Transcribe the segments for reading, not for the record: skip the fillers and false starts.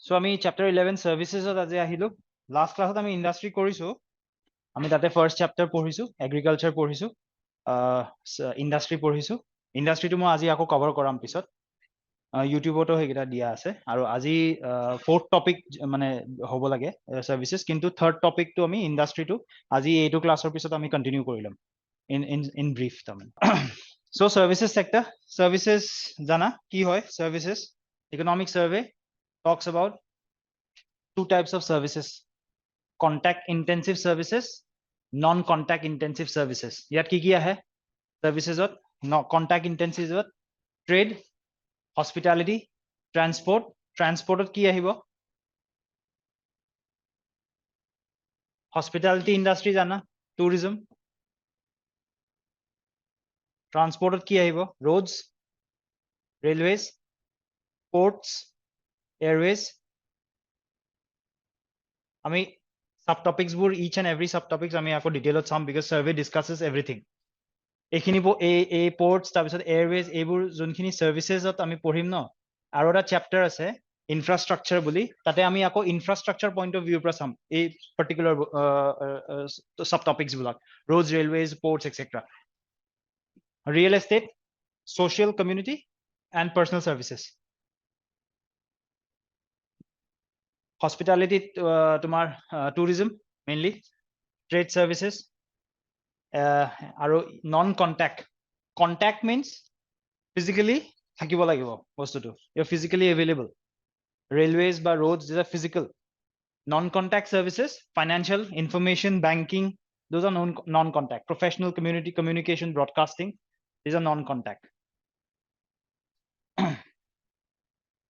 So আমি chapter 11 services আজি আহিলো last class আমি industry কৰিছো আমি তাতে first chapter পঢ়িছো agriculture পঢ়িছো industry পঢ়িছো industry টো মই আজি আকৌ cover কৰাম পিছত ইউটিউবতো সেইকেইটা দিয়া আছে আৰু আজি fourth topic মানে হ'ব লাগে services কিন্তু third topic টো আমি industry টো আজি এইটো ক্লাছৰ পিছত আমি continue কৰি ল'ম in brief তাৰমানে so services sector services জানা কি হয় services economic survey talks about two types of services contact intensive services non contact intensive services ইয়াত কি আহে services contact intensive trade hospitality transport কি আহিব hospitality industry জানা tourism transport কি আহিব roads railways ports airways আমি subtopics বোৰ each and every subtopics আমি আকৌ detailed চাম because survey discusses everything এইখিনি এই ports তাৰপিছত airways এইবোৰ যোনখিনি servicesত আমি পঢ়িম ন আৰু এটা chapter আছে infrastructure বুলি তাতে আমি আকৌ infrastructure point of view পৰা চাম এই particular subtopics বিলাক roads railways ports etc real estate social community and personal services hospitality তোমাৰ tourism mainly trade services আৰু non contact means physically থাকিব লাগিব বস্তুটো you're physically available railways বা roads these are physical non contact services financial information banking those are non contact professional community communication broadcasting these are non contact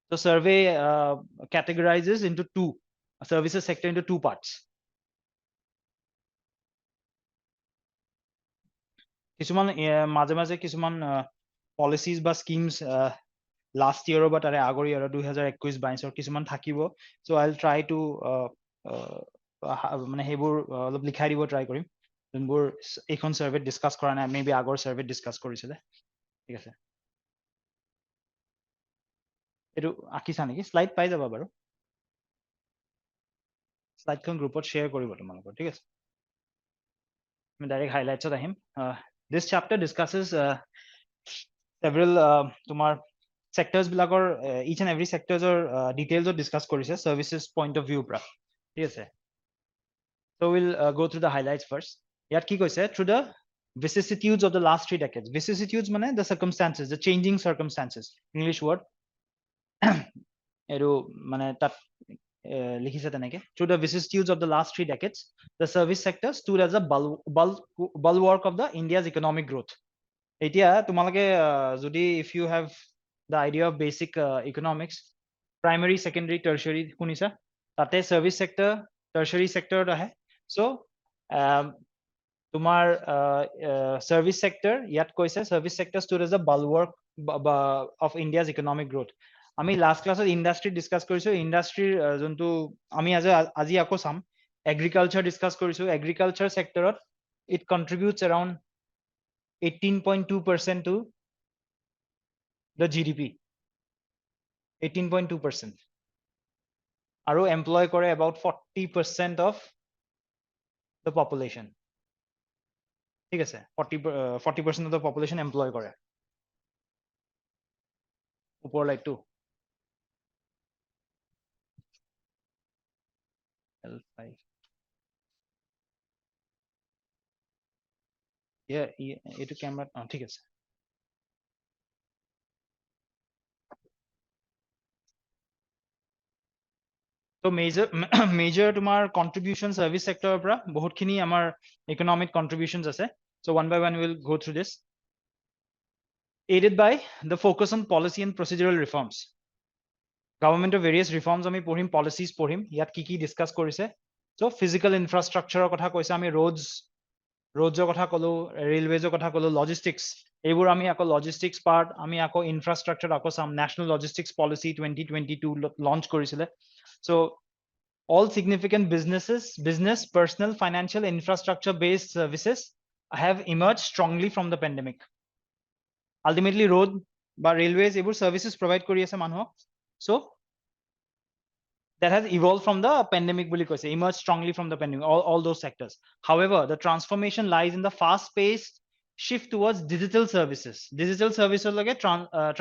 so survey categorizes into two services sector into two parts কিছুমান মাঝে মাঝে কিছুমান policies বা schemes last year বা তাৰে আগৰ year 2021-22 কিছুমান থাকিব so I'll try to মানে সেইবোৰ অলপ লিখাই দিব try কৰিম যোনবোৰ এইখন survey discuss কৰা নাই maybe আগৰ survey discuss কৰিছিলে ঠিক আছে এইটো আকিছা নেকি slide পাই যাবা বাৰু slide খন গ্ৰুপত share কৰিব তোমালোকৰ ঠিক আছে আমি direct highlights আহিম this chapter discusses several তোমাৰ sectors বিলাকৰ each and every sectors details discuss কৰিছে services point of view পৰা ঠিক আছে so we'll go through the highlights first ইয়াত কি কৈছে through the vicissitudes of the last 3 decades vicissitudes মানে the circumstances the changing circumstances english word এটো মানে তাত লিখিছে তেনেকে through the vicissitudes of the last 3 decades the service sector stood as a bulwark of the india's economic growth এতিয়া তোমালোকে যদি if you have the idea of basic economics primary secondary tertiary শুনিছা তাতে service sector tertiary sector আহে so তোমাৰ service sector ইয়াত কৈছে service sector stood as a bulwark of india's economic growth আমি last classত industry discuss কৰিছো industry যোনটো আমি আজি আকৌ চাম agriculture discuss কৰিছো agriculture sectorত it contributes around 18.2% to the GDP 18.2% আৰু employ কৰে about 40% of the population ঠিক আছে 40% of the population employ কৰে ওপৰ লাইটটো L5 এইটো ক্যামেৰা ঠিক আছে So major তোমাৰ contribution service sector পৰা বহুতখিনি আমাৰ economic contributions আছে so one by one we'll go through this aided by the focus on policy and procedural reforms government of various reforms আমি পঢ়িম policies পঢ়িম ইয়াত কি discuss কৰিছে so physical infrastructure কথা কৈছে আমি roads কথা কলো railways কথা কলো logistics এইবোৰ আমি আকৌ logistics part আমি আকৌ infrastructure আকৌ চাম national logistics policy 2022 launch কৰিছিলে so all significant business personal financial infrastructure based services have emerged strongly from the pandemic ultimately road বা railways এইবোৰ services provide কৰি আছে মানুহক so that has evolved from the pandemic বুলি কৈছে, emerged strongly from the pandemic, all those sectors. However, the transformation lies in the fast-paced shift towards digital services. Digital services লগে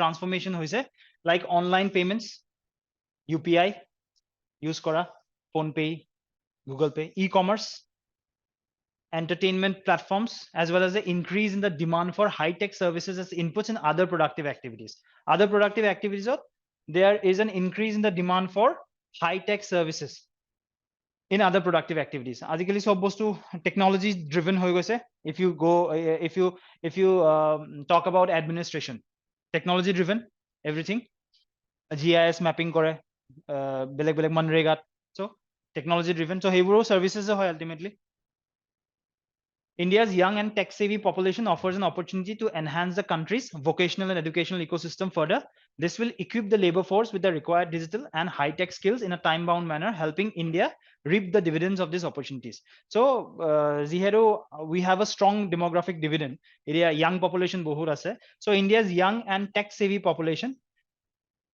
transformation হৈছে, like online payments, UPI use কৰা, phone pay, Google Pay, e-commerce, entertainment platforms, as well as the increase in the demand for high-tech services as inputs in other productive activities. Other productive activities, there is an increase in the demand for high-tech services in other productive activities. আজিকালি সব বস্তু technology driven হৈ গৈছে. If you talk about administration, technology driven everything. GIS mapping কৰে, বেলেগ বেলেগ মনৰেগাত, so technology driven, so সেইবোৰো services হয় ultimately. India's young and tech-savvy population offers an opportunity to enhance the country's vocational and educational ecosystem further. This will equip the labor force with the required digital and high-tech skills in a time-bound manner, helping India reap the dividends of these opportunities. So, Ziheru, we have a strong demographic dividend. India young population bahut ase. So, India's young and tech-savvy population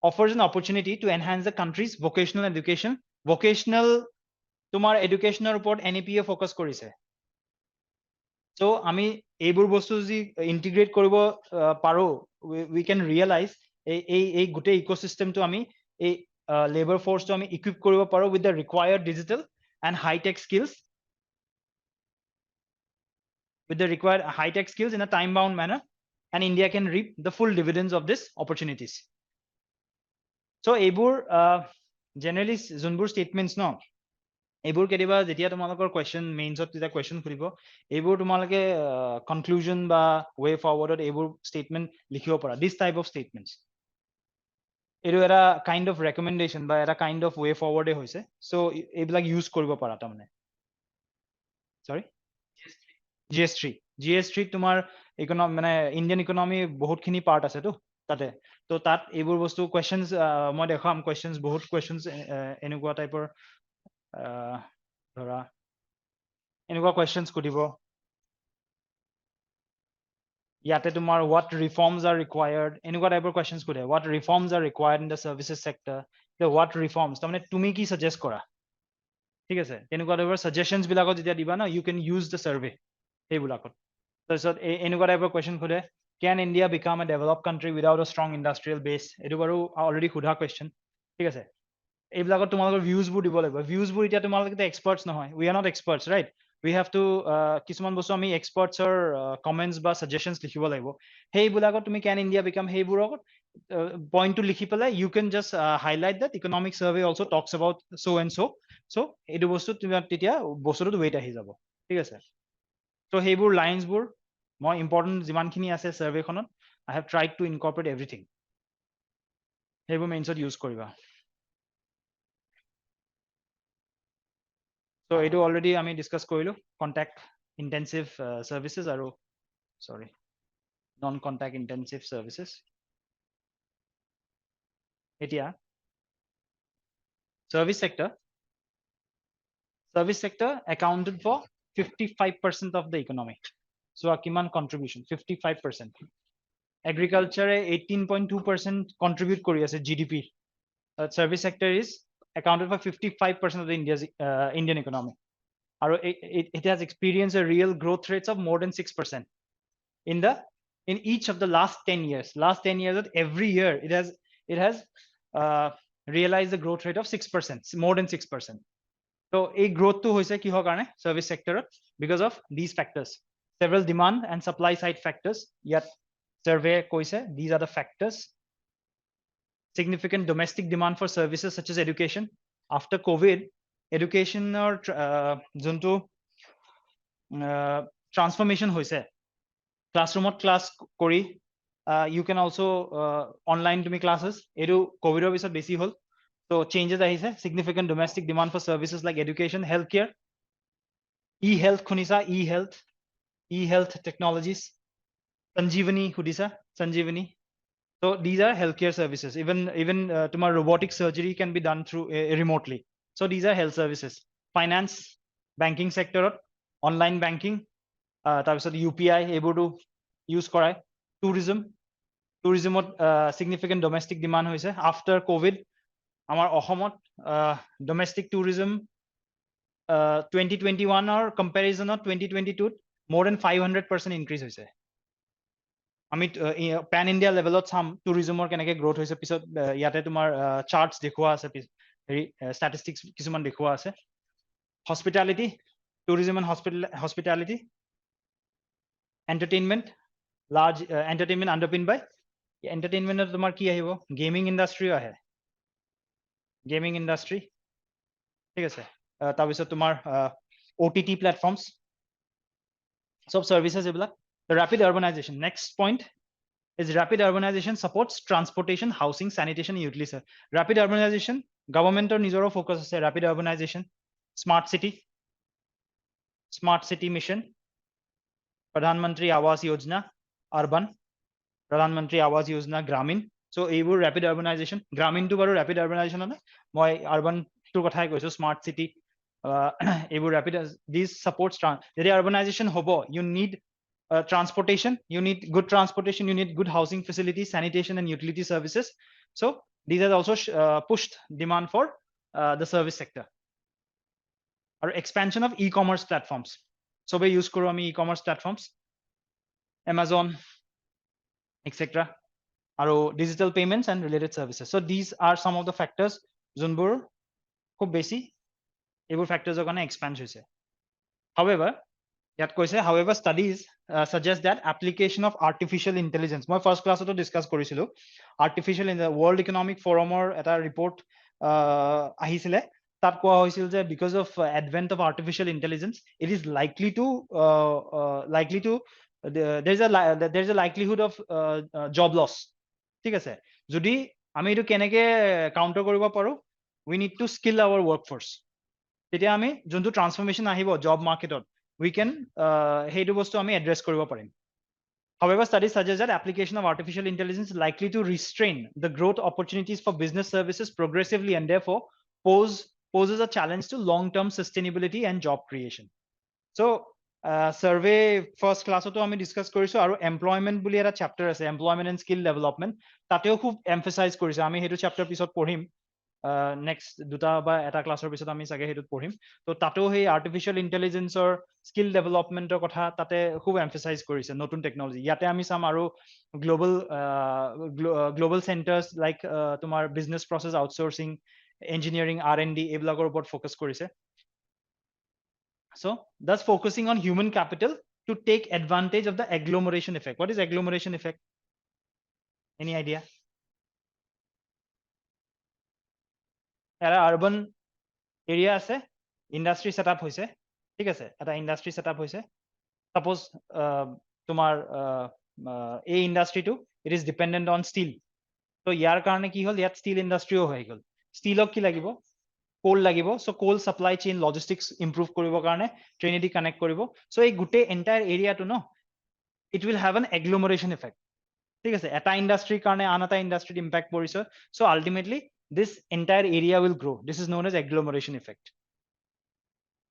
offers an opportunity to enhance the country's vocational education. Vocational, tumar educational report NEPA focus korise. So আমি এইবোৰ বস্তু যদি ইন্টিগ্ৰেট কৰিব পাৰো, we can realize এই গোটেই ইকোসিস্টেমটো আমি এই labor force to আমি equip কৰিব পাৰো with the required digital and high-tech skills, in a time-bound manner, and India can reap the full dividends of these opportunities. So এইবোৰ generally যোনবোৰ statements ন, এইবোৰ কেতিয়াবা যেতিয়া তোমালোকৰ কোৱেশ্চন মেইনছত যেতিয়া কোৱেশ্চন খুলিব, এইবোৰ তোমালোকে কনক্লুজন বা ৱে ফৰৱাৰ্ডত এইবোৰ ষ্টেটমেন্ট লিখিব পাৰা, দিস টাইপ অফ ষ্টেটমেন্টস। এইটো এটা কাইণ্ড অফ ৰেকমেণ্ডেশ্যন বা এটা কাইণ্ড অফ ৱে ফৰৱাৰ্ডে হৈছে, চ' এইবিলাক ইউজ কৰিব পাৰা তাৰমানে। সৰি, GS3 তোমাৰ ইকনমি মানে ইণ্ডিয়ান ইকনমি বহুতখিনি পাৰ্ট আছেতো তাতে, তো তাত এইবোৰ বস্তু কুৱেশ্যনছ মই দেখাম, কুৱেশ্যনছ বহুত কুৱেশ্যনছ এনেকুৱা টাইপৰ ধৰা এনেকুৱা কুৱেশ্যনছ সুধিব। ইয়াতে তোমাৰ what reforms are required, এনেকুৱা টাইপৰ কুৱেশ্যনছ সুধে, what reforms are required in the services sector, what reforms, তাৰমানে তুমি কি সাজেষ্ট কৰা, ঠিক আছে, এনেকুৱা টাইপৰ সাজেশনছ বিলাকত যেতিয়া দিবা না, you can use the survey সেইবিলাকত। তাৰপিছত এনেকুৱা টাইপৰ কুৱেশ্যন সুধে, can India become a developed country without a strong industrial base, এইটো বাৰু অলৰেডি সোধা কুৱেশ্যন, ঠিক আছে। এইবিলাকত তোমালোকৰ ভিউজবোৰ দিব লাগিব, ভিউজবোৰ এতিয়া তোমালোকে এক্সপাৰ্টছ নহয়, we are not experts, right? We have to কিছুমান বস্তু আমি এক্সপাৰ্টছৰ কমেণ্টছ বা সাজেশনছ লিখিব লাগিব, সেইবিলাকত তুমি can India become সেইবোৰত পইণ্টটো লিখি পেলাই you can just highlight that economic survey also talks about so and so, so এইটো বস্তু তেতিয়া বস্তুটোত ৱেইট আহি যাব, ঠিক আছে। তো সেইবোৰ লাইনছবোৰ মই ইম্পৰ্টেণ্ট যিমানখিনি আছে সাৰ্ভেখনত, I have tried to incorporate everything, সেইবোৰ মেইনছত ইউজ কৰিবা। So এইটো অলৰেডি আমি ডিসকাস কৰিলো, কন্টাক্ট ইন্টেনসিভ সাৰ্ভিসেস আৰু সৰি নন কন্টাক্ট ইন্টেনসিভ সাৰ্ভিসেস। এতিয়া service sector accounted for 55% of the economy. So কিমান contribution, 55%. Agriculture 18.2% contribute কৰি আছে GDP. Service sector is accounted for 55% of the Indian economy. It has experienced a real growth rates of more than 6% in each of the last 10 years. Last 10 years, every year it has realized the growth rate of 6%, more than 6%. So a growth to hoise kihor karone service sector because of these factors, several demand and supply side factors. Yet survey koise these are the factors. Significant domestic demand for services such as education. After COVID, education or junto transformation hoise, classroom class kori, you can also online to me classes, edu COVID or bisot besi hol, so changes ahise, significant domestic demand for services like education, healthcare, e-health khunisa, e-health technologies, sanjeevani khudisa, sanjeevani. So these are healthcare services. Even tomorrow robotic surgery can be done through remotely. So these are health services. Finance, banking sector, online banking, UPI able to use korai. Tourism significant domestic demand hoise after COVID. আমাৰ অসমত domestic tourism 2021 কম্পেৰিজনত 2022 more than 500% increase হৈছে আমি PAN India লেভেলত চাম টুৰিজমৰ কেনেকৈ growth হৈছে পিছত ইয়াতে তোমাৰ চাৰ্টছ দেখুওৱা আছে হেৰি ষ্টেটিষ্টিক্স কিছুমান দেখুওৱা আছে hospitality tourism and hospitality entertainment large entertainment underpin by এণ্টাৰটেইনমেণ্টত তোমাৰ কি আহিব গেমিং ইণ্ডাষ্ট্ৰীও আহে গেমিং ইণ্ডাষ্ট্ৰী ঠিক আছে তাৰপিছত তোমাৰ OTT প্লেটফৰ্মছ সব সাৰ্ভিসেস এইবিলাক rapid urbanization next point is rapid urbanization supports transportation housing sanitation utilities rapid urbanization government or nijoro focus ase rapid urbanization smart city mission pradhan mantri awas yojana urban pradhan mantri awas yojana gramin so এইবোৰ rapid urbanization gramin to baru rapid urbanization na moi urban to kothai koisu smart city এইবোৰ rapid these supports যদি urbanization hobo you need transportation you need good transportation you need good housing facilities sanitation and utility services so these are also pushed demand for the service sector or expansion of e-commerce platforms so we use koro ami e-commerce platforms Amazon etc aro digital payments and related services so these are some of the factors junbur khub beshi এইবোৰ ফ্যাক্টৰছৰ কাৰণে expend হৈছে however ইয়াত কৈছে however studies suggest that application of artificial intelligence মই first ক্লাছতো discuss কৰিছিলো artificial in the world economic forum এটা report আহিছিলে তাত কোৱা হৈছিল যে because of advent of artificial intelligence it is likely to there is a likelihood of job loss ঠিক আছে যদি আমি এটো কেনেকে কাউন্টাৰ কৰিব পাৰো we need to skill our workforce তেতিয়া আমি যোনটো ট্ৰান্সফৰমেশন আহিব জব মাৰ্কেটত we can হেইটো বস্তু আমি এড্ৰেছ কৰিব পাৰিম however studies suggest that application of artificial intelligence is likely to restrain the growth opportunities for business services progressively and therefore poses a challenge to long term sustainability and job creation so survey first class to আমি discuss কৰিছো আৰু employment বুলি এটা chapter আছে employment and skill development তাতেও খুব emphasize কৰিছে আমি হেইটো chapter পিছত পঢ়িম next দুটা বা এটা ক্লাছৰ পিছত আমি সাগে হেতুত পঢ়িম তো তাতো হে আৰ্টিফিশিয়াল ইন্টেলিজেন্সৰ স্কিল ডেভেলপমেন্টৰ কথা তাতে খুব এমফাসাইজ কৰিছে নতুন টেকনলজি ইয়াতে আমি চাম আৰু গ্লোবাল সেন্টাৰ্স লাইক তোমাৰ বিজনেস প্ৰসেস আউটসোৰ্সিং ইঞ্জিনিয়াৰিং R&D এইবিলাকৰ ওপৰত ফোকাস কৰিছে so thus focusing on human capital to take advantage of the agglomeration effect what is agglomeration effect any idea এটা আরবান এরিয়া আছে ইন্ডাস্ট্রি সেটআপ হইছে ঠিক আছে এটা ইন্ডাস্ট্রি সেটআপ হইছে সাপোজ তোমার এই ইন্ডাস্ট্রিটো it is dependent on still তো ইয়াৰ কাৰণে কি হল ইয়াত স্টিল ইন্ডাস্ট্রিও হৈ গল স্টিলক কি লাগিব কোল লাগিব সো কোল সাপ্লাই চেইন লজিস্টিক্স ইমপ্ৰুভ কৰিবৰ কাৰণে ট্ৰেইনেদি কানেক্ট কৰিব সো এই গুটে এন্টায়াৰ এৰিয়াটো ন it will have an agglomeration effect ঠিক আছে এটা ইন্ডাস্ট্ৰিৰ কাৰণে আন এটা ইন্ডাস্ট্ৰিত ইম্প্যাক্ট পৰিছে so ultimately this entire area will grow this is known as agglomeration effect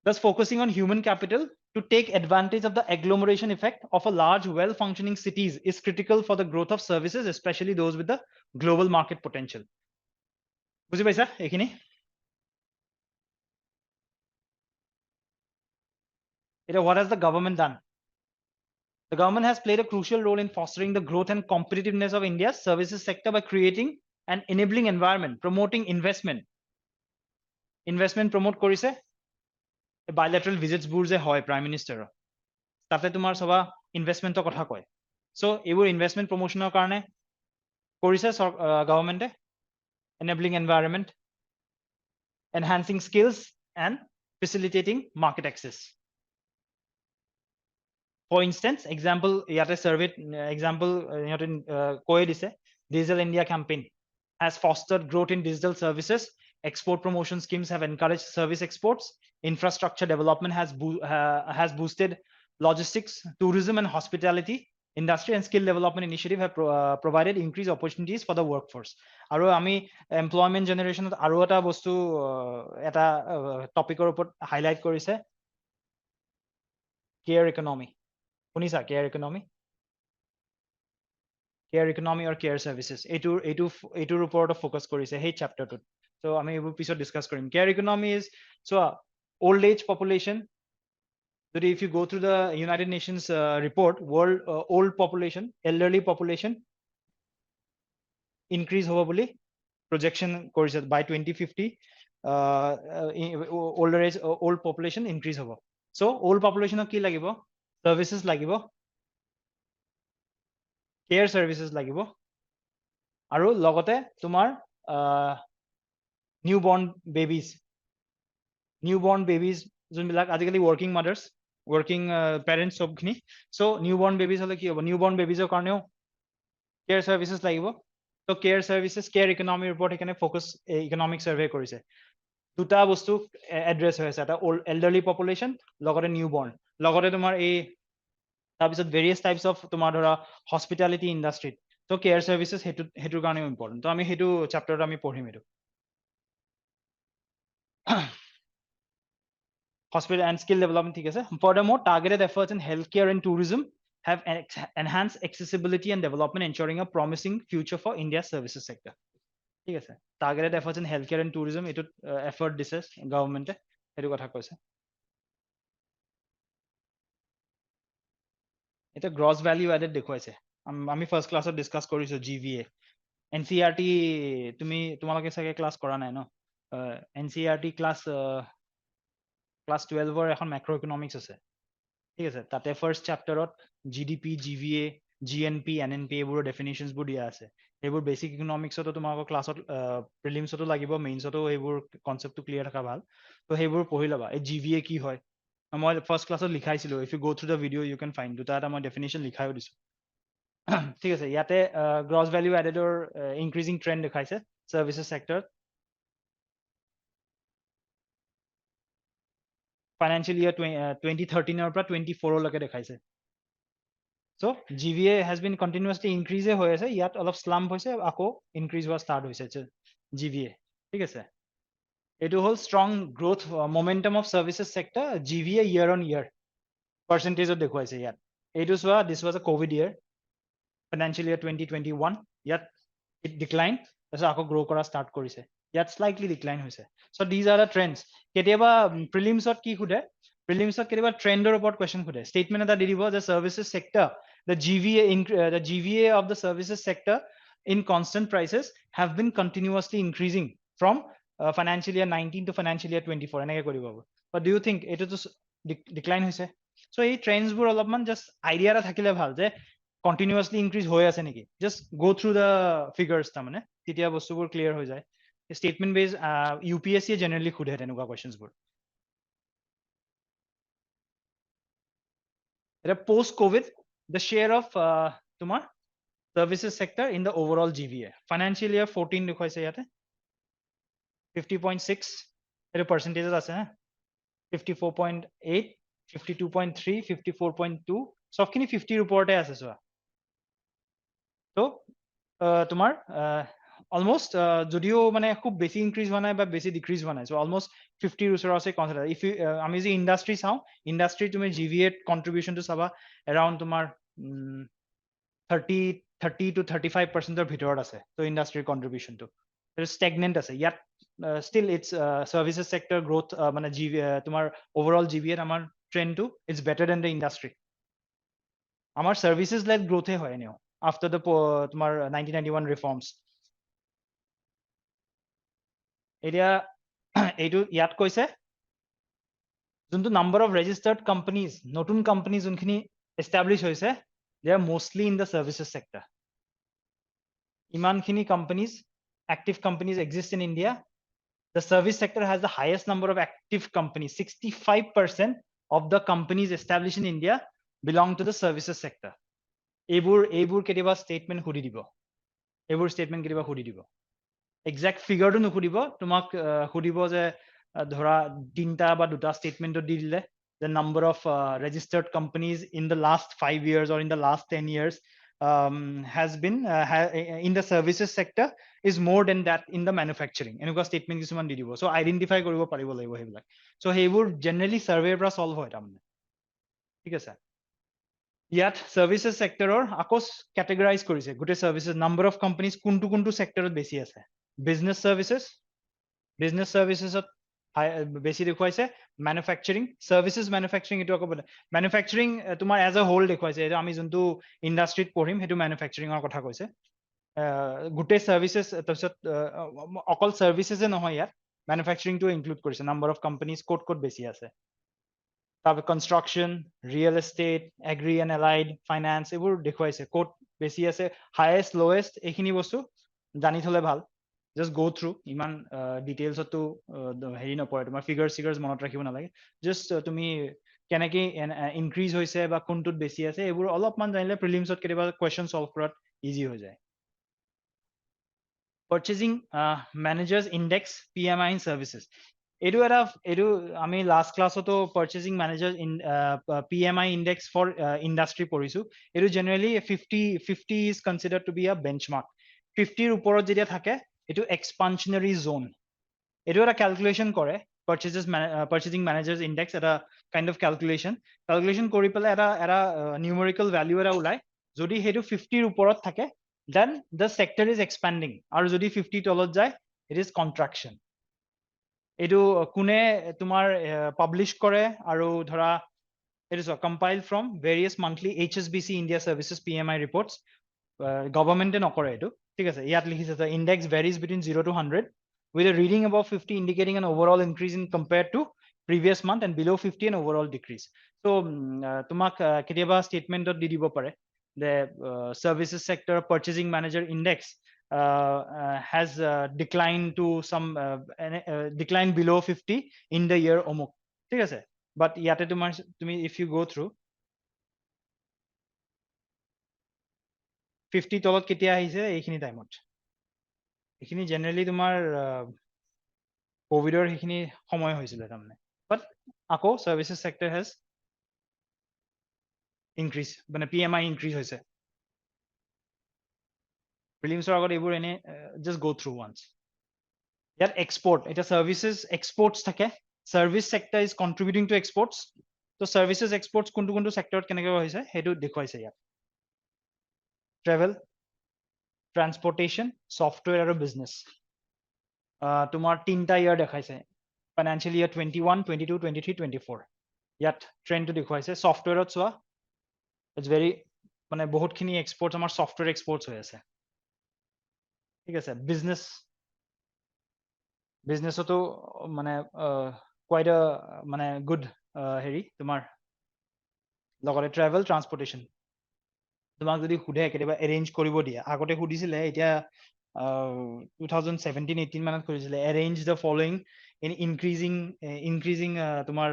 thus focusing on human capital to take advantage of the agglomeration effect of a large well functioning cities is critical for the growth of services especially those with the global market potential বুজি পাইছা এখিনি এটা what has the government done the government has played a crucial role in fostering the growth and competitiveness of India's services sector by creating an enabling environment promoting investment promote কৰিছে bilateral visits বোৰ যে হয় prime minister তাতে তোমাৰ সবা ইনভেষ্টমেন্টৰ কথা কয় so এইবোৰ ইনভেষ্টমেন্ট প্ৰমোশনৰ কাৰণে কৰিছে গভৰ্নমেন্টে enabling environment enhancing skills and facilitating market access for instance example ইয়াতে survey example ইয়াতে কৈ দিছে digital india campaign has fostered growth in digital services export promotion schemes have encouraged service exports infrastructure development has boosted logistics tourism and hospitality industry and skill development initiative have provided increased opportunities for the workforce আৰু আমি employment generation আৰু এটা বস্তু এটা টপিকৰ ওপৰত highlight কৰিছে care economy শুনিছা care economy or care services এইটোৰ ওপৰত ফোকাস কৰিছে সেই চ্যাপ্টাৰটোত So আমি এইবোৰ পিছত ডিসকাস কৰিম care economy is so old age population. That if you go through the United Nations report, world old population, elderly population increase hobo boli projection korise by 2050 older age old population increase hobo. So old population ki lagibo services lagibo care services lagibo aru logote tumar newborn babies junbilak আজিকালি working mothers working parents sobkhini so newborn babies hole ki hobo newborn babies er karneo care services lagibo so care services care economy report ekane focus economic survey korise দুটা বস্তু address হৈ আছে এটা elderly population লগতে newborn লগতে তোমাৰ এই তাৰপিছত various types of তোমাৰ ধৰা hospitality industry so care services হেতুৰ কাৰণে important তো আমি হেতু চ্যাপ্টাৰত আমি পঢ়িম এটো hospital and skill development ঠিক আছে furthermore targeted efforts in healthcare and tourism have enhanced accessibility and development ensuring a promising future for India's services sector ঠিক আছে targeted efforts in healthcare and tourism এটো effort দিছে গভর্নমেন্টে এটো কথা কৈছে এটা গ্ৰছ ভ্যালু এডেড দেখুৱাইছে আমি ফাৰ্স্ট ক্লাছত ডিসকাস কৰিছো GVA NCERT তুমি তোমালোকে চাগে ক্লাস কৰা নাই ন NCERT ক্লাস 12 ৰ এখন macroeconomics আছে ঠিক আছে তাতে first চ্যাপ্টাৰত GDP GVA GNP NNP এইবোৰ ডেফিনিশনস বোৰ দিয়া আছে এইবোৰ বেসিক ইকোনমিক্সতো তোমালোকৰ ক্লাছত প্ৰিলিমছতো লাগিব মেইনছতো এইবোৰ কনসেপ্টটো ক্লিয়াৰ থকা ভাল তো সেইবোৰ পঢ়ি লবা এই GVA কি হয় মই ফাৰ্স্ট ক্লাছত লিখাইছিলো if you go through the video you can find দুটা এটা মই ডেফিনিশন লিখাইও দিছো ঠিক আছে ইয়াতে গ্ৰছ ভ্যালু এডেডৰ ইনক্ৰিজিং ট্ৰেন্ড দেখাইছে সাৰ্ভিসেস সেক্টৰ ফাইনান্সিয়েল ইয়াৰ 2013 ৰ পৰা 24 লৈকে দেখাইছে so GVA has been continuously increase হৈ আছে ইয়াত অলপ slump হৈছে আকৌ increase হোৱা start হৈছে GVA ঠিক আছে এটো হল strong growth momentum of services sector GVA year on year percentage দেখুৱাইছে ইয়াত এইটো চোৱা this was a covid year financial year 2021 ইয়াত it declined তাৰপিছত আকৌ grow কৰা start কৰিছে ইয়াত slightly decline হৈছে so these are the trends কেতিয়াবা প্ৰিলিমছত কি খুদে প্ৰিলিমছত কেতিয়াবা ট্ৰেন্ডৰ ওপৰত কোৱেশ্চন খুদে ষ্টেটমেন্ট এটা দি দিব যে সাৰ্ভিসেস sector the GVA of the services sector in constant prices have been continuously increasing from financial year 19 to financial year 24 এনেকে কৰিব but do you think এটো তো decline হৈছে so এই ট্ৰেন্ডস বোৰ অলপমান জাস্ট আইডিয়া এটা থাকিলে ভাল যে continuously increase হৈ আছে নেকি just go through the figures ta mane তেতিয়া বস্তুবোৰ ক্লিয়াৰ হৈ যায় statement based UPSC generally খুদে তেনেকুৱা questions বোৰ এটা post covid the share of তোমাৰ services sector in the overall GVA financial year 14 দেখুৱাইছে ইয়াতে 50.6 এটা percentages আছে 54.8 52.3 54.2 সবখিনি 50 ওপৰতে আছে চোৱা তো তোমাৰ almost যদিও মানে খুব বেছি ইনক্ৰিজ হোৱা নাই বা বেছি ডিক্ৰিজ হোৱা নাই সো অলমোস্ট 50 ৰ ওচৰা আছে কনসিডাৰ ইফ ইউ আমি যে ইন্ডাস্ট্ৰি চাও ইন্ডাস্ট্ৰি তুমি GVA কন্ট্ৰিবিউশন টু চাবা अराउंड তোমাৰ 30 to 35% ৰ ভিতৰত আছে তো ইন্ডাস্ট্রি কন্ট্রিবিউশন টু stagnant আছে ইয়াত still it's services sector growth মানে তোমাৰ overall GVA আমাৰ trend to it's better than the industry আমাৰ services led growth হয় এনেও after the তোমাৰ 1991 reforms এতিয়া এইটো ইয়াত কৈছে যোনটো number of registered companies নতুন কোম্পানী যোনখিনি establish হৈছে they are mostly in the services sector ইমানখিনি companies active companies exist in India the service sector has the highest number of active companies 65% of the companies established in India belong to the services sector এইবোৰ কেতিয়াবা statement খুদি দিব এইবোৰ statement কেতিয়াবা খুদি দিব exact figure টো নুখুদিব তোমাক খুদিব যে ধৰা তিনটা বা দুটা স্টেটমেন্টত দি দিলে the number of registered companies in the last 5 years or in the last 10 years has been in the services sector is more than that in the manufacturing এনেকুৱা statement কিছুমান দি দিব so identify কৰিব পাৰিব লাগিব হেবিলাক so হেবোৰ generally survey পৰা solve হয় তাৰমানে ঠিক আছে ইয়াত services sectorৰ আকৌ categorize কৰিছে গোটে services number of companies কোনটো কোনটো sectorত বেছি আছে business services বিজনেছ চাৰ্ভিচেছত বেছি দেখুৱাইছে মেনুফেকচাৰিং চাৰ্ভিচেছ মেনুফেকচাৰিং এইটো আকৌ মেনুফেকচাৰিং তোমাৰ এজ এ হোল দেখুৱাইছে এইটো আমি যোনটো ইণ্ডাষ্ট্ৰীত পঢ়িম সেইটো মেনুফেকচাৰিঙৰ কথা কৈছে গোটেই চাৰ্ভিচেছ তাৰপিছত অকল চাৰ্ভিচেছে নহয় ইয়াত মেনুফেকচাৰিংটো ইনক্লুড কৰিছে নাম্বাৰ অফ কোম্পানীজ ক'ত বেছি আছে তাৰপিছত construction real estate agri and allied finance এইবোৰ দেখুৱাইছে ক'ত বেছি আছে হায়েষ্ট লৱেষ্ট এইখিনি বস্তু জানি থলে ভাল জাষ্ট গো থ্ৰু ইমান ডিটেইলছতো হেৰি নপৰে তোমাৰ ফিগাৰ্ছ মনত ৰাখিব নালাগে জাষ্ট তুমি কেনেকৈ ইনক্ৰিজ হৈছে বা কোনটোত বেছি আছে এইবোৰ অলপমান জানিলে প্ৰিলিমছত কেতিয়াবা কুৱেশ্যন ছল্ভ কৰাত ইজি হৈ যায় Purchasing Managers Index PMI in Services. এইটো আমি লাষ্ট ক্লাছতো Purchasing Managers in PMI Index for Industry পঢ়িছো এইটো generally 50 is considered to be a benchmark 50 ওপৰত যেতিয়া থাকে এইটো expansionary zone এইটো এটা ক্যালকুলেশন কৰে Purchasing Managers Index এটা kind of calculation কৰি পেলাই এটা numerical value এটা ওলাই যদি সেইটো 50 ওপৰত থাকে then the sector is expanding আৰু যদি 50 তলত যায় it is contraction এইটো কোনে তোমাৰ পাবলিশ কৰে আৰু ধৰা it is compiled from various monthly HSBC India Services PMI reports government নকৰে এইটো ঠিক আছে ইয়াত লিখিছে the index varies between 0 to 100 with a reading above 50 indicating an overall increase in compared to previous month and below 50 an overall decrease so তোমাক কেতিয়াবা statementত দি দিব পাৰে the services sector purchasing manager index has declined to some decline below 50 in the year omuk ঠিক আছে but ইয়াতে তোমাৰ তুমি if you go through 50 তলত কেতিয়া আহিছে এইখিনি টাইমত এইখিনি জেনাৰেলি তোমাৰ কোভিডৰ সেইখিনি সময় হৈছিল তাৰমানে but আকৌ services sector has increase মানে PMI increase হৈছে প্ৰিলিমছৰ আগত এইবোৰ এনে just go through once ইয়াত export এটা services exports থাকে service sector is contributing to exports so services exports কোনটো sector কেনেকৈ হৈছে সেইটো দেখুৱাইছে ইয়াত travel transportation software আৰু business তোমাৰ তিনটা ইয়াৰ দেখাইছে financial year 21 22 23 24 ইয়াত ট্ৰেন্ডটো দেখুৱাইছে সফটৱেৰত চোৱা it's very মানে বহুতখিনি এক্সপোৰ্টছ আমাৰ সফটৱেৰ এক্সপোৰ্টছ হৈ আছে ঠিক আছে বিজনেছতো মানে quite a মানে good হেৰি তোমাৰ লগতে ট্ৰেভেল ট্ৰান্সপোৰ্টেশন তোমাক যদি খুধে কেতিয়াবা এৰেঞ্জ কৰিব দিয়া আগতে খুদিছিলে এতিয়া 2017-18 মানত খুদিছিলে arrange the following in increasing তোমাৰ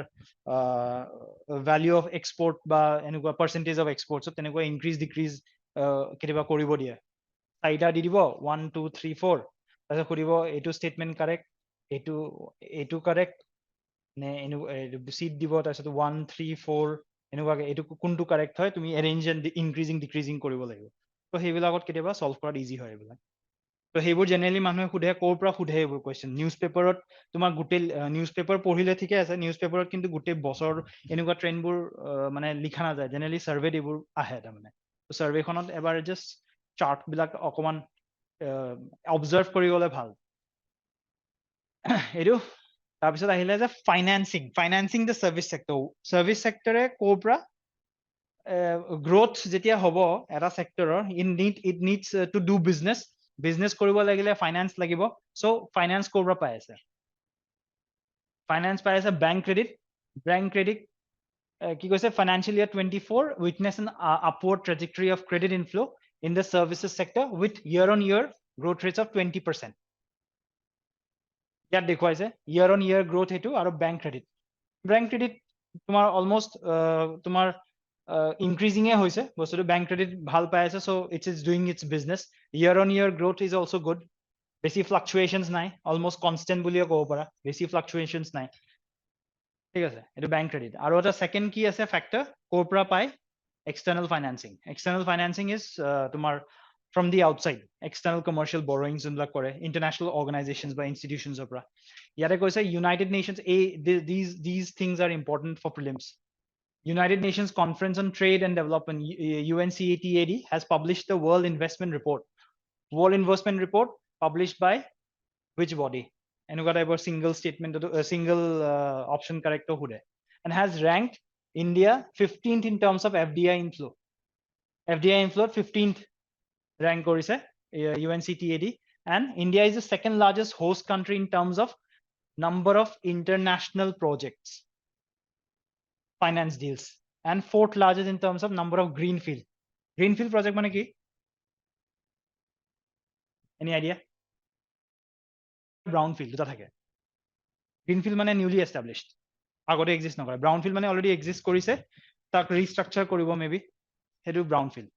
value of export বা এনেকুৱা percentage of exports তেনেকুৱা increase decrease কেতিয়াবা কৰিব দিয়ে চাৰিটা দি দিব 1 2 3 4 তাৰপিছত খুদিব এইটো statement correct এইটো correct নে চিট দিব তাৰপিছত 1 3 4 এনেকুৱাকে এইটো কোনটো কাৰেক্ট হয় তুমি এৰেঞ্জ এণ্ড ইনক্ৰিজিং ডিক্ৰিজিং কৰিব লাগিব তো সেইবিলাকত কেতিয়াবা সলভ কৰাত ইজি হয় এইবিলাক তো সেইবোৰ জেনেৰেলি মানুহে সোধে ক'ৰ পৰা সোধে এইবোৰ কুৱেশ্যন নিউজ পেপাৰত তোমাৰ গোটেই নিউজ পেপাৰ পঢ়িলে ঠিকে আছে নিউজ পেপাৰত কিন্তু গোটেই বছৰ এনেকুৱা ট্ৰেণ্ডবোৰ মানে লিখা নাযায় জেনেৰেলি ছাৰ্ভেত এইবোৰ আহে তাৰমানে ছাৰ্ভেখনত এবাৰ জাষ্ট চাৰ্টবিলাক অকণমান অবজাৰ্ভ কৰি গ'লে ভাল এইটো তাৰপিছত আহিলে যে ফাইনেন্সিং দ্য চাৰ্ভিচ চেক্টৰে ক'ৰ পৰা গ্ৰোথ যেতিয়া হ'ব এটা চেক্টৰৰ it needs to do business কৰিব লাগিলে ফাইনেন্স লাগিব চ' ফাইনেন্স ক'ৰ পৰা পাই আছে ফাইনেন্স পাই আছে বেংক ক্ৰেডিট কি কৈছে financial year 24 witness an upward trajectory of credit inflow in the services sector with year-on-year growth rates of 20%. ইয়াত দেখুৱাইছে year-on-year growth সেইটো আৰু বেংক ক্ৰেডিট তোমাৰ অলমোষ্ট তোমাৰ increasing হৈছে বস্তুটো বেংক ক্ৰেডিট ভাল পাই আছে so it is doing its business year-on-year growth is also good বেছি fluctuations নাই almost constant বুলিয়ে ক'ব পাৰা বেছি fluctuations নাই ঠিক আছে এটো ব্যাংক ক্ৰেডিট আৰু এটা সেকেন্ড কি আছে ফ্যাক্টৰ ক'ৰ পৰা পায় external financing is তোমাৰ from the outside external commercial borrowings যোনবিলাক কৰে international organizations বা institutions পৰা ইয়াতে কৈছে United Nations these things are important for prelims United Nations Conference on Trade and Development UNCTAD has published the World Investment Report published by which body এনেকুৱা টাইপৰ single statement single option correct হুদে and has ranked India 15th in terms of FDI inflow. FDI inflow 15th rank কৰিছে UNCTAD, and India is the second largest host country in terms of number of international projects, finance deals, and fourth largest in terms of number of greenfield. Greenfield project মানে কি? Any idea? Brownfield দুটা থাকে। Greenfield মানে newly established, আগতে exist নকৰে। Brownfield মানে already exist কৰিছে, তাক restructure কৰিব maybe, সেইটো brownfield।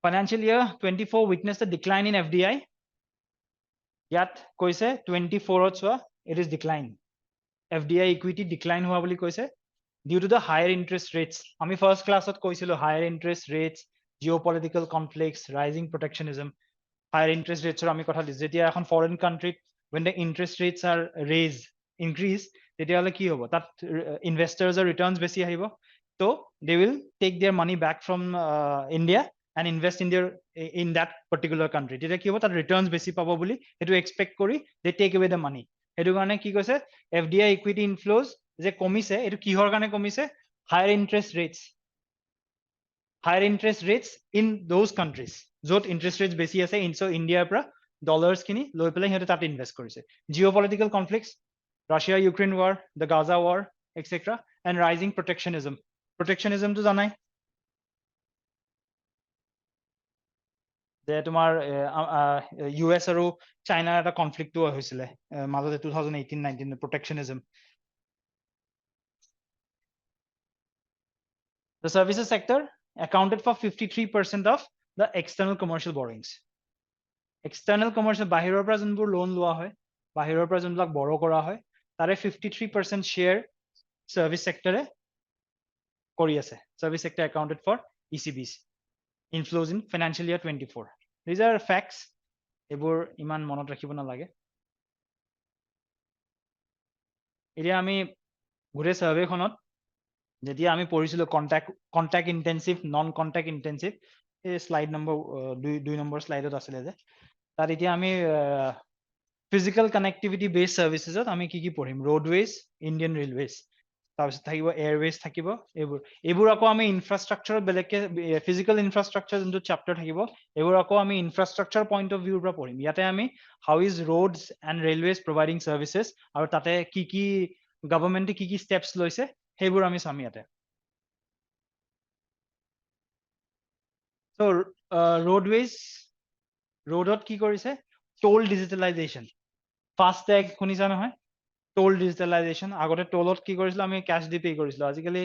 Financial year 24 witnessed a decline in FDI. ইয়াত কৈছে 24ত চোৱা, it is decline. FDI equity decline হোৱা বুলি কৈছে due to the higher interest rates. আমি first classত কৈছিলো higher interest rates, geopolitical conflicts, rising protectionism. Higher interest rates আমি কথা দিছো, যেতিয়া এখন foreign country when the interest rates are raised, increase, তেতিয়াহলে কি হ'ব, তাত investors returns বেছি আহিব, so they will take their money back from India and invest in that particular country. তেতিয়া কি হ'ব, তাত returns বেছি পাব বুলি সেইটো expect কৰি they take away the money. সেইটো কাৰণে কি কৈছে, FDI equity inflows যে কমিছে, এইটো কিহৰ কাৰণে কমিছে, higher interest rates in those countries য'ত interest rates বেছি আছে, so ইণ্ডিয়াৰ পৰা dollars খিনি লৈ পেলাই সিহঁতে তাত ইনভেষ্ট কৰিছে। Geopolitical conflicts, Russia-Ukraine war, the Gaza war, etc., and rising protectionism. Protectionism to জানাই যে তোমাৰ US আৰু চাইনাৰ এটা কনফ্লিক্টটো হৈছিলে মাজতে 2018-19 protectionism. The services sector accounted for 53% of the external commercial borrowings. External commercial বাহিৰৰ পৰা যোনবোৰ লোন লোৱা হয়, বাহিৰৰ পৰা যোনবিলাক borrow কৰা হয়, তাৰে 53% share service sector কৰি আছে। Service sector accounted for ECBs inflows in financial year 24. These are facts. এইবোৰ ইমান মনত ৰাখিব নালাগে। এতিয়া আমি গোটেই সাৰ্ভেখনত যেতিয়া আমি পঢ়িছিলো contact intensive, non contact intensive, এই স্লাইড নম্বৰ 2 নম্বৰ স্লাইডত আছিলে যে, তাত এতিয়া আমি ফিজিক্যাল কানেক্টিভিটি বেসড সাৰ্ভিসেসত আমি কি কি পঢ়িম, ৰোডওয়েজ, ইন্ডিয়ান ৰেলওয়েজ, তাৰপিছত থাকিব এয়াৰৱেজ থাকিব, এইবোৰ আকৌ আমি ইনফ্ৰাষ্ট্ৰাকচাৰত বেলেগকে ফিজিক্যাল ইনফ্ৰাষ্ট্ৰাকচাৰ যোনটো চেপ্টাৰ থাকিব, এইবোৰ আকৌ আমি ইনফ্ৰাষ্ট্ৰাকচাৰ পইণ্ট অফ ভিউৰ পৰা পঢ়িম। ইয়াতে আমি how is roads and railways providing services, আৰু তাতে কি কি গভৰ্ণমেণ্টে কি কি ষ্টেপছ লৈছে সেইবোৰ আমি চাম ইয়াতে। চ' ৰোডত কি কৰিছে, টোল ডিজিটেলাইজেশ্যন, ফাষ্টেগ শুনিছা নহয়, টোল ডিজিটেলাইজেশ্যন। আগতে টোলত কি কৰিছিলো, আমি কেছ দি পে কৰিছিলো, আজিকালি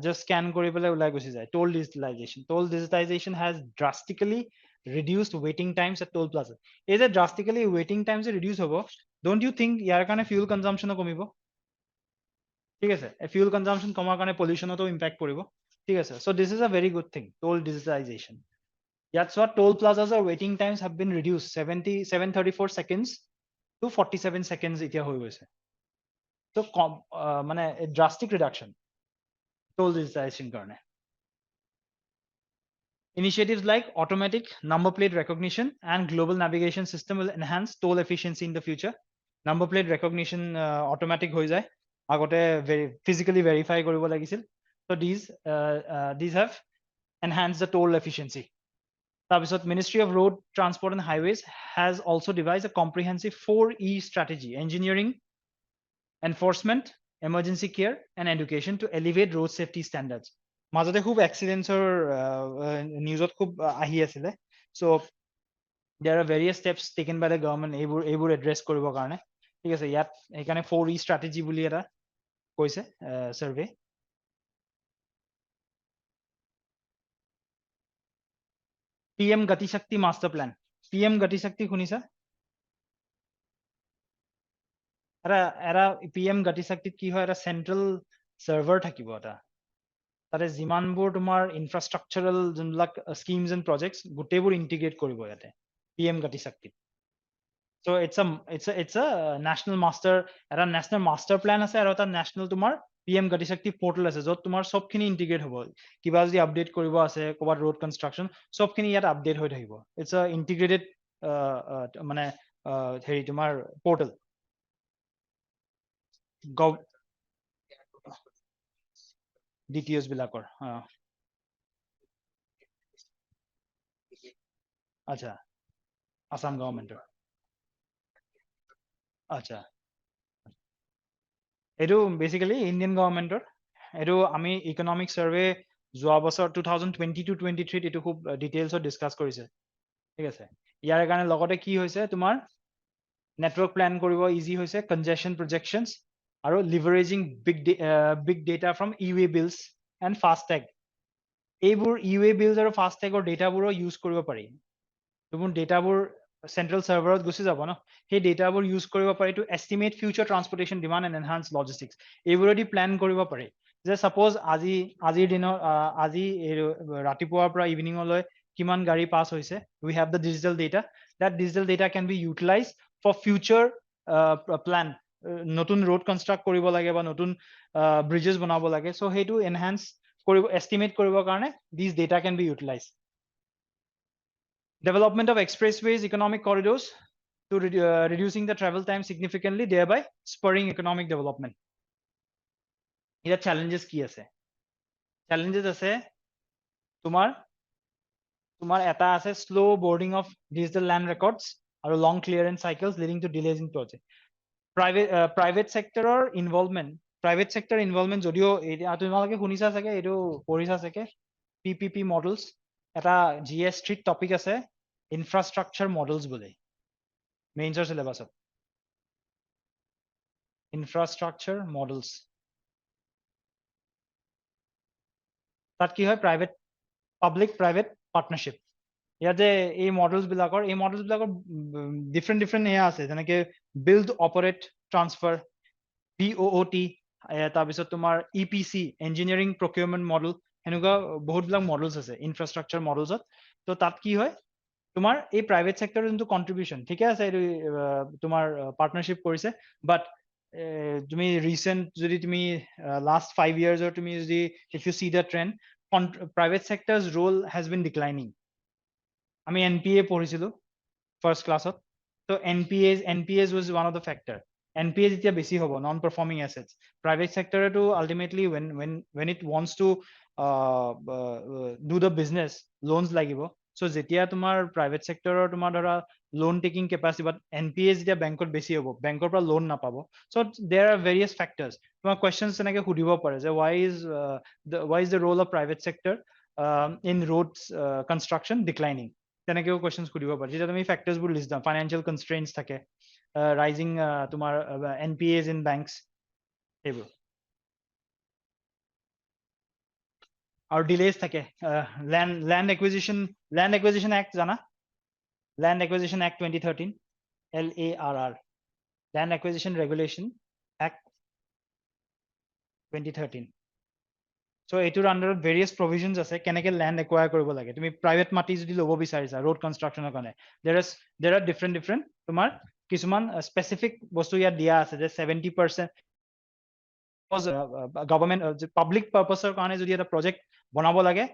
জাষ্ট স্কেন কৰি পেলাই ওলাই গুচি যায়। টোল digitalisation has drastically reduced waiting times at toll plazas. এই যে drastically waiting times reduce হ'ব, don't you think ইয়াৰ কাৰণে fuel consumption কমিব? ঠিক আছে, fuel consumption কমাৰ কাৰণে pollutionতো impact পৰিব। ঠিক আছে, so this is a very good thing, toll digitalization. That's what toll plazas or waiting times have been reduced 734 seconds to 47 seconds এতিয়া হৈ গৈছে। So মানে drastic reduction toll digitalization karne. Initiatives like automatic number plate recognition and global navigation system will enhance toll efficiency in the future. Number plate recognition automatic hoi jay, agote physically verify koribo lagisil, so these have enhanced the toll efficiency. Tabisot Ministry of Road Transport and Highways has also devised a comprehensive 4E strategy: engineering, enforcement, emergency care, and education to elevate road safety standards. মাজতে খুব এক্সিডেন্টছৰ নিউজত খুব আহি আছিলে, so there are various steps taken by the government এইবোৰ address কৰিবৰ কাৰণে। ঠিক আছে, ইয়াত সেইকাৰণে 4E strategy বুলি এটা কৈছে সাৰ্ভে। PM গতি শক্তি মাষ্টাৰ প্ল্যান, PM গতি শক্তি শুনিছা? এটা PM গতি শক্তিত কি হয়, এটা চেন্ট্ৰেল সাৰ্ভাৰ থাকিব, এটা তাতে যিমানবোৰ তোমাৰ ইনফ্ৰাষ্ট্ৰাকচাৰেল যোনবিলাক স্কিমছ এণ্ড প্ৰজেক্টছ গোটেইবোৰ ইণ্টিগ্ৰেট কৰিব ইয়াতে PM গতি শক্তিত। So it's a national master, এটা national master plan আছে, আৰু এটা national তোমাৰ PM গতি শক্তি পোৰ্টেল আছে, য'ত তোমাৰ সবখিনি ইণ্টিগ্ৰেট হ'ব। কিবা যদি আপডেট কৰিব আছে ক'ৰবাত ৰোড কনষ্ট্ৰাকশ্যন, সবখিনি ইয়াত আপডেট হৈ থাকিব। It's a integrated মানে হেৰি তোমাৰ পৰ্টেল ডিটিএছ বিলাকৰ আচ্ছা আসাম গভৰ্ণমেণ্টৰ আচ্ছা এইটো বেসিক্যালি ইণ্ডিয়ান গভৰ্ণমেণ্টৰ এইটো আমি ইকনমিক সাৰ্ভে যোৱা বছৰ 2022-23 এইটো খুব ডিটেইলছত ডিসকাস কৰিছে ঠিক আছে ইয়াৰ কাৰণে লগতে কি হৈছে তোমাৰ নেটৱৰ্ক প্ল্যান কৰিব ইজি হৈছে কনজেশন প্ৰজেকশনছ আৰু leveraging big data from e-way bills and FASTag এইবোৰ ইৱে বিলছ আৰু ফাষ্টেগৰ ডেটাবোৰো ইউজ কৰিব পাৰি তোমাৰ ডেটাবোৰ চেন্ট্ৰেল সাৰ্ভাৰত গুচি যাব ন সেই ডেটাবোৰ ইউজ কৰিব পাৰি to estimate future transportation demand and enhance logistics এইবোৰেদি প্ল্যান কৰিব পাৰি যে সাপোজ আজিৰ দিনৰ আজি ৰাতিপুৱাৰ পৰা ইভিনিঙলৈ কিমান গাড়ী পাছ হৈছে we have the digital data that digital data can be utilized for future plan নতুন road construct কৰিব লাগে বা নতুন bridges বনাব লাগে so সেইটো enhance কৰিব estimate কৰিবৰ কাৰণে these data can be utilized development of expressways economic corridors to reducing the travel time significantly thereby spurring economic development here challenges কি আছে challenges আছে তোমাৰ এটা আছে slow boarding of digital land records আৰু long clearance cycles leading to delays in project private sector involvement যদিও তোমালোকে শুনিছা চাগে এইটো পঢ়িছা চাগে PPP models এটা GS3 টপিক আছে infrastructure models বুলি মেইনছৰ সিলেবাছত infrastructure models তাত কি হয় public private partnership ইয়াতে এই মডেলস বিলাকৰ different এয়া আছে যেনেকে build operate transfer BOOT তাৰপিছত তোমাৰ EPC engineering procurement model এনেকুৱা বহুত বিলাক মডেলস আছে infrastructure modelsত তো তাত কি হয় তোমাৰ এই প্ৰাইভেট সেক্টৰৰ যোনটো কন্ট্ৰিবিউশন ঠিকে আছে এইটো তোমাৰ পাৰ্টনাৰশ্বিপ কৰিছে বাট তুমি ৰিসেন্ট যদি তুমি লাষ্ট 5 ইয়াৰ্ছৰ তুমি যদি if you see the trend private sector's role has been declining আমি NPA পঢ়িছিলো ফার্স্ট ক্লাসত তো NPAs was one of the factor NPA যেতিয়া বেছি হ'ব non performing assets private sector to ultimately when it wants to do the business loans লাগিব so যেতিয়া তোমাৰ private sector তোমাৰ ধৰা loan taking capacity but NPA যেতিয়া bankত বেছি হ'ব bankৰ পৰা loan নাপাব so there are various factors তোমাৰ questions এনেকে সুধিব পাৰে যে why is the role of private sector in roads construction declining তেনেকেও questions সুধিব পাৰে যেতিয়া তুমি factors বোৰ list down financial constraints থাকে rising তোমাৰ NPAs in banks এইবোৰ আৰু delays থাকে land acquisition act জানা land acquisition act 2013 LARR land acquisition regulation act 2013 so এইটোৰ আন্ডাৰত various provisions আছে কেনেকে land acquire কৰিব লাগে তুমি private মাটি যদি ল'ব বিচাৰিছা road constructionৰ কাৰণে there are different তোমাৰ কিছুমান specific বস্তু ইয়াত দিয়া আছে যে 70% government public purposeৰ কাৰণে যদি এটা project বনাব লাগে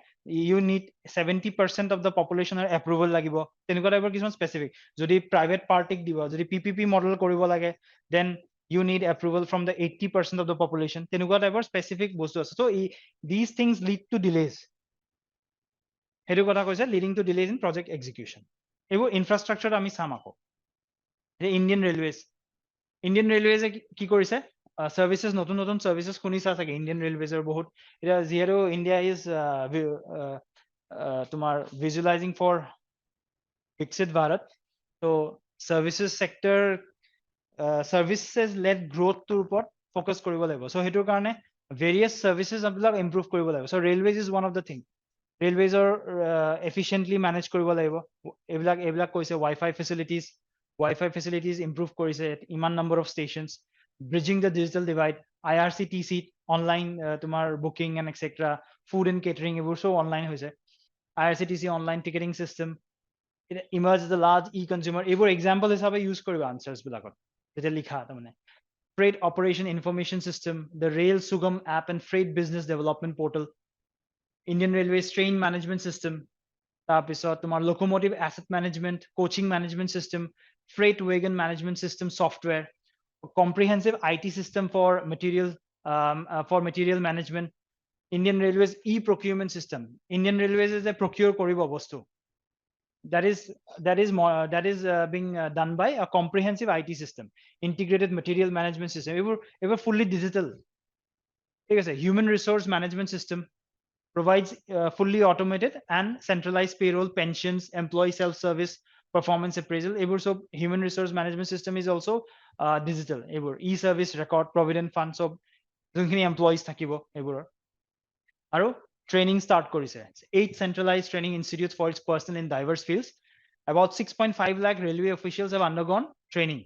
you need 70% of the populationৰ approval লাগিব তেনেকুৱা টাইপৰ কিছুমান specific যদি private party দিব যদি PPP model কৰিব লাগে then you need approval from the 80% of the population তেনেকুৱা টাইপৰ specific বস্তু আছে so these things lead to delays হেতু কথা কৈছে leading to delays in project execution এইবোৰ infrastructure আমি চাম আকৌ Indian Railways কি কৰিছে services নতুন services শুনিছা চাগে Indian Railways বহুত এটা যিহেতু India is তোমাৰ visualizing for Viksit Bharat so services sector services led growth to ওপৰত focus কৰিব লাগিব so হেতুৰ কাৰণে various services আপোনাক improve কৰিব লাগিব so railways is one of the thing railways are efficiently manage কৰিব লাগিব এইবিলাক কৈছে wi-fi facilities improve কৰিছে ইমান number of stations bridging the digital divide IRCTC online তোমাৰ booking and etc food and catering এইবোৰ so online হৈছে IRCTC online ticketing system it emerges the large e-consumer এইবোৰ example হিচাপে use কৰিবা answers বিলাকত যেতিয়া লিখা তাৰমানে freight operation information system the rail sugam app and freight business development portal Indian Railways train management system তাৰপিছত তোমাৰ locomotive asset management, coaching management system, freight wagon management system software, comprehensive IT system for material management, Indian Railways e-procurement system. Indian Railways is a procure koribo bostu. That is being done by a comprehensive IT system, integrated material management system. Ever fully digital. ঠিক আছে, human resource management system provides fully automated and centralized payroll, pensions, employee self-service, performance appraisal. Ever so human resource management system is also digital. Ever e-service record, provident fund, so যোনখিনি employees থাকিব এইবোৰৰ আৰু training start কৰিছে 8 centralized training institutes for its personnel in diverse fields. About 6.5 lakh railway officials have undergone training.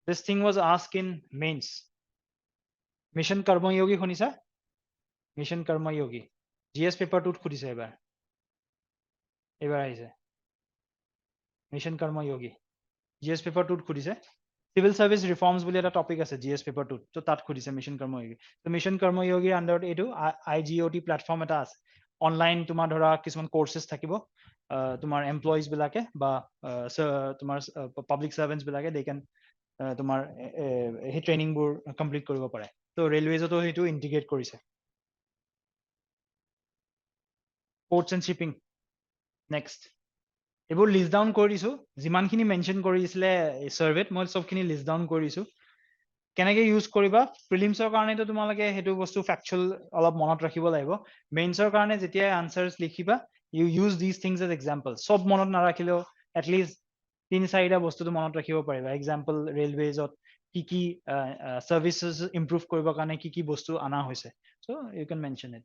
This thing was asked in mains. Mission Karma Yogi শুনিছা? Mission Karma Yogi. GS paper 2 খুদিছে এবাৰ আহিছে Mission Karma Yogi. GS paper 2 খুদিছে Civil Service Reforms বুলি এটা topic আছে GS paper 2 তো তাত খুদিছে Mission Karma Yogi. তো Mission Karma Yogi আন্ডাৰত এইটো IGOT প্লেটফৰ্ম এটা আছে অনলাইন তোমাৰ ধৰা কিছুমান কোৰ্সেছ থাকিব তোমাৰ এমপ্লয়িজ বিলাকে বা তোমাৰ পাব্লিক সাৰ্ভেন্টছ বিলাকে দে কেন তোমাৰ এই ট্ৰেইনিং বোৰ কমপ্লিট কৰিব পাৰে তো ৰেলৱেজতো হেতু ইন্টিগ্ৰেট কৰিছে ports and shipping next এইবোৰ লিষ্ট ডাউন কৰি দিছো যিমানখিনি মেনশন কৰিছিলে সাৰ্ভেত মই সবখিনি লিষ্ট ডাউন কৰিছো কেনেকৈ ইউজ কৰিবা প্ৰিলিমছৰ কাৰণে তো তোমালোকে হেতু বস্তু ফ্যাকচুয়াল অলপ মনত ৰাখিব লাগিব মেইনছৰ কাৰণে যেতিয়া আনসাৰস লিখিবা you use these things as example সব মনত নাৰাখিলেও at least 3-4টা বস্তুটো মনত ৰাখিব পাৰিবা example railwaysত কি services improve কৰিবৰ কাৰণে কি বস্তু আনা হৈছে so you can mention it.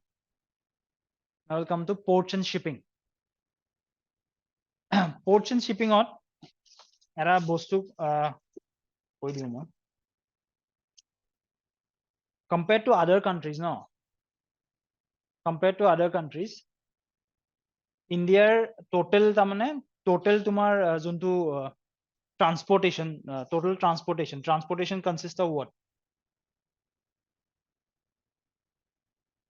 Now we'll come to ports and shipping. Ports and shipping on era bostu compared to other countries, no, compared to other countries, India total tamane total tumar juntu transportation total transportation consists of what?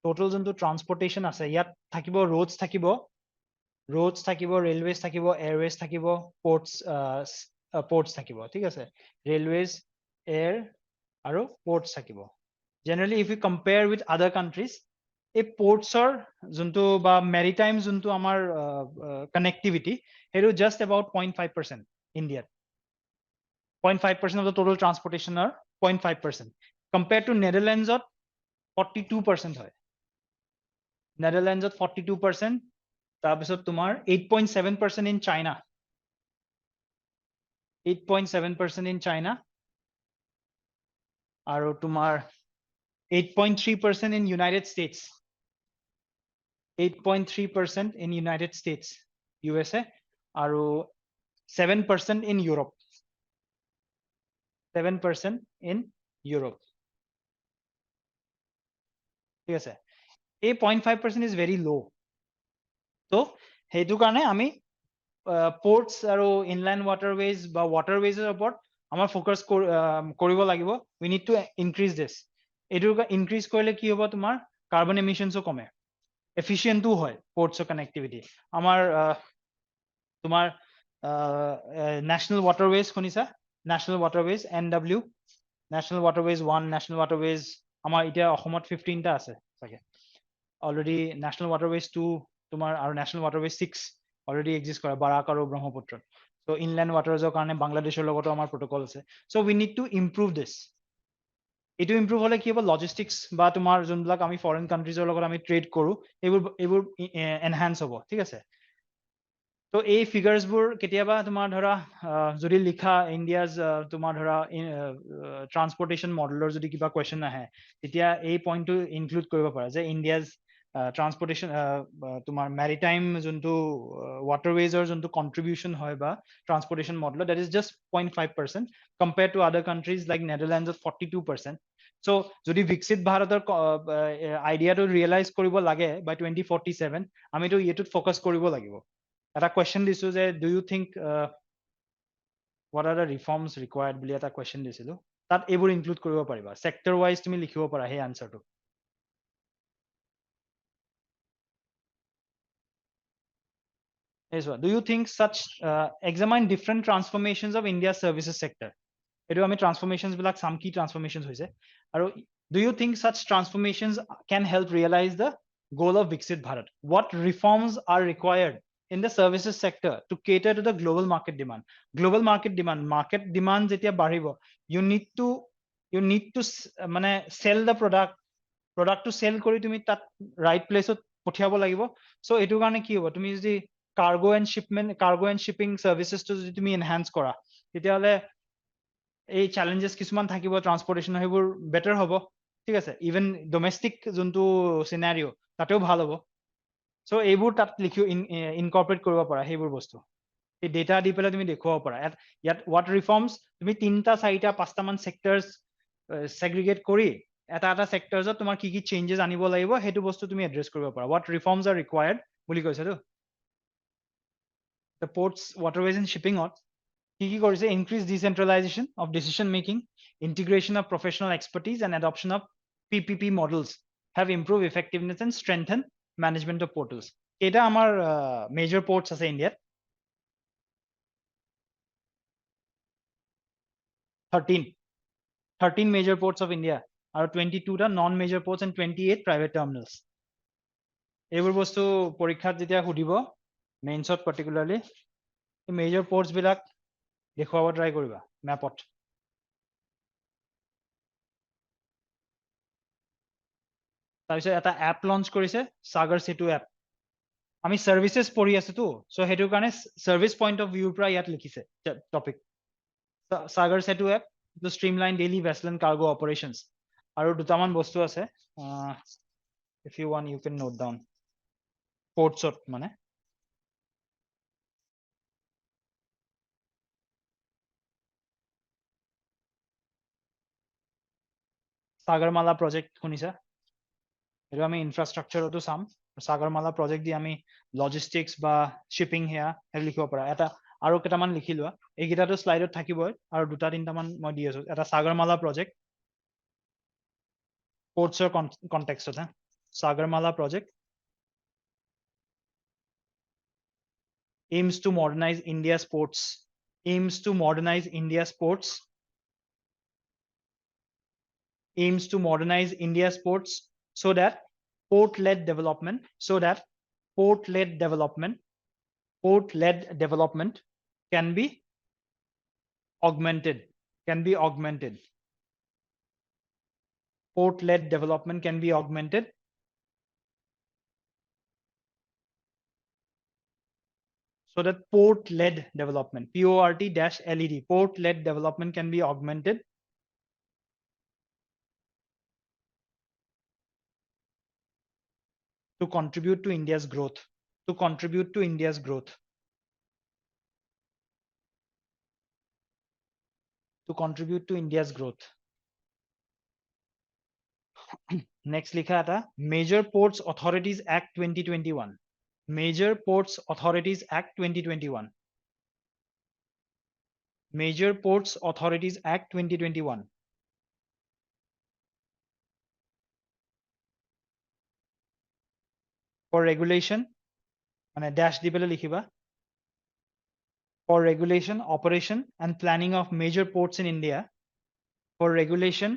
Total juntu transportation ase yat thakibo roads thakibo railways thakibo airways thakibo ports ports thakibo thik ase railways air aro ports thakibo generally if you compare with other countries a ports or juntu ba maritime juntu amar connectivity heru just about 0.5% India 0.5% of the total transportation are 0.5% compared to Netherlands at 42% hoy Netherlands at 42% তাৰপিছত তোমাৰ 8.7% in China 8.7% in China আৰু তোমাৰ 8.3% in United States 8.3% in United States USA আৰু 7% in Europe 7% in Europe ঠিক আছে এই 0.5% is very low তো হেতু কাৰণে আমি ports আৰু inland waterways বা waterways ওপৰত আমাৰ ফোকাস কৰিব লাগিব we need to increase this এটো increase কৰিলে কি হ'ব তোমাৰ carbon emissions ও কমে efficient ও হয় ports connectivity আমাৰ তোমাৰ national waterways শুনিছা national waterways NW national waterways 1 national waterways আমাৰ এতিয়া অসমত 15টা আছে চাগে already national waterways 2 তোমার আর national waterways 6 already exist করে বারাক আর ব্রহ্মপুত্র so inland waters কারণে বাংলাদেশের লগতো আমার প্রটোকল আছে so we need to improve this এটো improve হলে কি হবে লজিস্টিক্স বা তোমার যোনবিলাক আমি ফরেন কান্ট্ৰিজৰ লগত আমি ট্ৰেড কৰো এইবোৰ এনহান্স হ'ব ঠিক আছে তো এই ফিগাৰস বোৰ কেতিয়াবা তোমাৰ ধৰা যদি লিখা ইন্ডিয়াজ তোমাৰ ধৰা ট্ৰান্সপোৰ্টেশন মডেলৰ যদি কিবা কোৱেশ্চন আহে তেতিয়া এই পইণ্টটো ইনক্লুড কৰিব পাৰা যে ইন্ডিয়াজ ট্ৰান্সপোৰ্টেশন তোমাৰ মেৰিটাইম যোনটো waterways যোনটো কন্ট্ৰিবিউশন হয় বা ট্ৰান্সপোৰ্টেশন মডেলৰ that is just 0.5% compared to other countries like Netherlands of 42%. So যদি বিকশিত ভাৰতৰ আইডিয়াটো ৰিয়েলাইজ কৰিব লাগে by 2047 আমিতো ইয়েটোত ফোকাস কৰিব লাগিব এটা কোৱেশ্চন দিছো যে do you think what are the reforms required বুলি এটা কোৱেশ্চন দিছিলো তাত এইবোৰ ইনক্লুড কৰিব পাৰিবা সেক্টৰ ওয়াইজ তুমি লিখিব পাৰা সেই আনসাৰটো Here's one. Do you think such examine different transformations of India's services sector? Etu ami transformations bilak some key transformations hoise. Aru do you think such transformations can help realize the goal of Viksit Bharat? What reforms are required in the services sector to cater to the global market demand? Global market demand jetia baribo, you need to mane sell the product to sell kori tumi tat right place ot pothiabo lagibo. So etu karone ki hobo, tumi jodi cargo and shipping services to jodi tumi enhance kora, tetia hole এই challenges কিছুমান থাকিব ট্ৰান্সপৰ্টেশন সেইবোৰ better হ'ব, ঠিক আছে, even domestic যোনটো চিনাৰিও তাতেও ভাল হ'ব। সো এইবোৰ তাত লিখি ইনকৰ্পৰেট কৰিব পাৰা সেইবোৰ বস্তু, এই ডেটা দি পেলাই তুমি দেখুৱাব পাৰা ইয়াত হোৱাট ৰিফৰ্মছ তুমি 3টা 4টা 5টা মান সেক্টৰছ সেগ্ৰিগেট কৰি এটা এটা সেক্টৰছত তোমাৰ কি কি চেঞ্জেছ আনিব লাগিব সেইটো বস্তু তুমি এড্ৰেছ কৰিব পাৰা। হোৱাট ৰিফৰ্মছ আৰ ৰিকুৱায়াৰ্ড বুলি কৈছেতো দ্য পোৰ্টছ ৱাটাৰৱেজ এণ্ড শ্বিপিঙত কি কি কৰিছে, increase decentralisation of decision making, integration of professional expertise and adoption of PPP models have improved effectiveness and strengthened management of portals. এটা আমাৰ major ports আছে ইণ্ডিয়াত 13 major ports of India আৰু 22টা non major ports and 28 private terminals। এইবোৰ বস্তু পৰীক্ষাত যেতিয়া সুধিব মেইনছত particularly major ports বিলাক দেখুৱাব ট্ৰাই কৰিবা মেপত। তাৰপিছত এটা এপ লঞ্চ কৰিছে সাগৰ সেতু এপ, আমি সাৰ্ভিসেস পঢ়ি আছো তো, সো হেতু কাৰণে সাৰ্ভিস পইণ্ট অফ ভিউৰ পৰা ইয়াত লিখিছে topic Sagar Setu app to streamline daily vessel and cargo operations. আৰু দুটামান বস্তু আছে, if you want you can note down পোৰ্টছত মানে সাগৰমালা প্ৰজেক্ট শুনিছা, এইটো আমি ইনফ্ৰাষ্ট্ৰাকচাৰতো চাম। সাগৰমালা প্ৰজেক্ট দি আমি লজিষ্টিক্স বা শ্বিপিং সেয়া লিখিব পাৰা। এটা আৰু কেইটামান লিখি লোৱা, এইকেইটাতো শ্লাইডত থাকিবই, আৰু দুটা তিনিটামান মই দি আছো। এটা সাগৰমালা প্ৰজেক্ট পোৰ্টছৰ কনটেক্সটত, Sagarmala project aims to modernize India's ports, aims to modernize India's ports, aims to modernize India's ports so that port-led development, port-led development can be augmented, port-led development can be augmented so that port-led development, PORT-LED, port-led development can be augmented to contribute to India's growth, to contribute to India's growth, to contribute to India's growth. Next likha eta Major Ports Authorities Act 2021, Major Ports Authorities Act 2021, Major Ports Authorities Act 2021 for regulation মানে dash di pele likhiba, for regulation, operation and planning of major ports in India, for regulation,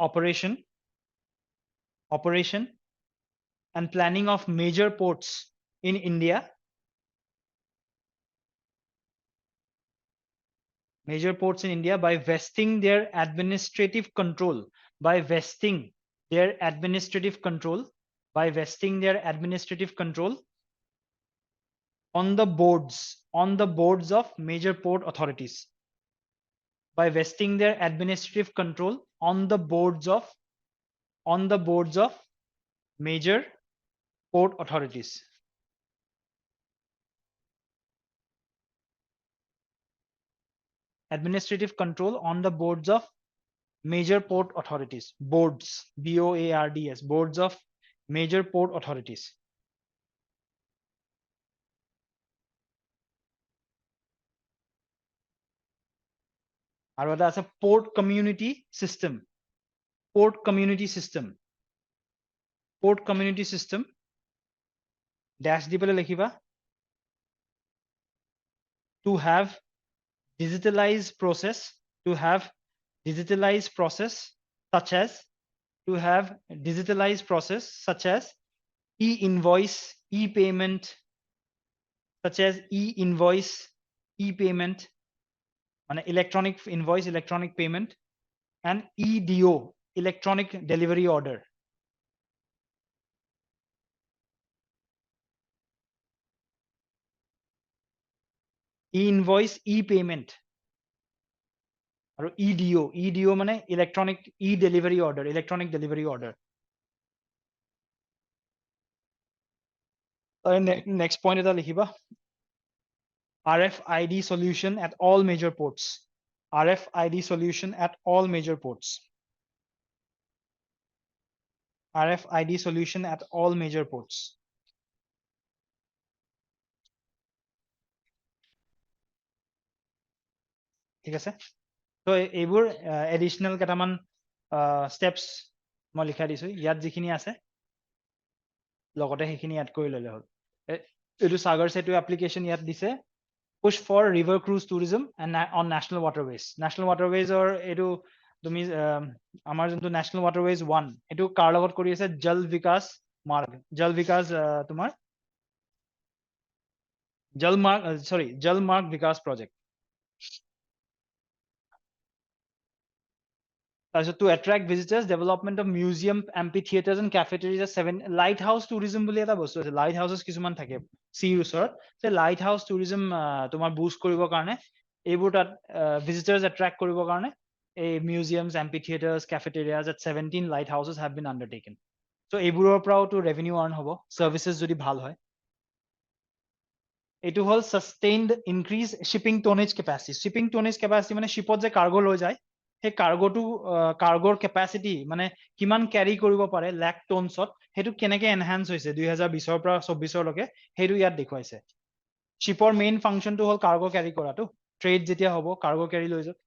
operation and planning of major ports in India, by vesting their administrative control, on the boards of major port authorities, by vesting their administrative control on the boards of major port authorities. Administrative control on the boards of major port authorities, boards, BOARDS, boards of major port authorities. আৰু এটা আছে port community system, port community system dash the পেলাই লিখিবা to have digitalized process to have digitalized process such as to have digitalized process such as e-invoice e-payment such as e-invoice e-payment মানে electronic invoice electronic payment and EDO electronic delivery order e-invoice e-payment আৰু EDO মানে electronic e-delivery order electronic delivery order next point এটা লিখিবা RFID solution at all major ports RFID solution at all major ports RFID solution at all major ports ঠিক আছে তো এইবোৰ additional কেইটামান steps মই লিখাই দিছো ইয়াত যিখিনি আছে লগতে সেইখিনি এড কৰি ললে হ'ল এইটো সাগৰ সেতু এপ্লিকেশন ইয়াত দিছে push for river cruise tourism and on national waterways or এইটো তুমি আমাৰ যোনটো national waterways 1 এইটো কাৰ লগত কৰি আছে জল বিকাশ তোমাৰ জল মাৰ্গ বিকাশ project to attract visitors, development of museum, amphitheaters and cafeterias, 7 lighthouse tourism বুলি এটা বস্তু আছে লাইট হাউসেস কিছুমান থাকে চিৰ ওচৰত সে লাইট হাউস tourism তোমাৰ বুষ্ট কৰিবৰ কাৰণে এইবোৰ তাত visitors attract কৰিবৰ কাৰণে এই museums, amphitheaters, cafeterias at 17 lighthouses have been undertaken. So এইবোৰৰ পৰাও তো revenue earn হ'ব services যদি ভাল হয় এইটো হল sustained increase shipping tonnage capacity মানে শিপত যে কাৰ্গো লৈ যায় সেই কাৰ্গোটো কাৰ্গোৰ কেপাসিটি মানে কিমান ক্যাৰি কৰিব পাৰে লাখ টনছত হেতু কেনেকে এনহান্স হৈছে 2020 পৰা 24 লৈকে হেতু ইয়াত দেখুৱাইছে শিপৰ মেইন ফাংচনটো হল কাৰ্গো ক্যাৰি কৰাটো ট্ৰেড যেতিয়া হ'ব কাৰ্গো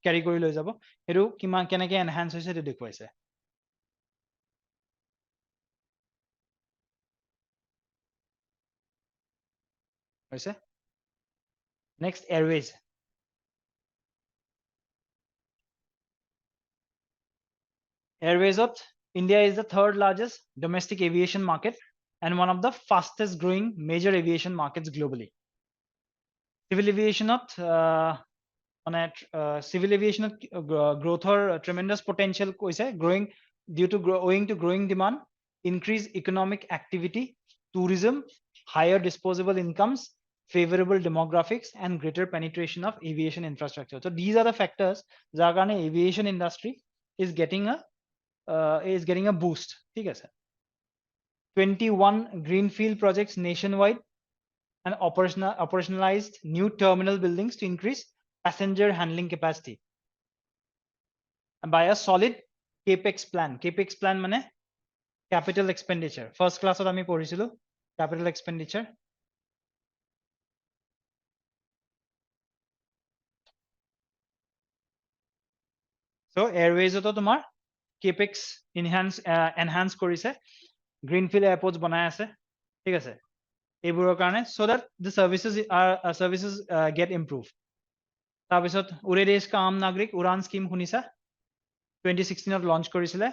ক্যাৰি কৰি লৈ যাব হেতু কিমান কেনেকে এনহান্স হৈছে হেতু দেখুৱাইছে হৈছে next airways Airways, India is the third largest domestic aviation market and one of the fastest growing major aviation markets globally. Civil aviation, growth or tremendous potential growing due to owing to growing demand, increased economic activity, tourism, higher disposable incomes, favorable demographics, and greater penetration of aviation infrastructure. So these are the factors that aviation industry is getting a boost. ठीक है sir. 21 greenfield projects nationwide and operationalized new terminal buildings to increase passenger handling capacity. And by a solid capex plan. Capex plan mane capital expenditure. First class ami porisilu capital expenditure. So Airways to tomar capex enhance korise greenfield airports banai ase ঠিক আছে এইবোৰৰ কাৰণে so that the services get improved তাৰপিছত উড়ে দেশ কা আম নাগৰিক Udaan scheme শুনিছা 2016 launch কৰিছিলে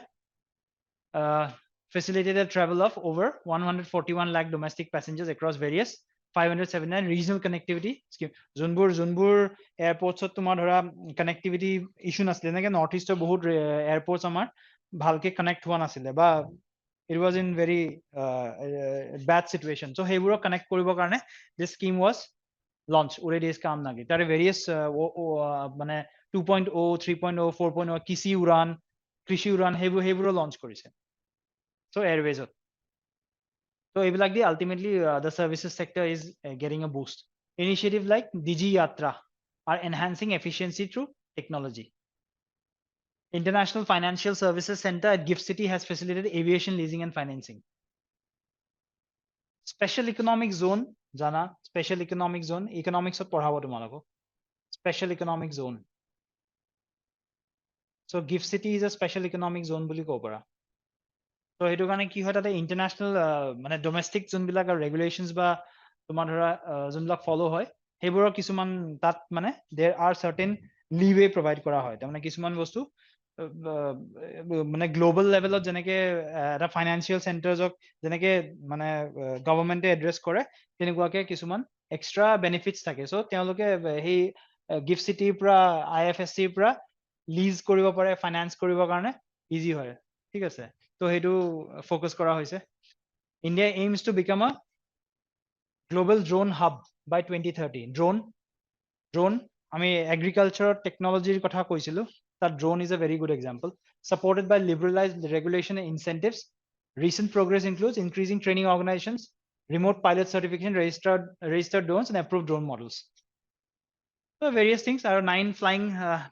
facilitated travel of over 141 lakh domestic passengers across various 579 regional connectivity scheme যোনবোৰ এয়াৰপৰ্টছত তোমাৰ ধৰা connectivity issue নাছিলে এনেকে নৰ্থ ইষ্টৰ বহুত এয়াৰপৰ্টছ আমাৰ ভালকে কানেক্ট হোৱা নাছিলে বা it was in very bad situation so সেইবোৰক connect কৰিবৰ কাৰণে this scheme was launched উড়ে দেশ কা আম নাগৰিক তাৰে various মানে 2.0 3.0 4.0 কৃষি উড়ান সেইবোৰ launch কৰিছে so Airways so এইবিলাক দি ultimately the services sector is getting a boost initiative like Digi Yatra are enhancing efficiency through technology International Financial Services Center at Gift City has facilitated aviation leasing and financing Special Economic Zone jana Special Economic Zone economics of পঢ়াব তোমালোকক Special Economic Zone so Gift City is a Special Economic Zone বুলি ক'ব পাৰা তো সেইটো কাৰণে কি হয় তাতে ইণ্টাৰনেশ্যনেল মানে ডমেষ্টিক যোনবিলাক ৰেগুলেশ্যনছ বা তোমাৰ ধৰা যোনবিলাক ফলো হয় সেইবোৰৰ কিছুমান তাত মানে দেৰ আৰ চাৰ্টেন লিৱে প্ৰভাইড কৰা হয় তাৰমানে কিছুমান বস্তু মানে গ্ল'বেল লেভেলত যেনেকে এটা ফাইনেন্সিয়েল চেণ্টাৰ্ছক যেনেকে মানে গভৰ্ণমেণ্টে এড্ৰেছ কৰে তেনেকুৱাকে কিছুমান এক্সট্ৰা বেনিফিটছ থাকে চ' তেওঁলোকে সেই গিফ্ট চিটিৰ পৰা IFSCৰ পৰা লিজ কৰিব পাৰে ফাইনেন্স কৰিবৰ কাৰণে ইজি হয় ঠিক আছে তো সেইটো ফ'কাছ কৰা হৈছে India aims to become a global drone hub by 2030 drone আমি এগ্ৰিকালচাৰৰ টেকনলজিৰ কথা কৈছিলো তাত drone is a very good example supported by liberalized regulation and incentives recent progress includes increasing training organizations remote pilot certification registered drones and approved drone models so various things are 9 flying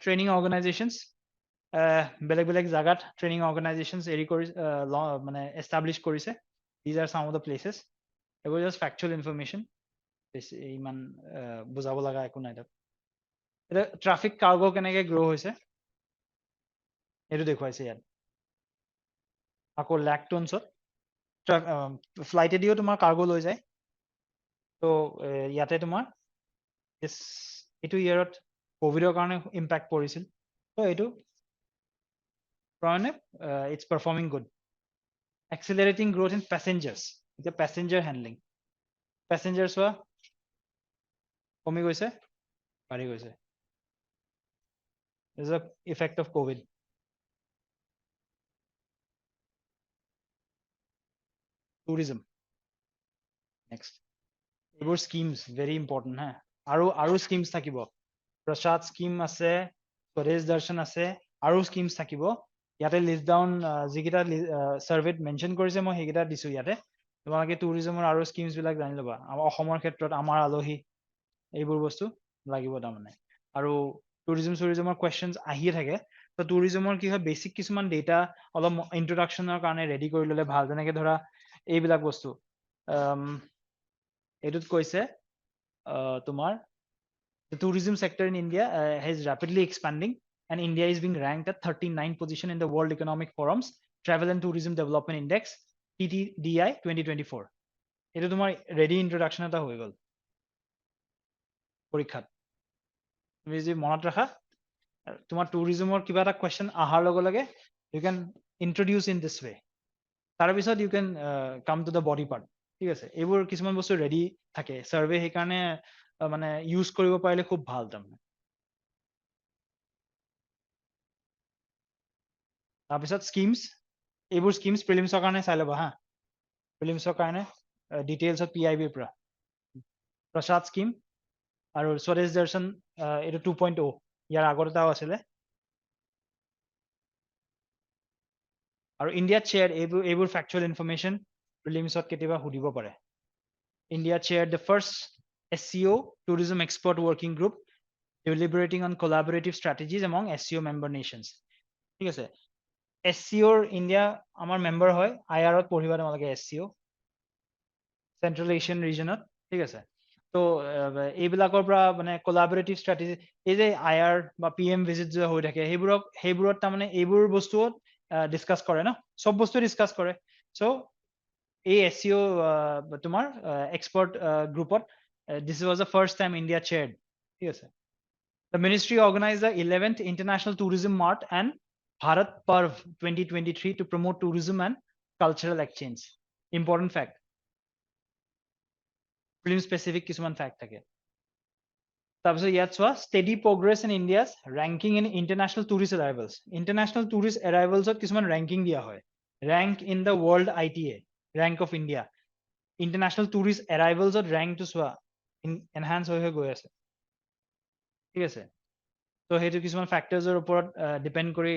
training organizations বেলেগ বেলেগ জাগাত training organisations এৰি কৰি মানে establish কৰিছে these are চাম of the places এইবোৰ just factual information ইমান বুজাব লগা একো নাই তাত এতিয়া ট্ৰাফিক কাৰ্গো কেনেকে গ্ৰ' হৈছে সেইটো দেখুৱাইছে ইয়াত আকৌ লেক টনছত ফ্লাইটেদিও তোমাৰ কাৰ্গো লৈ যায় ত' ইয়াতে তোমাৰ এইটো ইয়েৰত ক'ভিডৰ কাৰণে ইম্পেক্ট পৰিছিল ত' এইটো it's performing good. Accelerating growth in passengers. The passenger handling. Passengers were কমি গৈছে বাঢ়ি গৈছে is a effect of COVID. Tourism. Next. এইবোৰ schemes very important হা আৰু schemes থাকিব প্ৰসাদ স্কিম আছে স্বদেশ দৰ্শন আছে আৰু schemes থাকিব ইয়াতে লিষ্ট ডাউন যিকেইটা সাৰ্ভেত মেনশ্যন কৰিছে মই সেইকেইটা দিছো ইয়াতে তোমালোকে টুৰিজমৰ আৰু স্কিমছ বিলাক জানি ল'বা আমাৰ অসমৰ ক্ষেত্ৰত আমাৰ আলহী এইবোৰ বস্তু লাগিব তাৰমানে আৰু টুৰিজমৰ কুৱেশ্যনছ আহিয়ে থাকে তো টুৰিজমৰ কি হয় বেছিক কিছুমান ডেটা অলপ ইন্ট্ৰডাকশ্যনৰ কাৰণে ৰেডি কৰি ল'লে ভাল যেনেকে ধৰা এইবিলাক বস্তু এইটোত কৈছে তোমাৰ the tourism sector in India is rapidly expanding and India is being ranked at 39th position in the World Economic Forum's Travel and Tourism Development Index TTDI 2024 এইটো তোমাৰ ৰেডি ইন্ট্ৰডাকশ্যন এটা হৈ গ'ল পৰীক্ষাত তুমি যদি মনত ৰাখা তোমাৰ টুৰিজমৰ কিবা এটা কুৱেশ্যন অহাৰ লগে লগে you can introduce in this way তাৰপিছত you can come to the body part ঠিক আছে এইবোৰ কিছুমান বস্তু ৰেডি থাকে চাৰ্ভে সেইকাৰণে মানে ইউজ কৰিব পাৰিলে খুব ভাল তাৰমানে তাৰপিছত স্কিমছ এইবোৰ স্কিমছ প্ৰিলিমছৰ কাৰণে চাই ল'বা হা প্ৰিলিমছৰ কাৰণে ডিটেইলছত PIBৰ পৰা প্ৰসাদ স্কিম আৰু স্বদেশ দৰ্শন এইটো 2.0 ইয়াৰ আগত এটাও আছিলে আৰু ইণ্ডিয়াত শ্বেয়াৰ এইবোৰ ফেক্টুৱেল ইনফৰমেশ্যন প্ৰিলিমছত কেতিয়াবা সুধিব পাৰে India chaired the first SCO tourism expert working group deliberating on collaborative strategies among SCO member nations ঠিক আছে SCOৰ ইণ্ডিয়া আমাৰ মেম্বাৰ হয় IRত পঢ়িবা তোমালোকে SCO চেন্ট্ৰেল এছিয়ান ৰিজনত ঠিক আছে তো এইবিলাকৰ পৰা মানে কোলাবৰেটিভ ষ্ট্ৰেটেজি এই যে IR বা PM ভিজিট যে হৈ থাকে সেইবোৰত তাৰমানে এইবোৰ বস্তুত ডিছকাছ কৰে ন চব বস্তু ডিছকাছ কৰে চ' এই SCO তোমাৰ এক্সপাৰ্ট গ্ৰুপত this was the first time India chaired ঠিক আছে the ministry organized the 11th international tourism mart and Bharat Parv 2023 to promote tourism and cultural exchange important fact film specific কিছুমান fact থাকে তাৰপিছত ইয়াত চোৱা steady progress in India's ranking in international tourist arrivals কিছুমান ranking দিয়া হয় rank in the world ITA rank of India international tourist arrivals rank to চোৱা enhance হৈ গৈ আছে ঠিক আছে তো সেইটো কিছুমান ফেক্টৰছৰ ওপৰত ডিপেণ্ড কৰি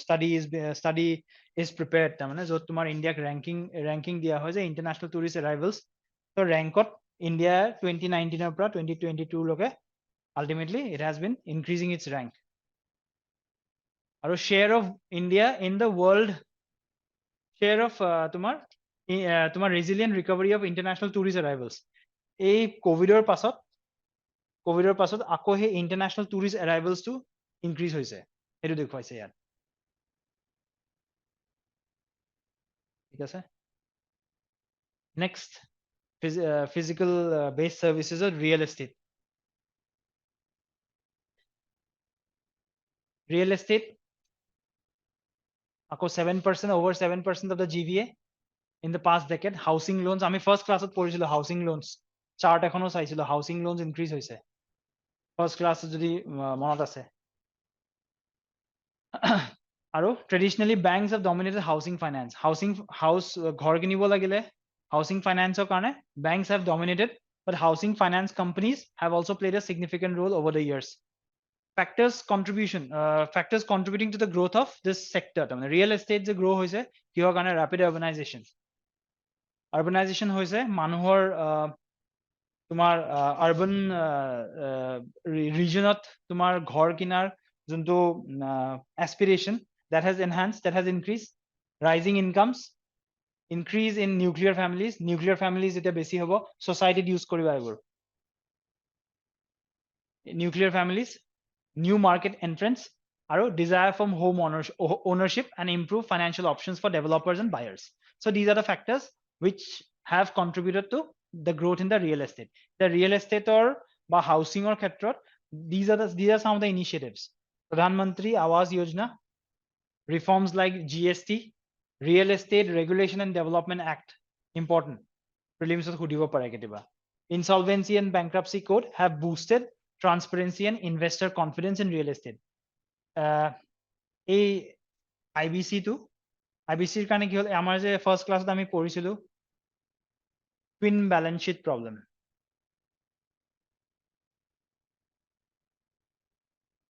ষ্টাডি ইজ প্ৰিপেয়াৰ্ড তাৰমানে য'ত তোমাৰ ইণ্ডিয়াক ৰেংকিং দিয়া হয় যে ইণ্টাৰনেশ্যনেল টুৰিষ্ট এৰাইভেলছ তো ৰেংকত ইণ্ডিয়া 2019ৰ পৰা 2022 লৈকে ultimately it has been increasing its rank আৰু share of India in the world share of তোমাৰ resilient recovery of international tourist arrivals এই ক'ভিডৰ পাছত আকৌ সেই ইণ্টাৰনেশ্যনেল টুৰিষ্ট এৰাইভেলছটো ইনক্ৰিজ হৈছে সেইটো দেখুৱাইছে ইয়াত ঠিক আছে next physical based services or real estate আকৌ 7% over 7% of the GVA in the past decade housing loans আমি first class ত পঢ়িছিলো housing loans chart এখনো চাইছিলো housing loans increase হৈছে first class যদি মনত আছে আৰু traditionally banks have dominated housing finance house ঘৰ কিনিব লাগিলে housing finance ৰ কাৰণে banks have dominated but housing finance companies have also played a significant role over the years factors contributing to the growth of this sector তাৰমানে real estate যে grow হৈছে কিহৰ কাৰণে rapid urbanization হৈছে মানুহৰ তোমাৰ urban regionত তোমাৰ ঘৰ কিনাৰ যোনটো aspiration that has enhanced that has increased rising incomes increase in nuclear families যেতিয়া বেছি হ'ব society use কৰিবা এইবোৰ nuclear families new market entrants আৰু desire from home ownership and improve financial options for developers and buyers so these are the factors which have contributed to the growth in the real estate the real estate or বা housing or ক্ষেত্ৰত these are some of the initiatives Pradhan Mantri Awas Yojana reforms like GST Real Estate Regulation and Development Act important prelims সুধিব পাৰে কেতিয়াবা insolvency and bankruptcy code have boosted transparency and investor confidence in real estate এই IBC টো IBC ৰ কাৰণে কি হ'ল আমাৰ যে ফাৰ্স্ট ক্লাছত আমি পঢ়িছিলো twin balance sheet problem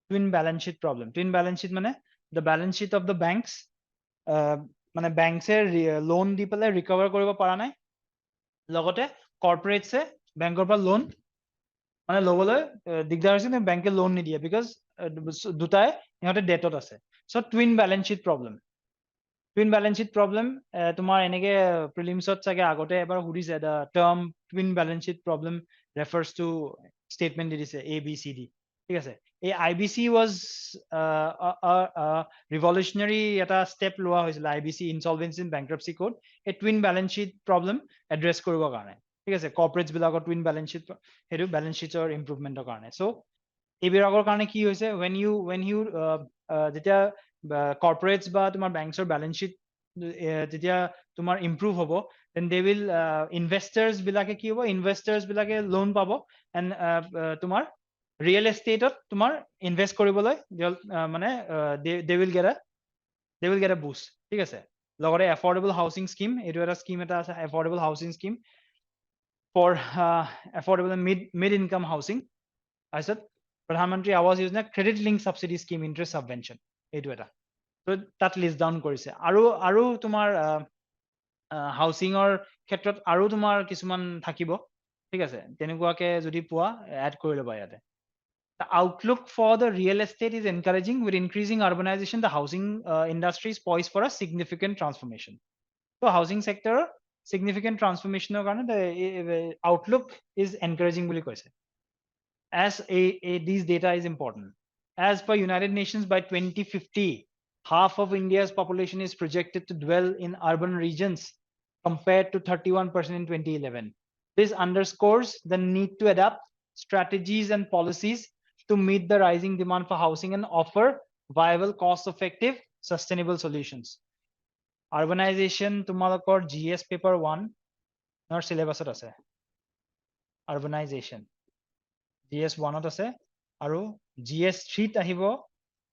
twin balance sheet মানে the balance sheet of the banks মানে banks এ loan দি পেলাই recover কৰিব পৰা নাই লগতে corporates এ বেংকৰ পৰা loan মানে লবলৈ দিগদাৰ হৈছে নে বেংকে লোন নিদিয়ে বিকজ দুটাই ইহঁতে ডেটত আছে so twin balance sheet problem তোমাৰ এনেকে প্ৰিলিমছত চাগে আগতে এবাৰ সুধিছে the term twin balance sheet problem refers to statement দি দিছে ABCD ঠিক আছে এই IBC ৱাজ ৰিভলিউচনাৰী এটা ষ্টেপ লোৱা হৈছিল IBC insolvency and bankruptcy code এই twin balance sheet problem address কৰিবৰ কাৰণে ঠিক আছে কৰ্পৰেটছ বিলাকৰ টুইন বেলেন্স শ্বীট সেইটো বেলেন্স শ্বীটৰ ইম্প্ৰুভমেন্টৰ কাৰণে সো এইবিলাকৰ কাৰণে কি হৈছে when you যেতিয়া কৰ্পৰেটছ বা তোমাৰ বেংকছৰ বেলেন্স শ্বীট যেতিয়া তোমাৰ ইম্প্ৰুভ হ'ব then they will investors বিলাকে কি হ'ব investors বিলাকে লোন পাব and তোমাৰ ৰিয়েল এষ্টেটত তোমাৰ ইনভেষ্ট কৰিবলৈ মানে they will get a boost ঠিক আছে লগতে এফৰ্ডেবল হাউচিং স্কিম এইটো এটা স্কিম এটা আছে affordable housing scheme for affordable and mid income housing তাৰপিছত Pradhan Mantri Awas Yojana credit link subsidy scheme interest subvention এইটো এটা তো তাত লিষ্ট ডাউন কৰিছে আৰু তোমাৰ হাউচিংৰ ক্ষেত্ৰত আৰু তোমাৰ কিছুমান থাকিব ঠিক আছে তেনেকুৱাকে যদি পোৱা এড কৰি ল'বা ইয়াতে The outlook for the real estate is encouraging with increasing urbanization the housing industry is poised for a significant transformation so housing sector significant transformation the outlook is encouraging বুলি কৈছে as these data is important as per United Nations by 2050 half of India's population is projected to dwell in urban regions compared to 31% in 2011 this underscores the need to adapt strategies and policies to meet the rising demand for housing and offer viable cost-effective sustainable solutions urbanization তোমালোকৰ GS paper 1 নৰ syllabusত আছে urbanization GS 1 ত আছে আৰু GS 3 ত আহিব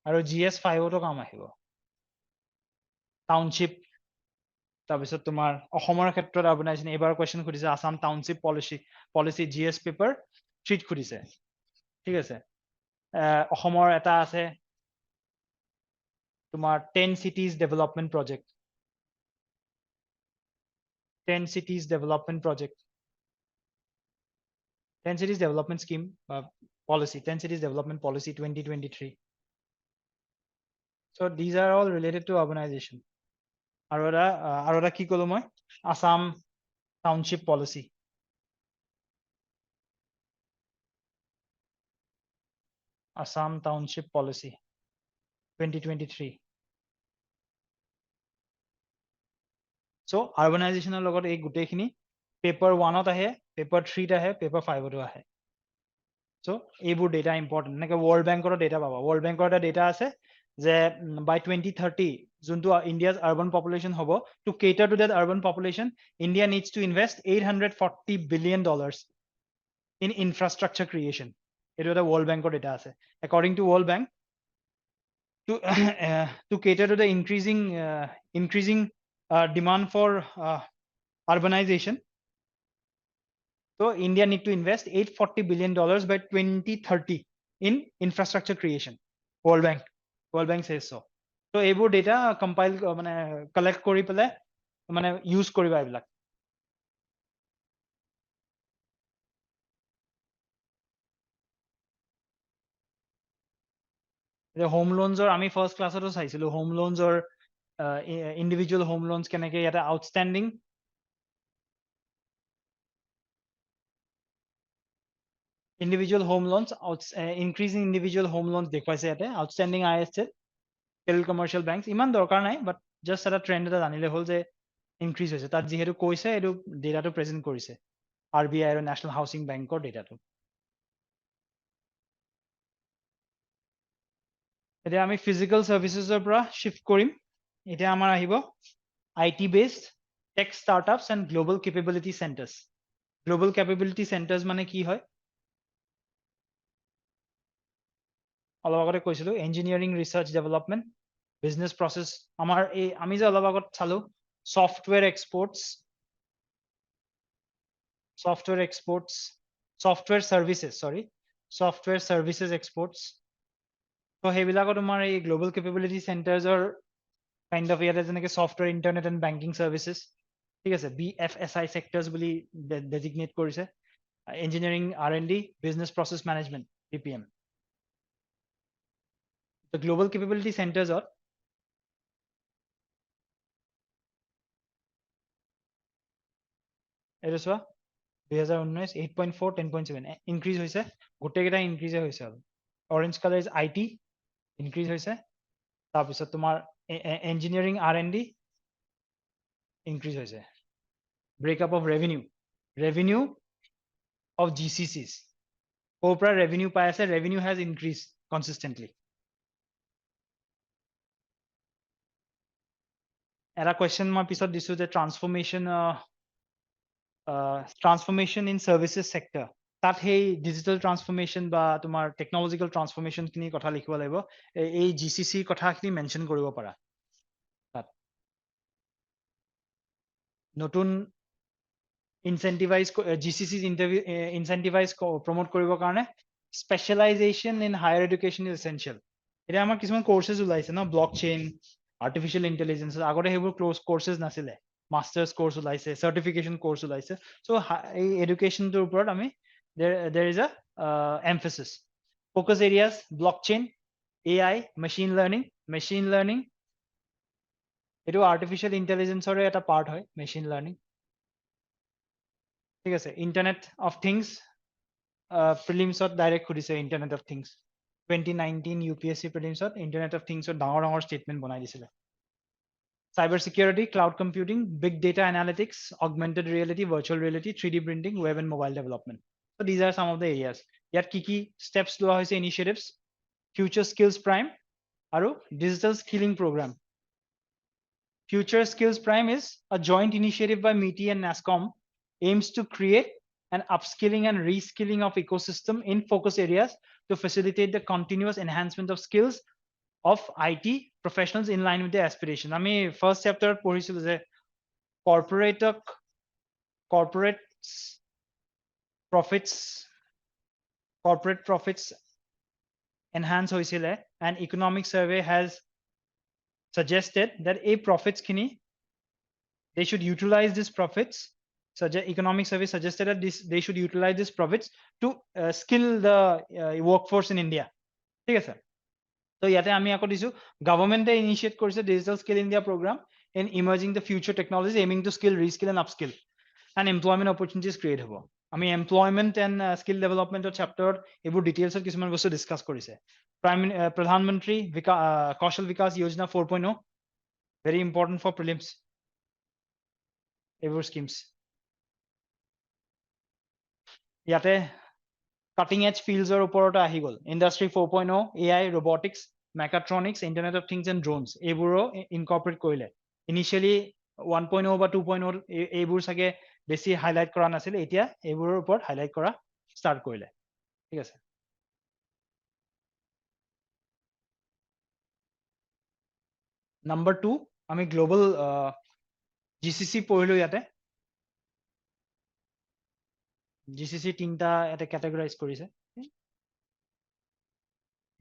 আৰু GS 5 ত কাম আহিব township তাৰপিছত তোমাৰ অসমৰ ক্ষেত্ৰত urbanization এবাৰ কোৱেশ্চন খুদিছে Assam township policy GS paper 3 ত খুদিছে ঠিক আছে অসমৰ এটা আছে তোমাৰ 10 cities development project 10 cities development scheme policy 10 cities development policy 2023 so these are all related to urbanization আৰু এটা কি কলো মই Assam township policy Assam township policy 2023 So urbanization logot ei gutei khini paper 1 ot ahe, paper 3 ta ahe, paper 5 ot ahe. So এইবোৰ data important like World Bank or data baba World Bank or data ase যে by 2030 যোনটো India's urban population hobo to cater to that urban population India needs to invest $840 billion in infrastructure creation. It is the World Bank or data ase. According to World Bank, to cater to the increasing demand for urbanization, so India need to invest $840 billion by 2030 in infrastructure creation. World Bank says so. So এইবোৰ data compile মানে collect কৰি পেলাই মানে use কৰিবা এইবিলাক. The home loans or আমি first class ত চাইছিলো home loans or individual home loans কেনেকে ইয়াতে outstanding individual home loans increasing individual home loans দেখুৱাইছে ইয়াতে outstanding ISL commercial banks ইমান দৰকাৰ নাই but just এটা trend এটা জানিলে হ'ল যে increase হৈছে তাত যিহেতু কৈছে এইটো ডেটাটো প্ৰেজেন্ট কৰিছে RBI আৰু National Housing Bankৰ ডেটাটো এতিয়া আমি physical servicesৰ পৰা shift কৰিম এতিয়া আমাৰ আহিব IT based tech startups and global capability centers মানে কি হয় অলপ আগতে কৈছিলো engineering research development business process আমাৰ এই আমি যে অলপ আগত চালো software exports software services exports so সেইবিলাকত তোমাৰ এই global capability centers or kind of ইয়াতে যেনেকে software internet and banking services ঠিক আছে BFSI sectors বুলি designate কৰিছে engineering R&D business process management BPM the global capability centers are এইটো চোৱা 2019 8.4 10.7 increase হৈছে গোটেই কেইটা increase হৈছে orange color is IT increase হৈছে তাৰপিছত তোমাৰ engineering R&D increase হৈছে breakup of revenue of GCCs Oprah revenue পাই আছে revenue has increased consistently এটা question মই পিছত দিছো যে transformation in services sector তাত সেই digital transformation বা তোমাৰ technological transformation খিনি কথা লিখিব লাগিব এই GCC কথাখিনি mention কৰিব পাৰা তাত নতুন GCCs incentivize promote কৰিবৰ কাৰণে specialization in higher education is essential এতিয়া আমাৰ কিছুমান courses ওলাইছে ন blockchain artificial intelligence আগতে সেইবোৰ courses নাছিলে masters course ওলাইছে certification course ওলাইছে so এই education টোৰ ওপৰত আমি there is a emphasis focus areas blockchain AI machine learning এইটো artificial intelligence ৰ এটা part হয় machine learning ঠিক আছে internet of things prelims to direct খুদিছে internet of things 2019 UPSC prelims to internet of things ৰ ডাঙৰ statement বনাই দিছিলে cyber security cloud computing big data analytics augmented reality virtual reality 3D printing web and mobile development so these are some of the areas ইয়াত কি steps লোৱা হৈছে initiatives future skills prime আৰু digital skilling program future skills prime is a joint initiative by MITI and NASSCOM aims to create an upskilling and reskilling of ecosystem in focus areas to facilitate the continuous enhancement of skills of IT professionals in line with their aspiration. I mean, first chapter পঢ়িছিলো যে corporate profits enhance হৈছিলে and economic survey has suggested that a profits খিনি they should utilize these profits economic survey suggested that they should utilize these profits to skill the workforce in India ঠিক আছে so ইয়াতে আমি আকৌ দিছো government initiate কৰিছে digital skill India program in emerging the future technologies aiming to skill reskill and upskill and employment opportunities create হ'ব আমি employment and skill development chapter এইবোৰ details কিছুমান বস্তু discuss কৰিছে Pradhan Mantri Kaushal Vikas Yojana 4.0 very important for prelims এইবোৰ schemes ইয়াতে cutting edge ফিল্ডছৰ ওপৰতে আহি গ'ল industry 4.0 AI robotics mechatronics internet of things and drones এইবোৰো ইনকৰ্পৰেট কৰিলে ইনিশিয়েলি 1.0 বা 2.0 এইবোৰ চাগে বেছি হাইলাইট কৰা নাছিল এতিয়া এইবোৰৰ ওপৰত হাইলাইট কৰা ষ্টাৰ্ট কৰিলে ঠিক আছে নাম্বাৰ 2 আমি গ্লোবাল GCC পঢ়িলো ইয়াতে GCC তিনটা এটা ক্যাটাগৰাইজ কৰিছে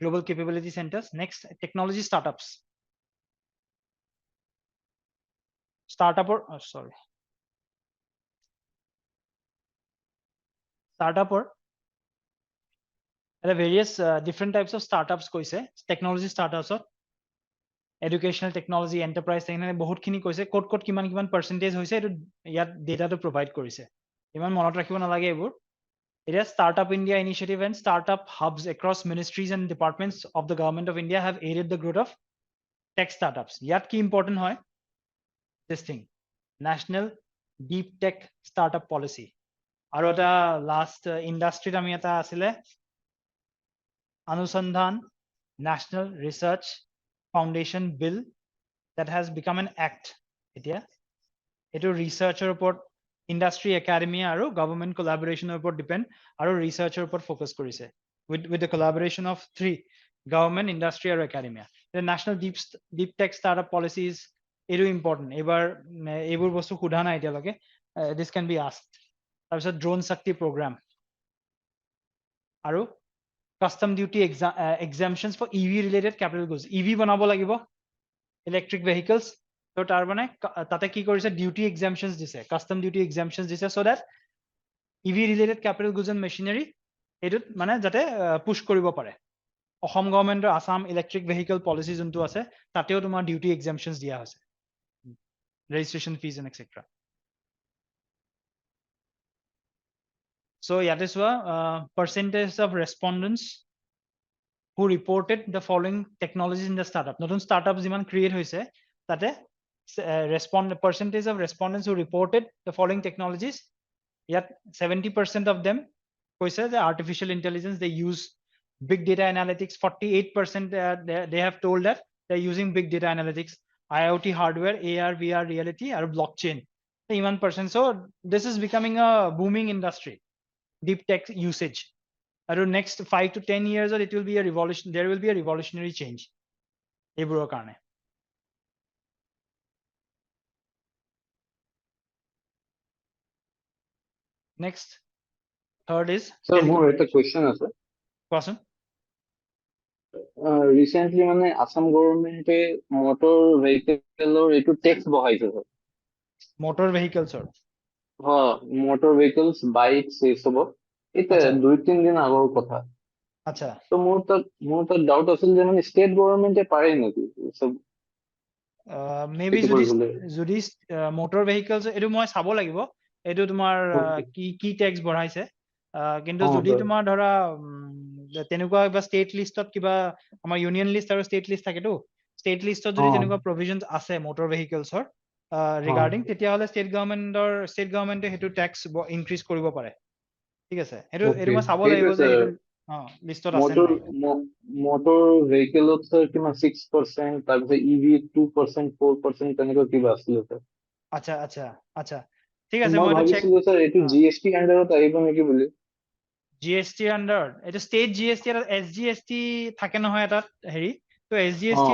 Global Capability Centers. Next, technology startups. Startup or sorry. Startup or there are various different types of startups koise. Technology startups or educational technology enterprise technology বহুত খিনি কৈছে ক'ত কিমান percentage হৈছে এটো ইয়াত data to provide কৰিছে ইমান মনত ৰাখিব নালাগে এইবোৰ এতিয়া Startup India initiative and startup hubs across ministries and departments of the government of India have aided the growth of tech startups ইয়াত কি important হয় this thing national deep tech startup policy আৰু এটা লাষ্ট ইণ্ডাষ্ট্ৰীত আমি এটা আছিলে অনুসন্ধান national research foundation bill that has become an act এতিয়া এটো ৰিসাৰ্চৰ ওপৰত ইণ্ডাষ্ট্ৰী একাডেমি আৰু গভৰ্নমেন্ট কোলাবৰেচনৰ ওপৰত ডিপেন্ড আৰু ৰিসাৰ্চৰ ওপৰত ফোকাস কৰিছে with the collaboration of 3 government industry আৰু academia the national deep tech startup policies এটো ইম্পৰ্টেন্ট এইবোৰ বস্তু খুধা নাই এতিয়ালৈকে this can be asked তাৰপিছত drone শক্তি program আৰু custom duty exemptions for EV related capital goods EV বনাব লাগিব electric vehicles তো তাৰ মানে তাতে কি কৰিছে duty exemptions দিছে custom duty exemptions দিছে so that EV related capital goods and machinery এটোত মানে যাতে পুশ কৰিব পাৰে অসম গভৰ্নমেন্টৰ আসাম ইলেক্ট্ৰিক ভেহিকল পলিচি যোনটো আছে তাতেও তোমাৰ ডিউটি এক্সামপশনছ দিয়া আছে registration fees and etc so yate swa percentage of respondents who reported the following technologies in the startup notun startup jiman create hoise tate percentage of respondents who reported the following technologies yet 70% of them koise the artificial intelligence they use big data analytics 48% they have told that they're using big data analytics IoT hardware AR VR reality or blockchain 1% so this is becoming a booming industry deep tech usage and next 5 to 10 years it will be a revolution there will be a revolutionary change eburo karone next third is sir more a question ase question recently mane Assam government e motor vehicle or etu tax bahaise sir motor vehicles or ha motor vehicles bikes ei sobo eta 2-3 din agor kotha acha তো মোৰ তো doubt আছিল যে মানে state গভৰ্নমেন্টে পাৰে নেকি সব maybe যদি মোটৰ ভেহিকলছ এটো মই চাব লাগিব এটো তোমাৰ কি ট্যাক্স বঢ়াইছে কিন্তু যদি তোমাৰ ধৰা তেনেকুৱা কিবা ষ্টেট লিষ্টত কিবা আমাৰ ইউনিয়ন লিষ্ট আৰু ষ্টেট লিষ্ট থাকেটো ষ্টেট লিষ্টত যদি তেনেকুৱা প্ৰভিজনছ আছে মোটৰ ভেহিকলছৰ ৰিগাৰ্ডিং তেতিয়া হলে ষ্টেট গভৰ্নমেন্টে হেতু ট্যাক্স ইনক্ৰিজ কৰিব পাৰে ঠিক আছে এটো মই চাব লাগিব যে হেতু লিষ্টত আছে নাই মোটৰ ভেহিকলত স্যাৰ কিমান 6% তাৰপিছত ইভি 2% 4% তেনেকুৱা কিবা আছিল স্যাৰ আচ্ছা আচ্ছা আচ্ছা ঠিক আছে মই ভাবিছিলো স্যাৰ এটো জিএসটি আন্ডাৰত আহিব নেকি বুলি জিএসটি আন্ডাৰত এটা ষ্টেট জিএসটি এটা এসজিএসটি থাকে নহয় এটা হেৰি তো এসজিএসটি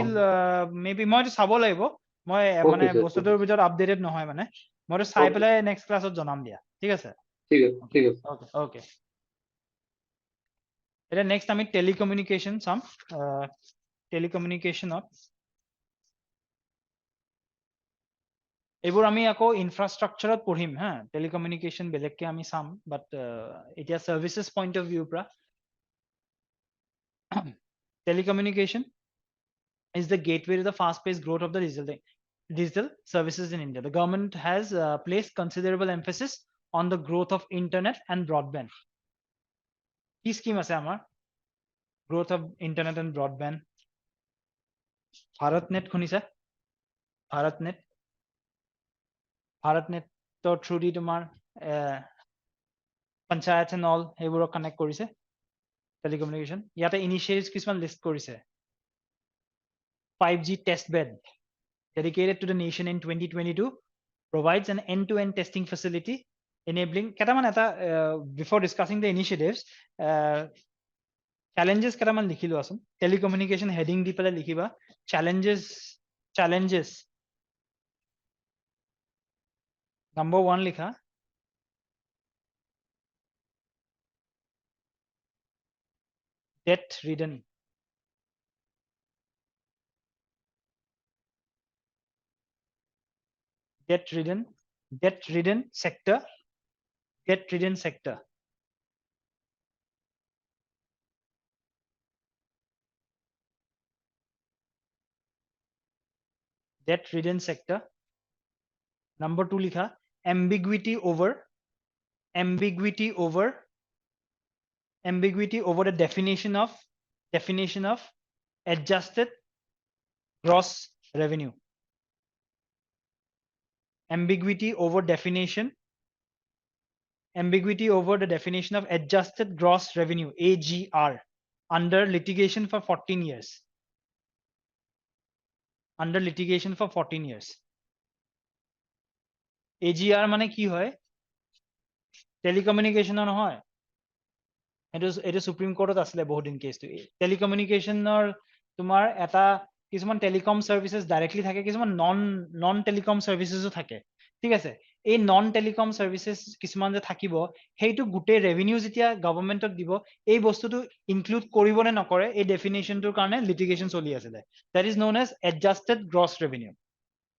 মেবি মই চাব লাগিব মই মানে বস্তুটোৰ ভিতৰত আপডেটেড নহয় মানে মই চাই পেলাই নেক্সট ক্লাছত জনাম দিয়া ঠিক আছে ঠিক আছে ওকে ওকে এটা নেক্সট আমি টেলিকমিউনিকেশন চাম টেলিকমিউনিকেশনত এইবোৰ আমি আকৌ ইনফ্ৰাষ্ট্ৰাকচাৰত পঢ়িম হা টেলিকমিউনিকেশন বেলেগকে আমি চাম বাট এতিয়া সাৰ্ভিসেস পইণ্ট অফ ভিউ পৰা telecommunication is the gateway to the fast-paced growth of the digital services in India. The government has placed considerable emphasis on the growth of internet and broadband. Key scheme ase amar growth of internet and broadband. BharatNet khunisa BharatNet so through the tomar panchayats and all সেইবোৰক connect কৰিছে telecommunication ইয়াতে initiatives কিছুমান list কৰিছে 5G test bed dedicated to the nation in 2022 provides an end-to-end testing facility enabling কেটামান এটা before discussing the initiatives challenges কেটামান লিখি লোৱাচোন telecommunication heading দি পেলাই লিখিবা challenges number 1 লিখা debt ridden debt ridden sector debt ridden sector number 2 likha ambiguity over the definition of adjusted gross revenue ambiguity over the definition of adjusted gross revenue AGR under litigation for 14 years AGR মানে কি হয় টেলিকমিউনিকেশনৰ নহয় এটো supreme কোৰ্টত আছিলে বহুত দিন কেছটো টেলিকমিউনিকেশনৰ তোমাৰ এটা কিছুমান টেলিকম সাৰ্ভিসেস ডাইৰেক্টলি থাকে কিছুমান নন টেলিকম সাৰ্ভিসেসও থাকে ঠিক আছে এই নন টেলিকম সাৰ্ভিসেস কিছুমান যে থাকিব হেইটো গুটে ৰেভিনিউ যেতিয়া গভৰ্ণমেন্টক দিব এই বস্তুটো ইনক্লুড কৰিব নে নকৰে এই ডেফিনেশনটোৰ কাৰণে লিটিগেশন চলি আছিলে that is non age adjusted gross revenue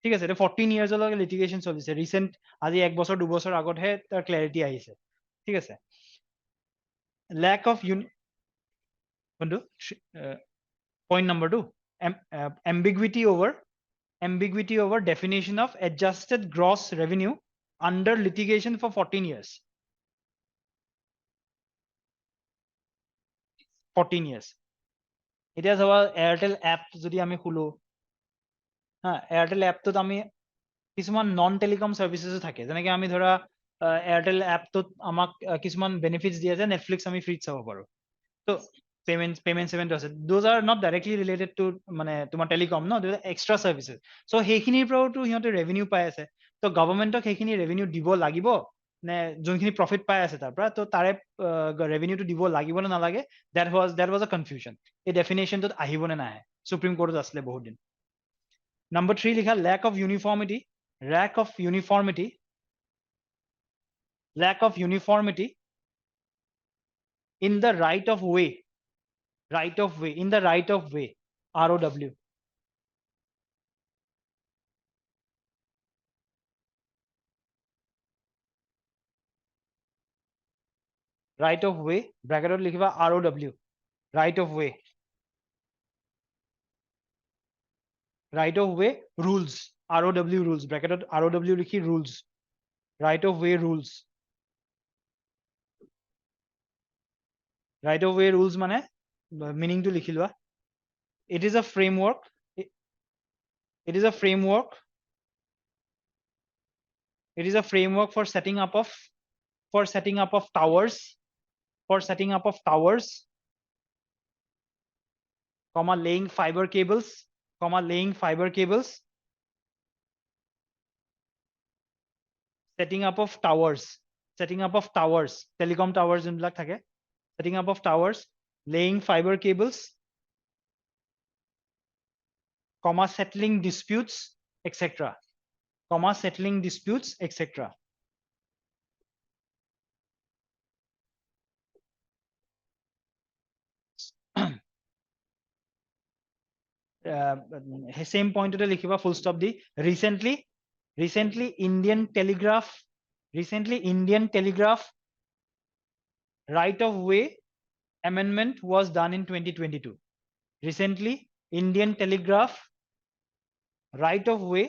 ঠিক আছে 14 ইয়াৰ্স লৈকে লিটিগেশন চলিছে ৰিসেন্ট আজি এক বছৰ দুবছৰ আগতহে তাৰ ক্লাৰিটি আহিছে ঠিক আছে lack of point number 2 ambiguity over definition of adjusted gross revenue under litigation for 14 years 14 years এতিয়া যাবা এয়ারটেল অ্যাপ যদি আমি খুলো হ্যাঁ এয়ারটেল অ্যাপটোত আমি কিছুমান নন টেলিকম সার্ভিসেসও থাকে যেনেকৈ আমি ধৰা এয়াৰটেল অ্যাপটোত আমাক কিছুমান বেনিফিটস দিয়ে যে নেটফ্লিক্স আমি ফ্ৰীত চাব পাৰো তো পেমেন্ট আছে those are not directly related to মানে তোমাৰ টেলিকম ন এক্সট্ৰা সাৰ্ভিসেস সো সেইখিনিৰ পৰাওতো সিহঁতে ৰেভিনিউ পাই আছে তো গভৰ্ণমেন্টক সেইখিনি ৰেভিনিউ দিব লাগিব নে যোনখিনি প্ৰফিট পাই আছে তাৰ পৰা তো তাৰে ৰেভিনিউটো দিব লাগিব নে নালাগে দ্যাট ওয়াজ আ কনফিউজন এই ডেফিনেশনটোত আহিব নে নাহে সুপ্ৰিম কোৰ্টত আছিলে বহুত দিন number 3 likha lack of uniformity in the right of way in the right of way ROW right of way bracket likhiba ROW right of way rules ROW rules bracket ROW likhi rules right of way rules right of way rules mane meaning to likhi loa it is a framework for setting up of towers comma laying fiber cables setting up of towers telecom towers যোনবিলাক থাকে setting up of towers laying fiber cables comma settling disputes etc same point to likhiba full stop di recently Indian Telegraph right of way amendment was done in 2022 recently Indian Telegraph right of way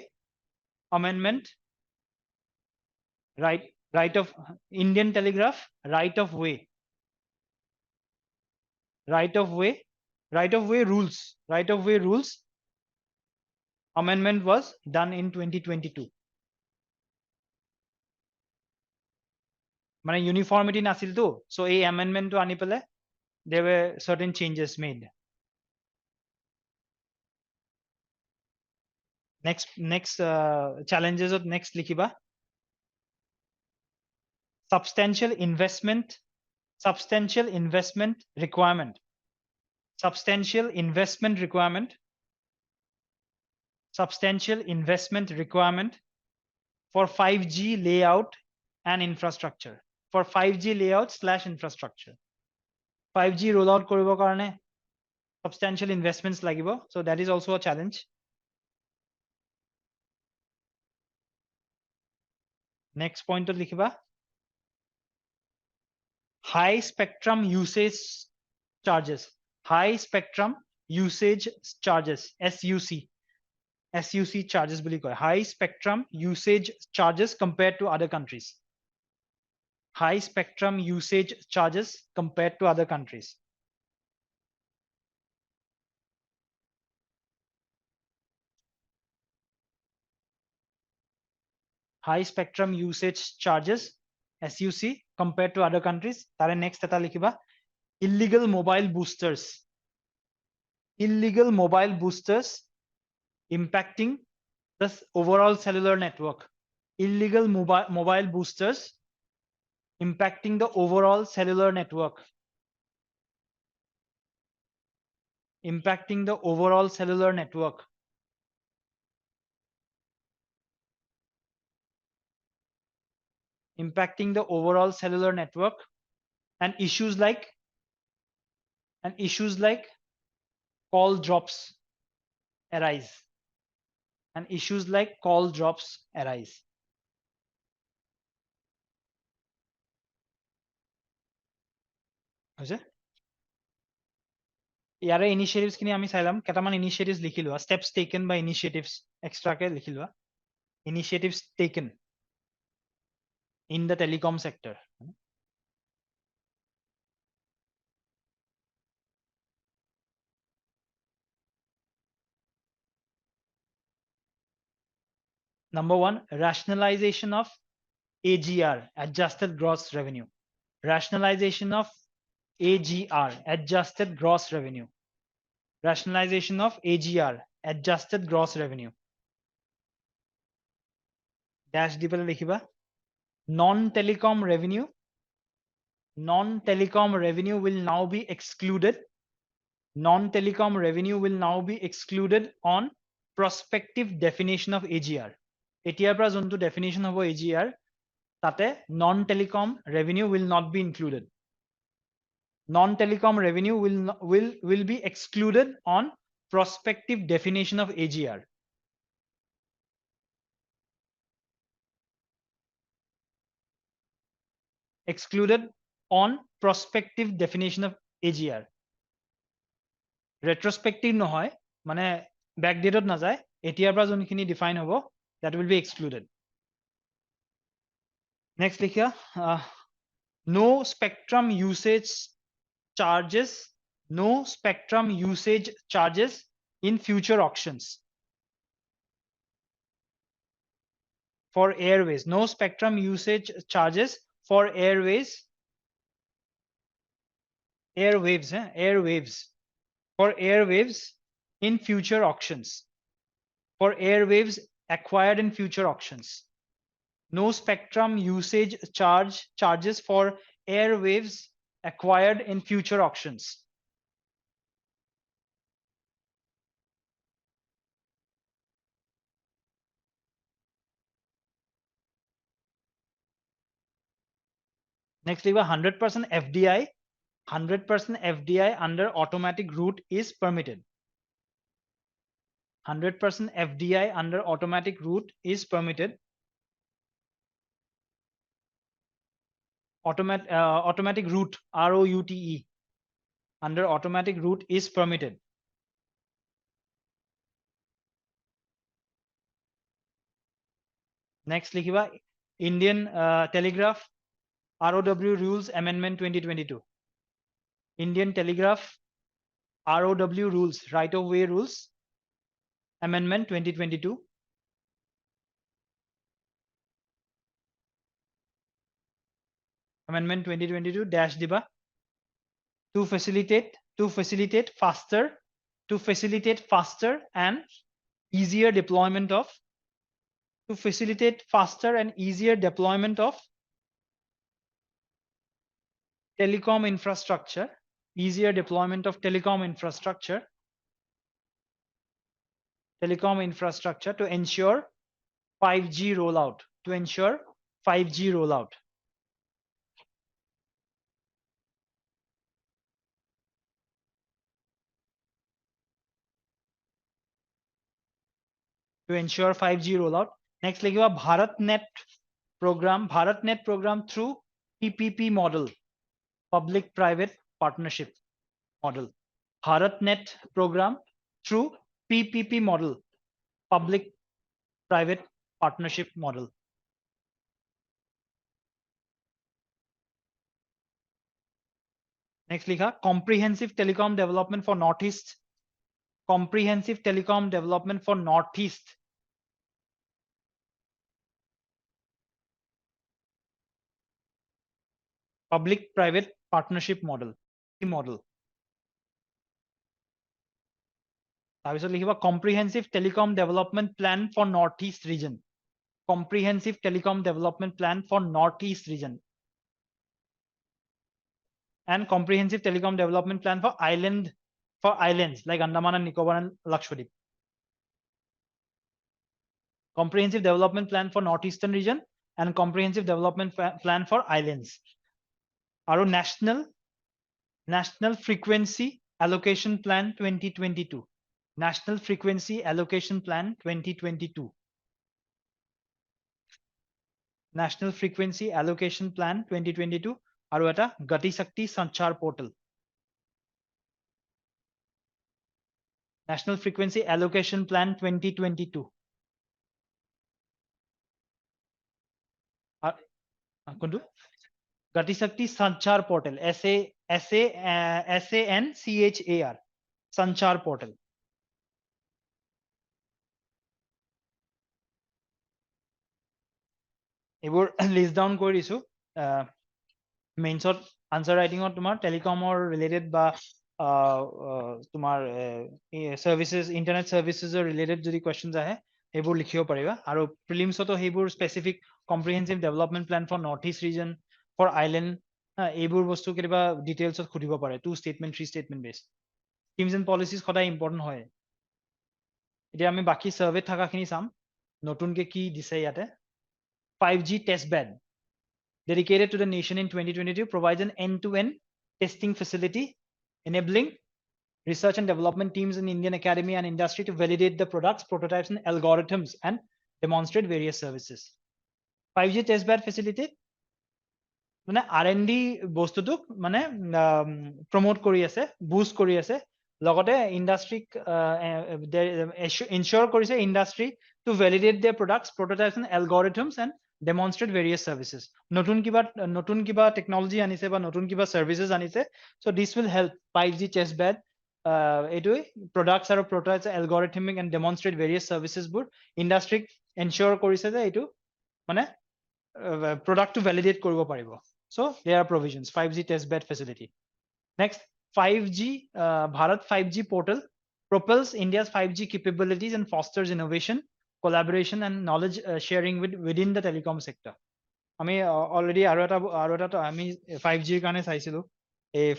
amendment right of Indian Telegraph right of way rules amendment was done in 2022 মানে uniformity nasil to, so a amendment to ani pele there were certain changes made. Next challenges of next likhiba substantial investment requirement, substantial investment requirement for 5G layout and infrastructure, for 5G layout / infrastructure. 5G rollout koribo karone substantial investments lagibo, so that is also a challenge. Next point to likhiba high spectrum usage charges, high spectrum usage charges, SUC charges বুলি কয়, high spectrum usage charges compared to other countries, high spectrum usage charges compared to other countries. High spectrum usage charges SUC compared to other countries. Tare next eta likhiba illegal mobile boosters, impacting the overall cellular network, illegal mobile boosters impacting the overall cellular network, impacting the overall cellular network. Impacting the overall cellular network, and issues like call drops arise, and issues like call drops arise. হৈছে ইয়াৰে initiatives খিনি আমি চাইলাম, কেটামান initiatives লিখি লোৱা, steps taken by initiatives extra কে লিখি লোৱা, initiatives taken in the telecom sector. Number 1, rationalization of AGR, adjusted gross revenue. Rationalization of AGR, adjusted gross revenue. Rationalization of AGR, adjusted gross revenue. Dash di pele likhiba non-telecom revenue will now be excluded. Non-telecom revenue will now be excluded on prospective definition of AGR. Etiar pra jontu definition hobo AGR tate non-telecom revenue will not be included. Non-telecom revenue will be excluded on prospective definition of AGR. Excluded on prospective definition of AGR. Retrospective নহয়, মানে backdated না যায়, এতিয়াৰ পৰা যোনখিনি define হ'ব, that will be excluded. Next লিখিয়া no spectrum usage charges, no spectrum usage charges in future auctions. For Airways, no spectrum usage charges for Airways, airwaves, for Airwaves in future auctions, for Airwaves acquired in future auctions. No spectrum usage charges for Airwaves acquired in future auctions. Next, 100% FDI. 100% FDI under automatic route is permitted. 100% FDI under automatic route is permitted. Automatic route, ROUTE, under automatic route is permitted. Next, likhiba Indian Telegraph ROW Rules Amendment 2022. Indian Telegraph ROW Rules, Right of Way Rules Amendment 2022. Amendment 2022 dash diba to facilitate faster and easier deployment of telecom infrastructure, to ensure 5G rollout, Next लिखिबा BharatNet program through PPP model, public private partnership model. BharatNet program through PPP model, public private partnership model. Next लिखा comprehensive telecom development for Northeast, public private partnership model. তাৰপিছত লিখিবা comprehensive telecom development plan for Northeast region, and comprehensive telecom development plan for islands like Andaman and Nicobar and Lakshadweep. Comprehensive development plan for Northeastern region and comprehensive development plan for islands. Our national frequency allocation plan 2022. National frequency allocation plan 2022. National frequency allocation plan 2022. Aru eta Gati Shakti Sanchar portal. National frequency allocation plan 2022. Kundu Gati Shakti Sanchar portal. SANCHAR. Sanchar portal. এইবোৰ list down কৰি দিছো মেইনছত answer ৰাইটিংত তোমাৰ টেলিকমৰ related বা তোমাৰ services internet সাৰ্ভিসেসৰ related যদি questions আহে এইবোৰ লিখিব পাৰিবা আৰু প্ৰিলিমছতো সেইবোৰ specific comprehensive development plan for north east region for island এইবোৰ বস্তু কেতিয়াবা ডিটেইলছত খুদিব পাৰে 2 statement 3 statement base schemes and policies সদায় ইম্পৰ্টেন্ট হয় এতিয়া আমি বাকি সাৰ্ভে থাকাখিনি চাম নতুনকে কি দিছে ইয়াতে 5G test bed dedicated to the nation in 2022 provides an end-to-end testing facility enabling research and development teams in Indian academy and industry to validate the products, prototypes and algorithms and demonstrate various services. 5G test bed facility মানে R&D বস্তুটোক মানে promote কৰি আছে, boost কৰি আছে লগতে ইন্ডাস্ট্ৰিক ensure কৰিছে industry to validate their products, prototypes and algorithms and demonstrate various services. নতুন কিবা technology আনিছে বা নতুন কিবা services আনিছে. So this will help 5G test bed এইটোই products আৰু prototypes algorithmic and demonstrate various services বোৰ industry ensure কৰিছে যে এইটো মানে product to validate কৰিব পাৰিব. So there are provisions 5G test bed facility. Next 5G Bharat 5G portal propels India's 5G capabilities and fosters innovation, collaboration and knowledge sharing within the telecom sector. আমি already আৰু এটা আমি 5G ৰ কাৰণে চাইছিলো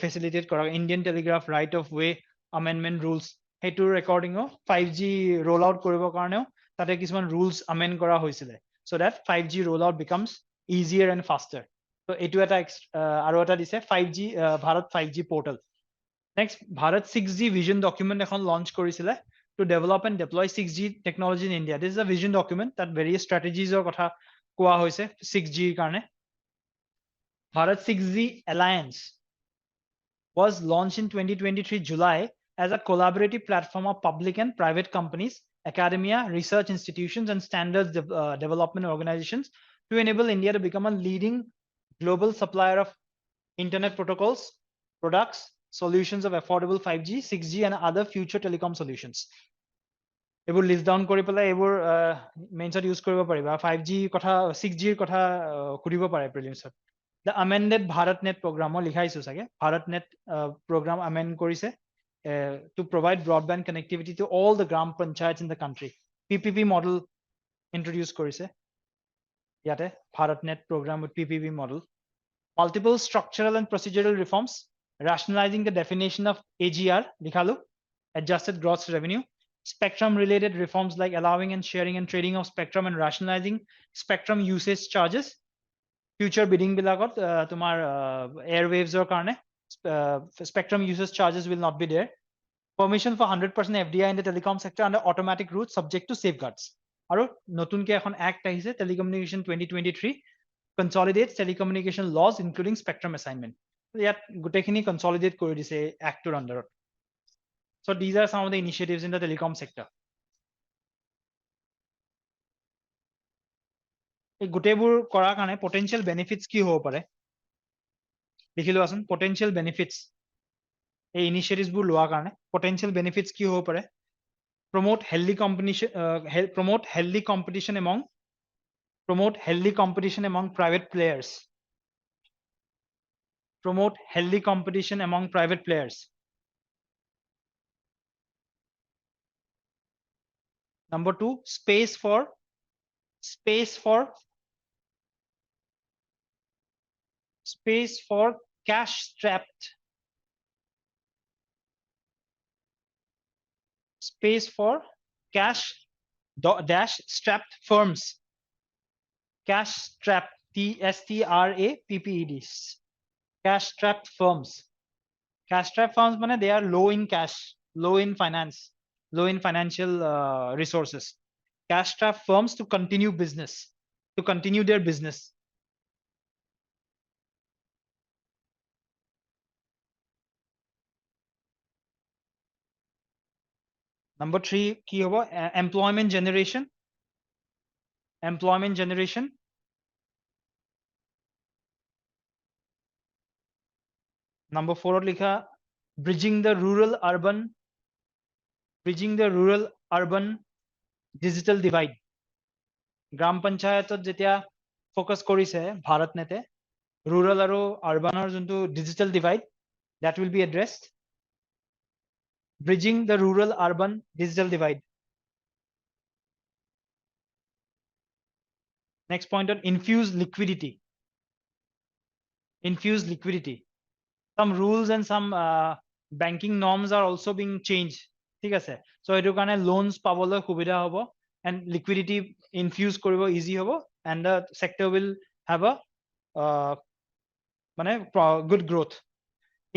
facilitate কৰা Indian Telegraph right of way amendment rules হেতু recording 5G rollout কৰিবৰ কাৰণেও তাতে কিছুমান rules amend কৰা হৈছিলে so that 5G rollout becomes easier and faster. So এটু এটা আৰু এটা দিছে 5G Bharat 5G portal. Next Bharat 6G vision document এখন launch কৰিছিলে to develop and deploy 6G technology in India. This is a vision document that various strategies or কথা কোৱা হৈছে 6G কাৰণে. Bharat 6G Alliance was launched in 2023 July as a collaborative platform of public and private companies, academia, research institutions and standards development organizations to enable India to become a leading global supplier of internet protocols, products, solutions of affordable 5G, 6G and other future telecom solutions. এইবোৰ list down কৰি পেলাই এইবোৰ মেইনছত use কৰিব পাৰিবা 5G কথা 6G ৰ কথা খুদিব পাৰে প্ৰিলিমছত The amended BharatNet program লিখাইছো চাগে BharatNet program amend কৰিছে to provide broadband connectivity to all the gram panchayats in the country. PPP model introduce কৰিছে ইয়াতে BharatNet program with PPP model. Multiple structural and procedural reforms, rationalizing the definition of AGR, likhalu, adjusted gross revenue, spectrum related reforms like allowing and sharing and trading of spectrum and rationalizing spectrum usage charges. Future bidding bilagot tumar airwaves or karne spectrum usage charges will not be there. Permission for 100% FDI in the telecom sector under automatic route subject to safeguards. Aru notun ke ekhon act ahise Telecommunication 2023 consolidates telecommunication laws including spectrum assignment. Yat gotekhini consolidate kori dise actor under. So these are some of the initiatives in the telecom sector. এই গোটেইবোৰ কৰাৰ কাৰণে potential benefits কি হ'ব পাৰে লিখিলো আছোন potential benefits এই initiatives বোৰ লোৱাৰ কাৰণে potential benefits কি হ'ব পাৰে promote healthy competition among private players. Promote healthy competition among private players. Number 2, space for cash strapped strapped firms. Cash strapped TSTRAPPED. Cash strapped firms. Cash strapped firms mean they are low in cash, low in finance, low in financial resources. Cash strapped firms to continue their business. Number 3, ki hobo employment generation. Number 4 likha bridging the rural urban digital divide. Gram panchayatot jetia focus korise BharatNet e rural aru urban or juntu digital divide that will be addressed. Bridging the rural urban digital divide. Next point on infused liquidity. Some rules and some banking norms are also being changed. ঠিক আছে so etu karone loans pabole subidha hobo and liquidity infuse koribo easy hobo and the sector will have a good growth.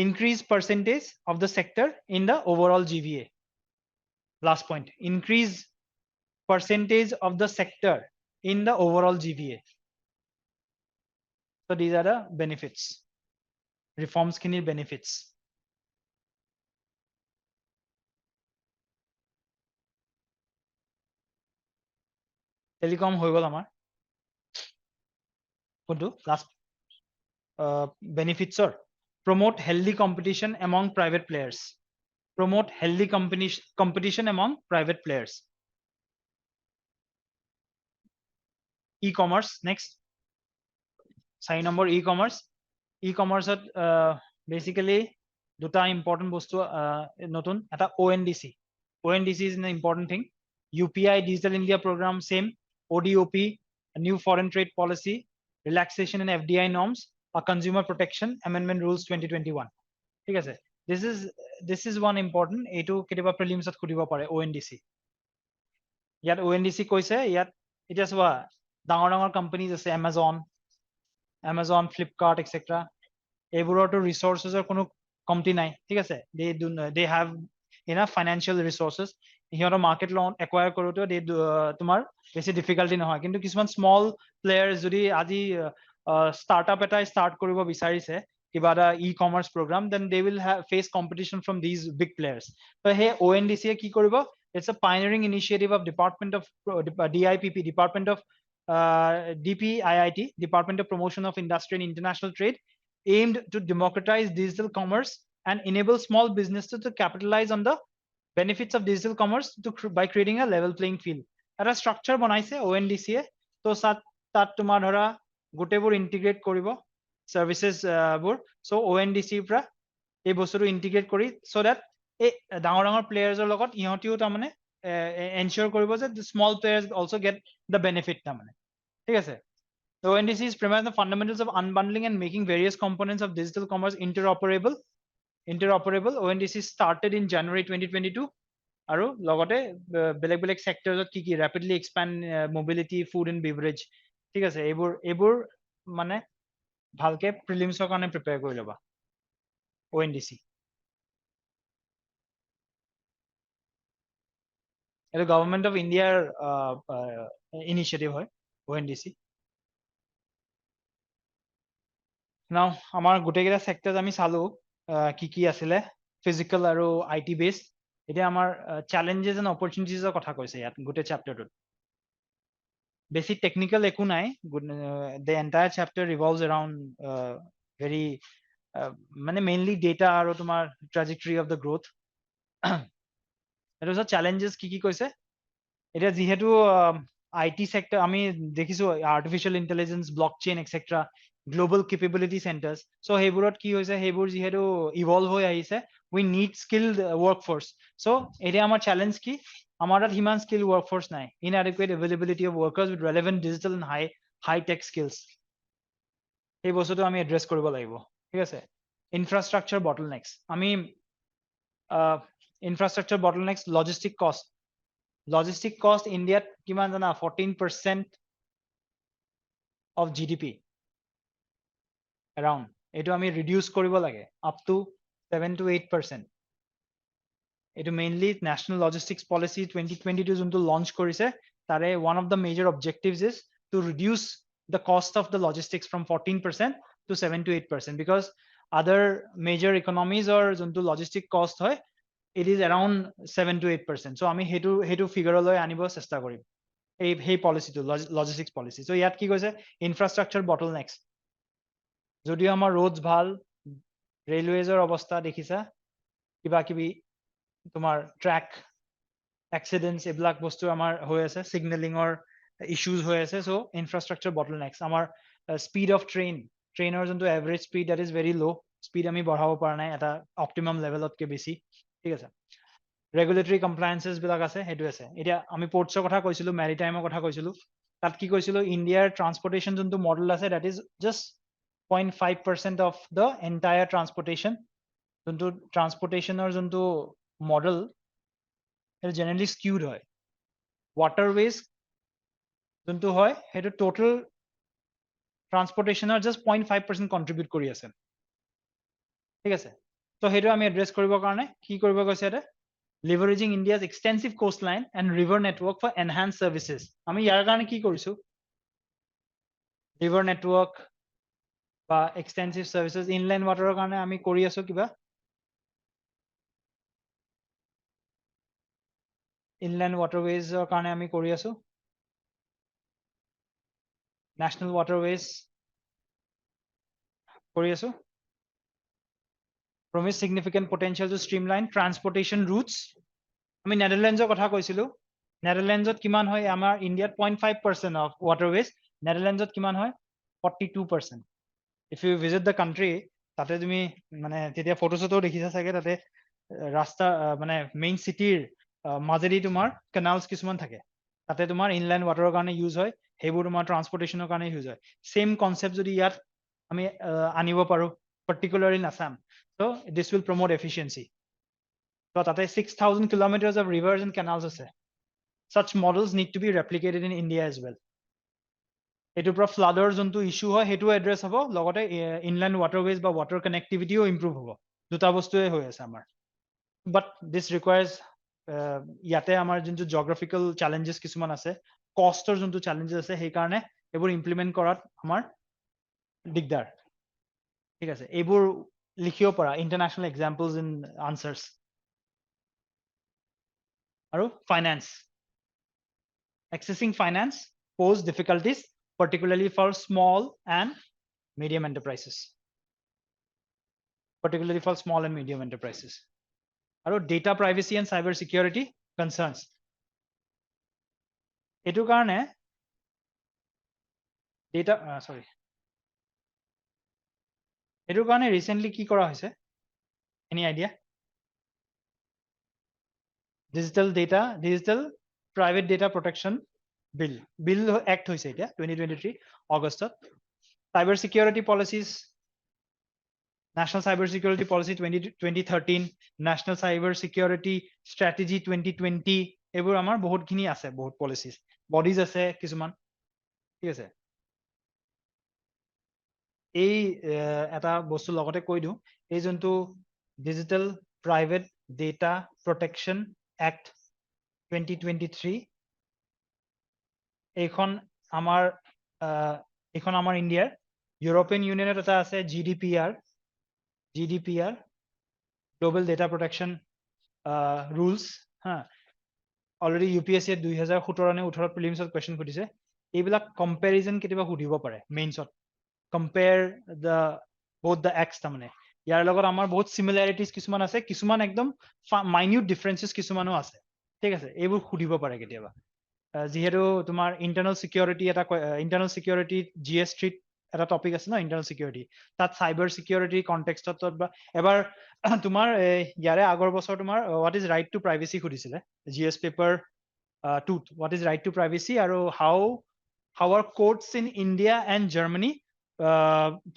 Increase percentage of the sector in the overall GVA. Last point, increase percentage of the sector in the overall GVA. So these are the benefits, reforms kinir benefits. Telecom hoi gol amar kuntu last benefits or promote healthy competition among private players. Competition among private players. E-commerce next. Sign number e-commerce at basically duta important bostu notun eta ONDC is an important thing. UPI Digital India program same. ODOP, a new foreign trade policy, relaxation in FDI norms, a consumer protection amendment rules 2021. ঠিক আছে this is one important etu ketiba prelims at khutibo pare ONDC. Yat ONDC koise yat এটা সবা ডাঙৰ companies আছে Amazon, Flipkart, etc. এইবোৰতো resources কোনো কমতি নাই ঠিক আছে they have enough financial resources. সিহঁতৰ market loan acquire কৰোতে তোমাৰ বেছি difficulty নহয় কিন্তু কিছুমান small players যদি আজি startup এটা start কৰিব বিচাৰিছে কিবা এটা e-commerce program then they will face competition from these big players. So hey ONDC কি কৰিব? It's a pioneering initiative of Department of DIPP, Department of DPIIT, Department of Promotion of Industry and International Trade, aimed to democratize digital commerce and enable small businesses to capitalize on the benefits of digital commerce by creating a level playing field. Eta structure banaise ONDC e to tat tumar dhara gotebur integrate koribo services বোৰ so ONDC পৰা এই বস্তুটো ইন্টিগ্ৰেট কৰি so that এই ডাঙৰ ডাঙৰ প্লেয়াৰ্ছৰ লগত ইহঁতিও তাৰমানে এনশ্योৰ কৰিব যে small players also get the benefit তাৰমানে ঠিক আছে The ONDC is premise the fundamentals of unbundling and making various components of digital commerce interoperable. ONDC started in January 2022. আৰু লগতে বেলেগ বেলেগ সেক্টৰত কি কি rapidly expand mobility, food and beverage. ঠিক আছে এইবোৰ মানে ভালকে প্ৰিলিমছৰ কাৰণে প্ৰিপেয়াৰ কৰি ল'বা ONDC এটা গভৰ্ণমেণ্ট অফ ইণ্ডিয়াৰ ইনিচিয়েটিভ হয় ONDC নাও আমাৰ গোটেইকেইটা সেক্টৰত আমি চালো কি আছিলে ফিজিক্যাল আৰু আইটি বেস এতিয়া আমাৰ চ্যালেঞ্জেস এন্ড অপৰচুনিটিজৰ কথা কৈছে ইয়াত গোটেই চ্যাপ্টাৰটোত বেছি টেকনিক্যাল একো নাই the entire chapter revolves around very মানে মেইনলি ডেটা আৰু তোমাৰ trajectory of the growth এটা চ্যালেঞ্জেস কি কৈছে এটা যেহেতু আইটি সেক্টৰ আমি দেখিছো artificial intelligence blockchain etcetera global capability centres so সেইবোৰত কি হৈছে সেইবোৰ যেহেতু ইভলভ হৈ আহিছে we need skilled workforce so এটা আমাৰ চ্যালেঞ্জ কি আমাৰ তাত হিমান স্কিল ওয়ার্কফোর্স নাই inadequate availability of workers with relevant digital and high tech skills এই বস্তুটো আমি এড্ৰেছ কৰিব লাগিব ঠিক আছে ইনফ্ৰাষ্ট্ৰাকচাৰ বটলনেক্স আমি ইনফ্ৰাষ্ট্ৰাকচাৰ বটলনেক্স logistic cost Indiaত কিমান জানা 14% of GDP around এইটো আমি ৰিডিউস কৰিব লাগে up to 7 to 8% এইটো মেইনলি ন্যাশনাল লজিষ্টিক্স পলিসি 2022 যোনটো লঞ্চ কৰিছে তাৰে one of the major objectives is to reduce the cost of the logistics from 14% to 7 to 8% because other major economies or যোনটো logistic cost হয় it is around 7 to 8%. So আমি হেতু ফিগাৰলৈ আনিব চেষ্টা কৰিম এই পলিসিটো লজিষ্টিক্স পলিসি সো ইয়াত কি কৈছে ইনফ্ৰাষ্ট্ৰাকচাৰ বটলনেক্স যদিও আমাৰ ৰোডস ভাল ৰেলৱেজৰ অৱস্থা দেখিছা কিবা কিবি তোমাৰ ট্ৰ্যাক এক্সিডেন্টস এইবিলাক বস্তু আমাৰ হৈ আছে সিগনেলিংৰ ইস্যুজ হৈ আছে সো ইনফ্ৰাষ্ট্ৰাকচাৰ বটলনেক্স আমাৰ স্পীড অফ ট্ৰেইনৰ যোনটো average speed that is very লো স্পীড আমি বঢ়াব পৰা নাই এটা অপটিমাম লেভেলতকে বেছি ঠিক আছে ৰেগুলেটৰী কমপ্লায়েন্সেস বিলাক আছে হেতু আছে এতিয়া আমি পোৰ্টছৰ কথা কৈছিলো মেৰিটাইমৰ কথা কৈছিলো তাত কি কৈছিলো ইণ্ডিয়াৰ ট্ৰান্সপোৰ্টেশন যোনটো মডেল আছে that is just 0.5% of the entire transportation যোনটো ট্ৰান্সপোৰ্টেশনৰ যোনটো মডেল এটা জেনাৰেলি স্কিউড হয় waterways যোনটো হয় হেতু টোটাল ট্ৰান্সপোৰ্টেশনৰ জাস্ট 0.5% কন্ট্ৰিবিউট কৰি আছে ঠিক আছে তো হেতু আমি এড্ৰেছ কৰিবৰ কাৰণে কি কৰিব কৈছে এটা leveraging India's extensive coastline and river network for enhanced services আমি ইয়াৰ কাৰণে কি কৰিছো river network বা extensive services inland water কাৰণে আমি কৰি আছো কিবা inland waterways কাৰণে আমি কৰি আছো national waterways কৰি আছো promise significant potential to streamline transportation routes আমি নেদাৰল্যান্ডছৰ কথা কৈছিলো নেদাৰল্যান্ডছত কিমান হয় আমাৰ ইণ্ডিয়াত 0.5% of waterways নেদাৰল্যান্ডছত কিমান হয় 42% if you visit the country তাতে তুমি মানে তেতিয়া ফটোছটো দেখিছা চাগে তাতে ৰাস্তা মানে মেইন সিটিৰ মাজেদি তোমাৰ কেনালস কিছুমান থাকে তাতে তোমাৰ ইনল্যান্ড ওয়াটাৰৰ কাৰণে ইউজ হয় হেবোৰ তোমাৰ ট্ৰান্সপোৰ্টেশনৰ কাৰণে ইউজ হয় সেম কনসেপ্ট যদি ইয়াত আমি আনিব পাৰো particularly in Assam so this will promote efficiency so তাতে 6000 kilometers of rivers and canals আছে such models need to be replicated in India as well এটোৰ পৰা ফ্লাডৰ যোনটো ইস্যু হয় হেতু এড্ৰেছ হ'ব লগতে ইনল্যান্ড ওয়াটাৰৱেজ বা ওয়াটাৰ কানেক্টিভিটিও ইমপ্ৰুভ হ'ব দুটা বস্তুৱে হৈ আছে আমাৰ বাট দিস ৰিকুৱায়াৰ্স ইয়াতে আমাৰ যোনটো জিওগ্ৰাফিক্যাল চ্যালেঞ্জেস কিছুমান আছে কষ্টৰ যোনটো চ্যালেঞ্জেস আছে সেই কাৰণে এবোৰ ইমপ্লিমেন্ট কৰাত আমাৰ দিগদাৰ ঠিক আছে এইবোৰ লিখিব পৰা ইন্টাৰনেশ্যনেল এক্সাম্পলস ইন আনসাৰ্স আৰু finance accessing finance pose difficulties particularly for small and medium enterprises আৰু data privacy and cyber security concerns এটো কাৰণে data এটোৰ কাৰণে ৰিসেন্টলি কি কৰা হৈছে any idea digital private data protection bill act হৈছে এতিয়া 2023 আগষ্টত cyber security policies National Cyber Security Policy 2013, National Cyber Security Strategy 2020, এইবোৰ আমাৰ বহুতখিনি আছে বহুত পলিচিজ বডিজ আছে কিছুমান ঠিক আছে এই এটা বস্তু লগতে কৈ দিওঁ এই যোনটো digital private data protection act 2023 এইখন আমাৰ ইণ্ডিয়াৰ ইউৰোপিয়ান ইউনিয়নত এটা আছে GDPR Global Data Protection Rules already UPSC 2017 নে 18 প্ৰিলিমছত কোৱেশ্চন সুধিছে এইবিলাক কম্পেৰিজন কেতিয়াবা সুধিব পাৰে মেইনছত compare both the acts তাৰমানে ইয়াৰ লগত আমাৰ বহুত similarities কিছুমান আছে কিছুমান একদম minute differences কিছুমানো আছে ঠিক আছে এইবোৰ সুধিব পাৰে কেতিয়াবা যিহেতু তোমাৰ ইন্টাৰনেল সিকিউৰিটি GS3 এটা টপিক আছে ন ইন্টাৰনেল সিকিউৰিটি তাত সাইবাৰ সিকিউৰিটি কনটেক্সটত বা এবাৰ তোমাৰ ইয়াৰে আগৰ বছৰ তোমাৰ what is right to privacy সুধিছিলে GS paper 2 what is right to privacy আৰু how are courts in India and Germany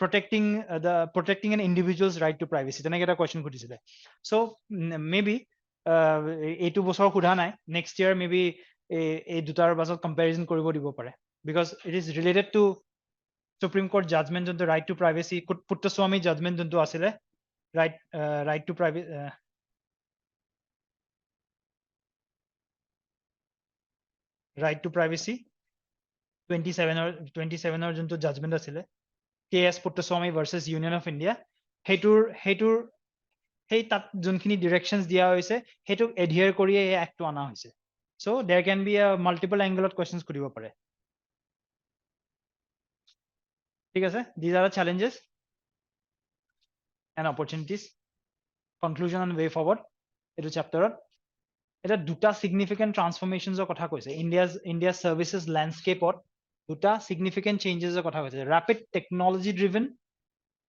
protecting an individual's right to privacy তেনেকে এটা কোৱেশ্চন সুধিছিলে so maybe এইটো বছৰ সোধা নাই next year maybe এই দুটাৰ মাজত কম্পেৰিজন কৰিব দিব পাৰে because it is related to Supreme Court judgment যোনটো right to privacy পুত্ৰস্বামী judgment যোনটো আছিলে right to privacy right to privacy 27 যোনটো judgment আছিলে KS পুত্ৰস্বামী versus Union of India সেইটোৰ সেই তাত যোনখিনি directions দিয়া হৈছে সেইটোক adhere কৰিয়ে এই actটো আনা হৈছে so there can be a multiple angle of questions সুধিব পাৰে ঠিক আছে these are the challenges and opportunities conclusion and way forward এইটো চেপ্টাৰত এটা দুটা significant transformations কথা কৈছে India's services landscapeত দুটা significant changes কথা কৈছে rapid technology driven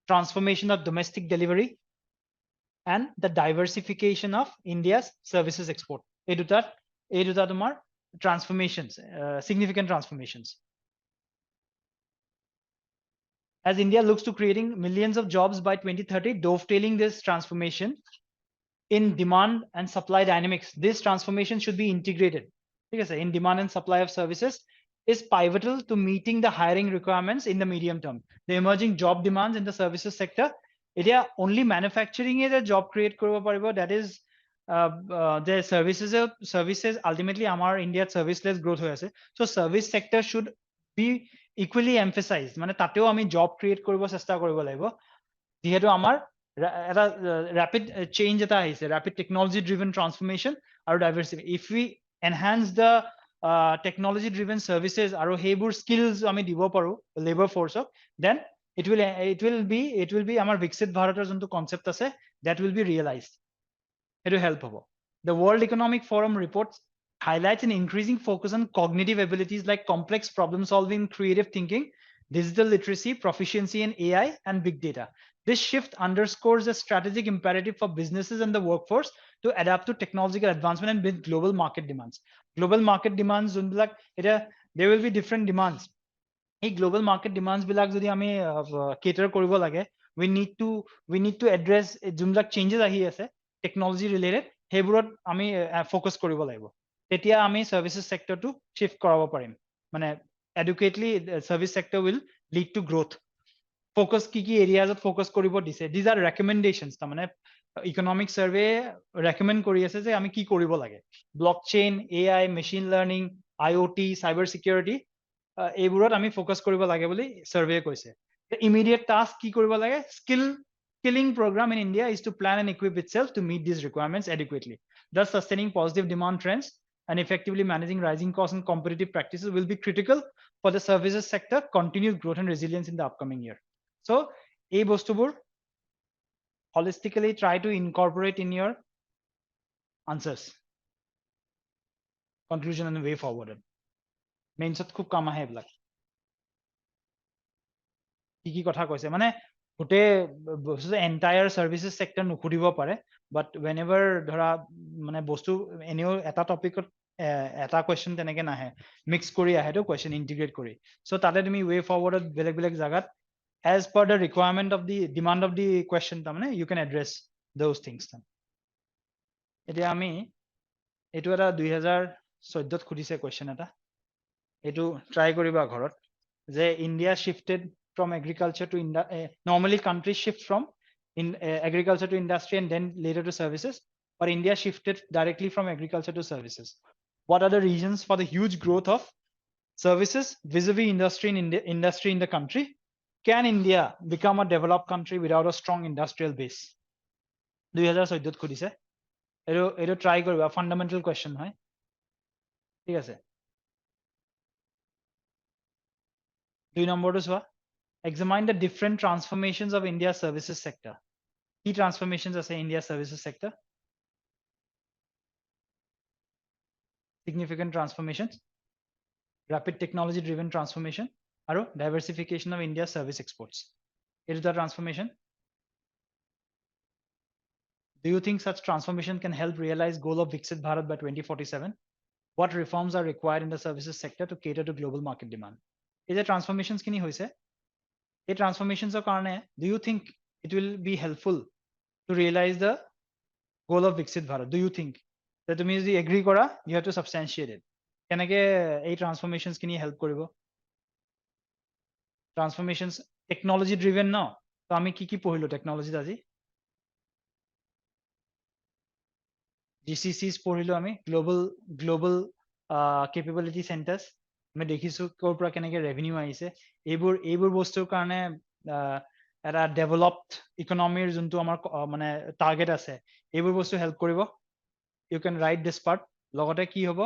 transformation of domestic delivery and the diversification of India's services export এই দুটা তোমাৰ transformations significant transformations as India looks to creating millions of jobs by 2030 dovetailing this transformation in demand and supply dynamics this transformation should be integrated in demand and supply of services is pivotal to meeting the hiring requirements in the medium term the emerging job demands in the services sector এতিয়া only manufacturing is a job create কৰিব পাৰিব that is the services ultimately আমাৰ Indiaত serviceless growth হৈ আছে so service sector should be equally emphasized মানে তাতেও আমি job create কৰিব চেষ্টা কৰিব লাগিব যিহেতু আমাৰ এটা rapid change এটা আহিছে rapid technology driven transformation আৰু diversity if we enhance the technology driven services আৰু সেইবোৰ skills আমি দিব পাৰো labor force then it will be আমাৰ Viksit Bharaতৰ যোনটো concept আছে that will be realized সেইটো help হ'ব the World Economic Forum reports highlights an increasing focus on cognitive abilities like complex problem solving creative thinking digital literacy proficiency in AI and big data this shift underscores a strategic imperative for businesses and the workforce to adapt to technological advancement and meet global market demands যোনবিলাক এতিয়া there will be different demands এই global market demands বিলাক যদি আমি cater কৰিব লাগে we need to address যোনবিলাক changes আহি আছে technology related সেইবোৰত আমি focus কৰিব লাগিব তেতিয়া আমি services sector টো shift কৰাব পাৰিম মানে adequately service sector will lead to growth focus কি areas of focus কৰিব দিছে these are recommendations তাৰমানে economic survey recommend কৰি আছে যে আমি কি কৰিব লাগে blockchain AI machine learning IoT cyber security এইবোৰত আমি focus কৰিব লাগে বুলি survey কৈছে the immediate task কি কৰিব লাগে skilling program in India is to plan and equip itself to meet these requirements adequately thus sustaining positive demand trends and effectively managing rising costs and competitive practices will be critical for the services sector continued growth and resilience in the upcoming year so এই বস্তুবোৰ holistically try to incorporate in your answers conclusion and way forward মেইনছত খুব কাম আহে এইবিলাক কি কথা কৈছে মানে গোটে এন্টায়াৰ সাৰ্ভিসেস সেক্টৰ নুখুৰিব পাৰে বাট whenever ধৰা মানে বস্তু এনেও এটা টপিকত এটা কোৱেশ্চন তেনেকে নাহে মিক্স কৰি আহে তো কোৱেশ্চন ইন্টিগ্ৰেট কৰি সো তাতে তুমি ৱে ফৰৱাৰ্ডত বেলেগ বেলেগ জাগাত as per the requirement of the demand of the question তাৰমানে you can address those things এতিয়া আমি এটো এটা 2014 ত খুদিছে কোৱেশ্চন এটা এটো ট্ৰাই কৰিবা ঘৰত যে India shifted from agriculture to normally countries shift from agriculture to industry and then later to services, but India shifted directly from agriculture to services. What are the reasons for the huge growth of services vis-a-vis industry in the country? Can India become a developed country without a strong industrial base? 2014 ত খুদিছে এটো try কৰিবা fundamental question হয় ঠিক আছে 2 নম্বৰটো চোৱা examine the different transformations of India's services sector. Key transformations as India's services sector. Significant transformations. Rapid technology driven transformation. Aro diversification of India's service exports. Is the transformation? Do you think such transformation can help realize goal of Viksit Bharat by 2047? What reforms are required in the services sector to cater to global market demand? Is there transformations kini hoise? A transformations of karne, do you think it will be helpful to realize the goal of Viksit Bharat? Do you think that তুমি যদি agree কৰা you have to substantiate it কেনেকে এই transformations খিনি help কৰিব transformations technology driven ন তো আমি কি পঢ়িলো technology আজি GCCs পঢ়িলো আমি global capability centers আমি দেখিছো কৰ পৰা কেনেকে revenue আহিছে এইবোৰ বস্তুৰ কাৰণে এটা developed economy যোনটো আমাৰ মানে target আছে এইবোৰ বস্তু help কৰিব you can write this part লগতে কি হ'ব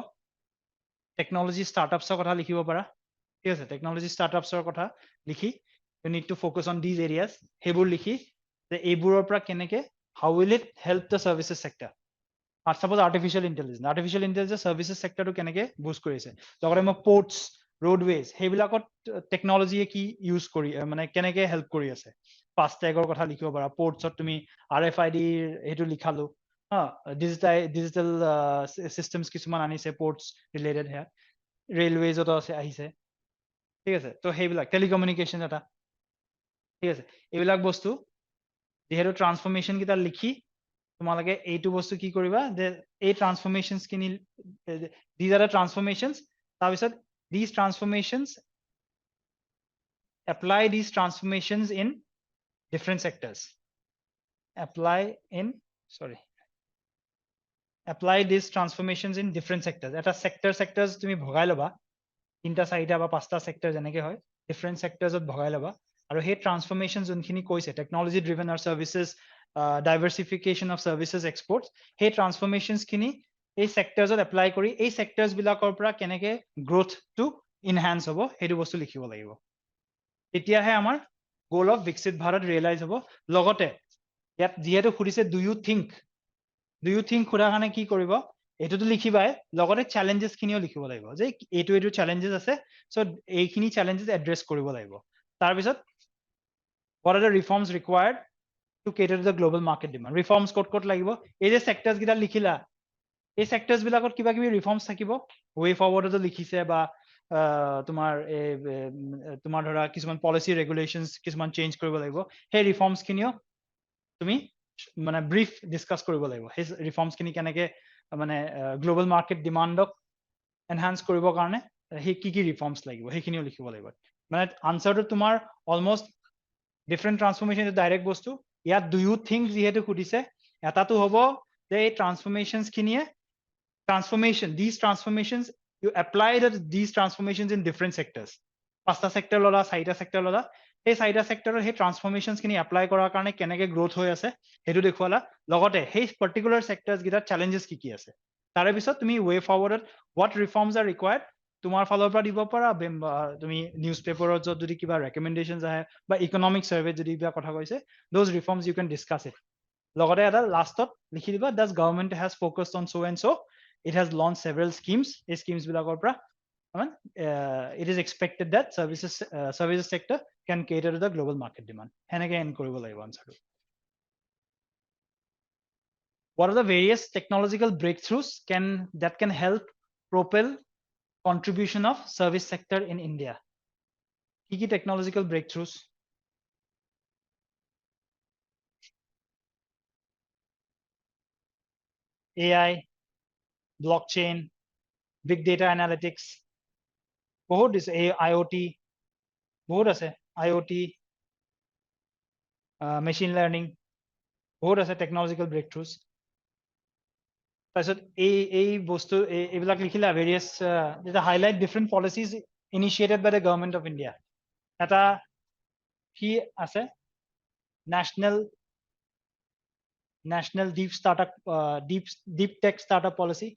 technology startups ৰ কথা লিখিব পাৰা ঠিক আছে technology startups ৰ কথা লিখি you need to focus on these areas হেবোৰ লিখি যে এইবোৰৰ পৰা কেনেকে how will it help the services sector suppose artificial intelligence services sector to কেনেকে boost কৰিছে লগতে মই ports roadways হেবিলাকত technology কি use কৰি মানে কেনেকে help কৰি আছে ফাস্ট্যাগৰ কথা লিখিব পাৰা ports ত তুমি RFID হেতু লিখালো digital systems কিছুমান আনিছে ports related here railways ত আছে আহিছে ঠিক আছে তো হেবিলাক telecommunication এটা ঠিক আছে এইবিলাক বস্তু যেহেতু ট্ৰান্সফৰমেশন কিটা লিখি তোমালোকে এইটো বস্তু কি কৰিবা যে এই ট্ৰান্সফৰমেশনস কিনি these are the transformations তাৰপিছত these transformations apply these transformations in different sectors apply these transformations in different sectors এটা sectors তুমি ভগাই লবা তিনটা চাৰিটা বা পাঁচটা sector যেনেকে হয় different sectors ত ভগাই লবা আৰু সেই transformation যোনখিনি কৈছে technology driven or services diversification of services exports সেই transformations খিনি এই sectors ত apply কৰি এই sectors বিলাকৰ পৰা কেনেকে growth to enhance হ'ব হেতু বস্তু লিখিব লাগিব তেতিয়াহে আমাৰ goal of Viksit Bharat realize হ'ব লগতে ইয়াত যেহেতু খুদিছে do you think খুদা কাৰণে কি কৰিব এটোটো লিখিবাই লগতে challenges খিনিও লিখিব লাগিব যে এইটো challenges আছে সো এইখিনি challenges address কৰিব লাগিব তাৰ পিছত what are the reforms required to cater to the global market demand reforms ক'ত লাগিব এই যে sectors গিটা লিখিলা এই sectors বিলাকত কিবা কিবি reforms থাকিব way forward ত লিখিছে বা তোমাৰ ধৰা কিছুমান policy regulations কিছুমান change কৰিব লাগিব সেই reforms খিনিও তুমি মানে brief discuss কৰিব লাগিব সেই reforms খিনি কেনেকে মানে global market demandক enhance কৰিব কাৰণে সেই কি reforms লাগিব সেইখিনিও লিখিব লাগিব মানে answer টো তোমাৰ almost different transformation is direct বস্তু ইয়াত do you think যেহেতু খুদিছে এটাটো হ'ব যে এই transformations খিনিয়ে these transformations you apply these transformations in different sectors পাঁচটা sector ললা চাৰিটা sector ললা এই চাৰিটা sector সেই transformations খিনি apply কৰাৰ কাৰণে কেনেকে growth হৈ আছে হেতু দেখুৱালা লগতে সেই particular sectors গিটা challenges কি আছে তাৰে পিছত তুমি way forward what reforms are required তোমাৰ ফালৰ পৰা দিব পাৰা তুমি নিউজপেপাৰত যদি কিবা recommendations আহে বা economic survey যদি কিবা কথা কৈছে those reforms you can discuss it লগতে এটা লাষ্টত লিখি দিবা does government has focused on so and so it has launched several schemes এই schemes বিলাকৰ পৰা it is expected that services sector can cater to the global market demand. Heneke end koribo lagibo answer. What are the various technological breakthroughs that can help propel contribution of service sector in India? Key technological breakthroughs? AI, blockchain, big data analytics, বহুত is IoT, বহুত আছে IoT, machine learning, বহুত আছে technological breakthroughs. তাৰপিছত এই বস্তু এইবিলাক লিখিলা various highlight different policies initiated by the government of India. এটা কি আছে national deep tech startup policy.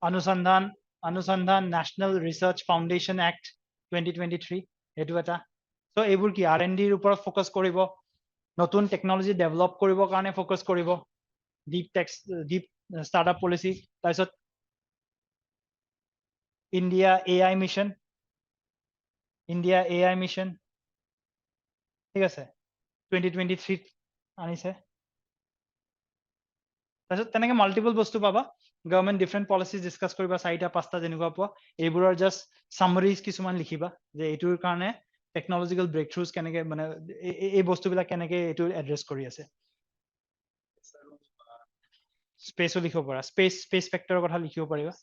Anusandhan National Research Foundation Act 2023 etu eta. So ebur ki R&D ৰ ওপৰত focus কৰিব, নতুন technology develop কৰিব কাৰণে focus কৰিব, deep startup policy. তাৰপিছত India AI mission ঠিক আছে 2023 আনিছে. তাৰপিছত তেনেকে মাল্টিপল বস্তু পাবা, গভৰ্ণমেণ্ট ডিফাৰেণ্ট পলিচিজ ডিছকাছ কৰিবা, 4টা 5টা যেনেকুৱা পোৱা, এইবোৰৰ জাষ্ট সামাৰিজ কিছুমান লিখিবা যে এইটোৰ কাৰণে টেকনলজিকেল ব্ৰেকথ্ৰুজ কেনেকে মানে এই বস্তুবিলাক কেনেকে এইটো এড্ৰেছ কৰি আছে. স্পেচো লিখিব পাৰা, স্পেচ ফেক্টৰৰ কথা লিখিব পাৰিবা,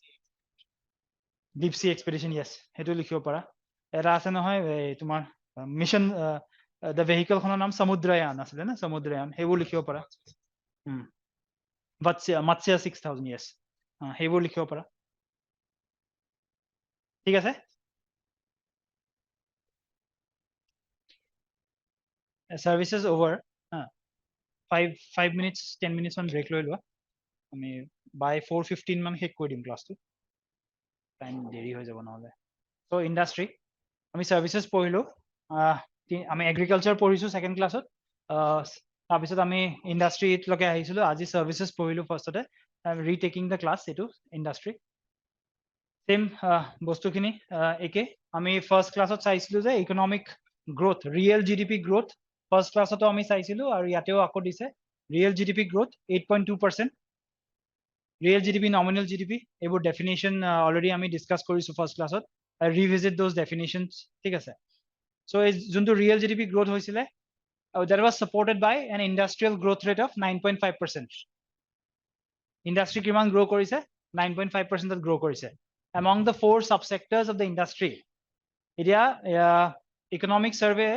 ডিপ সি এক্সপেডিশ্যন, য়েছ সেইটো লিখিব পাৰা. এটা আছে নহয় তোমাৰ মিছন দ্য ভেহিকলখনৰ নাম সমুদ্ৰয়ান আছিলে না, সমুদ্ৰয়ান, সেইবোৰ লিখিব পাৰা. Matsya 6000, yes. সেইবোৰ লিখিব পাৰা. ঠিক আছে. Services over. 5 minutes 10 minutes on break লৈ লোৱা. আমি by 4:15 মান শেষ কৰি দিম ক্লাছটো, টাইম দেৰি হৈ যাব নহলে. So ইণ্ডাষ্ট্ৰি আমি সাৰ্ভিসেস পঢ়িলো, আমি এগ্ৰিকালচাৰ পঢ়িছো সেকেন্ড ক্লাছত, তাৰপিছত আমি ইণ্ডাষ্ট্ৰিত লকে আহিছিলো, আজি সাৰ্ভিসেস পঢ়িলো ফাৰ্ষ্টতে, ৰিটেকিং দ্য ক্লাছ এটো ইণ্ডাষ্ট্ৰি. সেম বস্তুখিনি একে আমি ফাৰ্স্ট ক্লাছত চাইছিলো যে economic growth, real GDP growth first ক্লাছতো আমি চাইছিলো, আৰু ইয়াতেও আকৌ দিছে real GDP growth 8.2%, real GDP, nominal GDP, এইবোৰ ডেফিনেশন অলৰেডি আমি ডিসকাস কৰিছো ফাৰ্স্ট ক্লাছত, ৰিভিজিট দোজ ডেফিনেশনস. ঠিক আছে. সো এই যোনটো ৰিয়েল জিডিপি গ্ৰোথ হৈছিলে, that was supported by an industrial growth rate of 9.5%. Industry কিমান গ্ৰো কৰিছে? 9.5% গ্ৰো কৰিছে. Among the 4 subsectors of the industry, এতিয়া ইকোনমিক সাৰ্ভে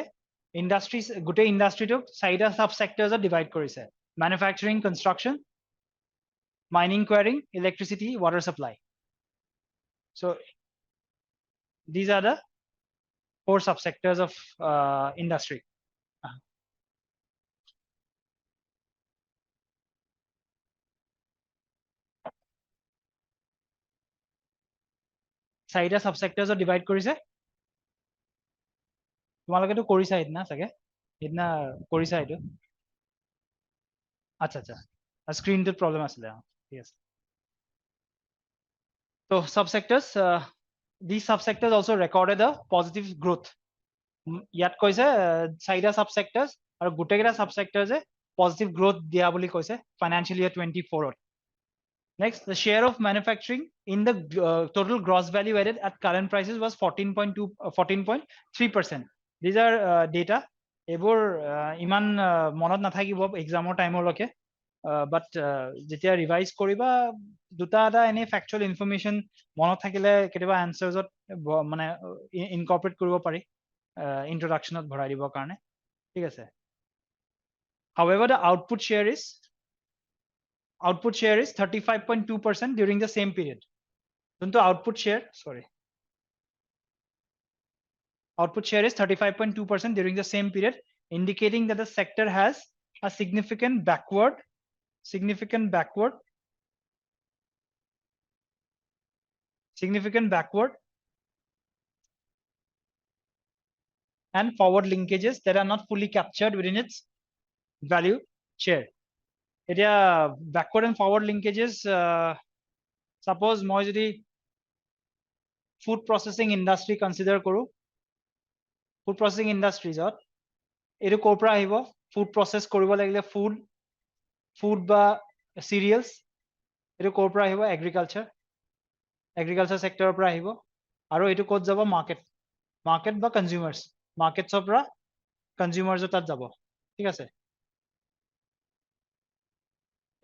ইণ্ডাষ্ট্ৰি গোটেই ইণ্ডাষ্ট্ৰিটোক 4টা সাবসেক্টৰছত ডিভাইড কৰিছে: ম্যানুফ্যাকচাৰিং, কনস্ট্ৰাকশন, mining, quarrying, electricity, water supply. So these are the 4 subsectors of industry. Saida subsectors divide কৰিছে, তোমালোকেতো কৰিছা ইদনা চাগে, ইদনা কৰিছা এইটো, আচ্ছা আচ্ছা, স্ক্ৰিনটোত প্ৰবলেম আছিলে, ঠিক আছে. So subsectors, these subsectors also recorded a positive growth. ইয়াত কৈছে 4টা subsectors আৰু গোটেইকেইটা subsectors positive growth দিয়া বুলি কৈছে financial year 24ত. Next, the share of manufacturing in the total gross value added at current prices was 14.3%. These are data. এইবোৰ ইমান মনত নাথাকিব এক্সামৰ টাইমলৈকে, বাট যেতিয়া ৰিভাইজ কৰিবা দুটা এটা এনে ফ্যাকচুয়াল ইনফৰমেশন মনত থাকিলে কেতিয়াবা আনসাৰছত মানে ইনকৰ্পোৰেট কৰিব পাৰি ইন্ট্ৰোডাকশনত ভৰাই দিবৰ কাৰণে. ঠিক আছে. However, the output share is 35.2% during the same period. Output share is 35.2% during the same period, indicating that the sector has a significant backward and forward linkages that are not fully captured within its value share. এতিয়া backward and forward linkages, suppose মই যদি food processing industry consider কৰো, food processing industries এইটো ক'ৰ পৰা আহিব? food process কৰিব লাগিলে food বা cereals এইটো ক'ৰ পৰা আহিব? agriculture sector পৰা আহিব আৰু এইটো ক'ত যাব? market বা consumers, markets পৰা consumers তাত যাব, ঠিক আছে?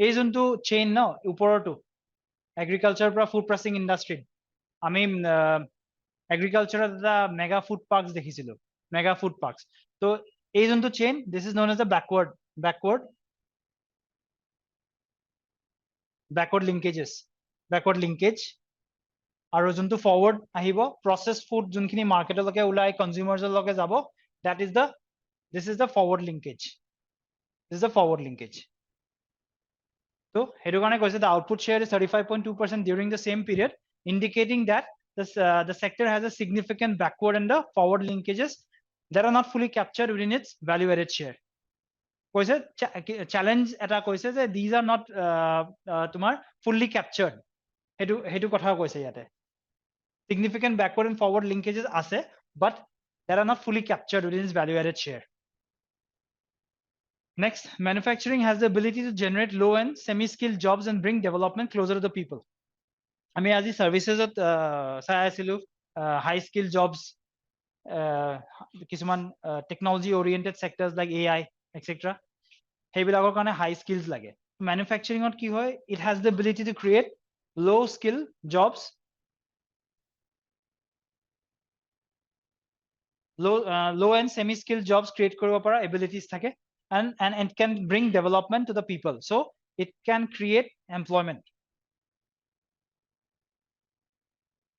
এই যোনটো চেইন ন ওপৰটো agriculture পৰা food processing industry, আমি agriculture এটা mega food parks দেখিছিলো, mega food parks. তো এই যোনটো chain, this is known as the backward linkage. আৰু যোনটো forward আহিব, processed food যোনখিনি মাৰ্কেটলৈকে ওলাই কনজিউমাৰ্ছলৈকে যাব, this is the forward linkage. So সেইটো কাৰণে কৈছে the output share is 35.2% during the same period, indicating that the sector has a significant backward and the forward linkages that are not fully captured within its value added share. কৈছে challenge এটা কৈছে যে these are not তোমাৰ fully captured, সেইটো কথাও কৈছে ইয়াতে. Significant backward and forward linkages আছে, but that are not fully captured within its value added share. Next, manufacturing has the ability to generate low-end, semi-skilled jobs and bring development closer to the people. আমি আজি services চাই আছিলো, high-skilled jobs, কিছুমান technology-oriented sectors like AI, etc. সেইবিলাকৰ কাৰণে high skills লাগে. Manufacturing কি হয়? It has the ability to create low-skill jobs, low and semi-skilled jobs create কৰিব পৰা abilities থাকে, and it can bring development to the people. So it can create employment.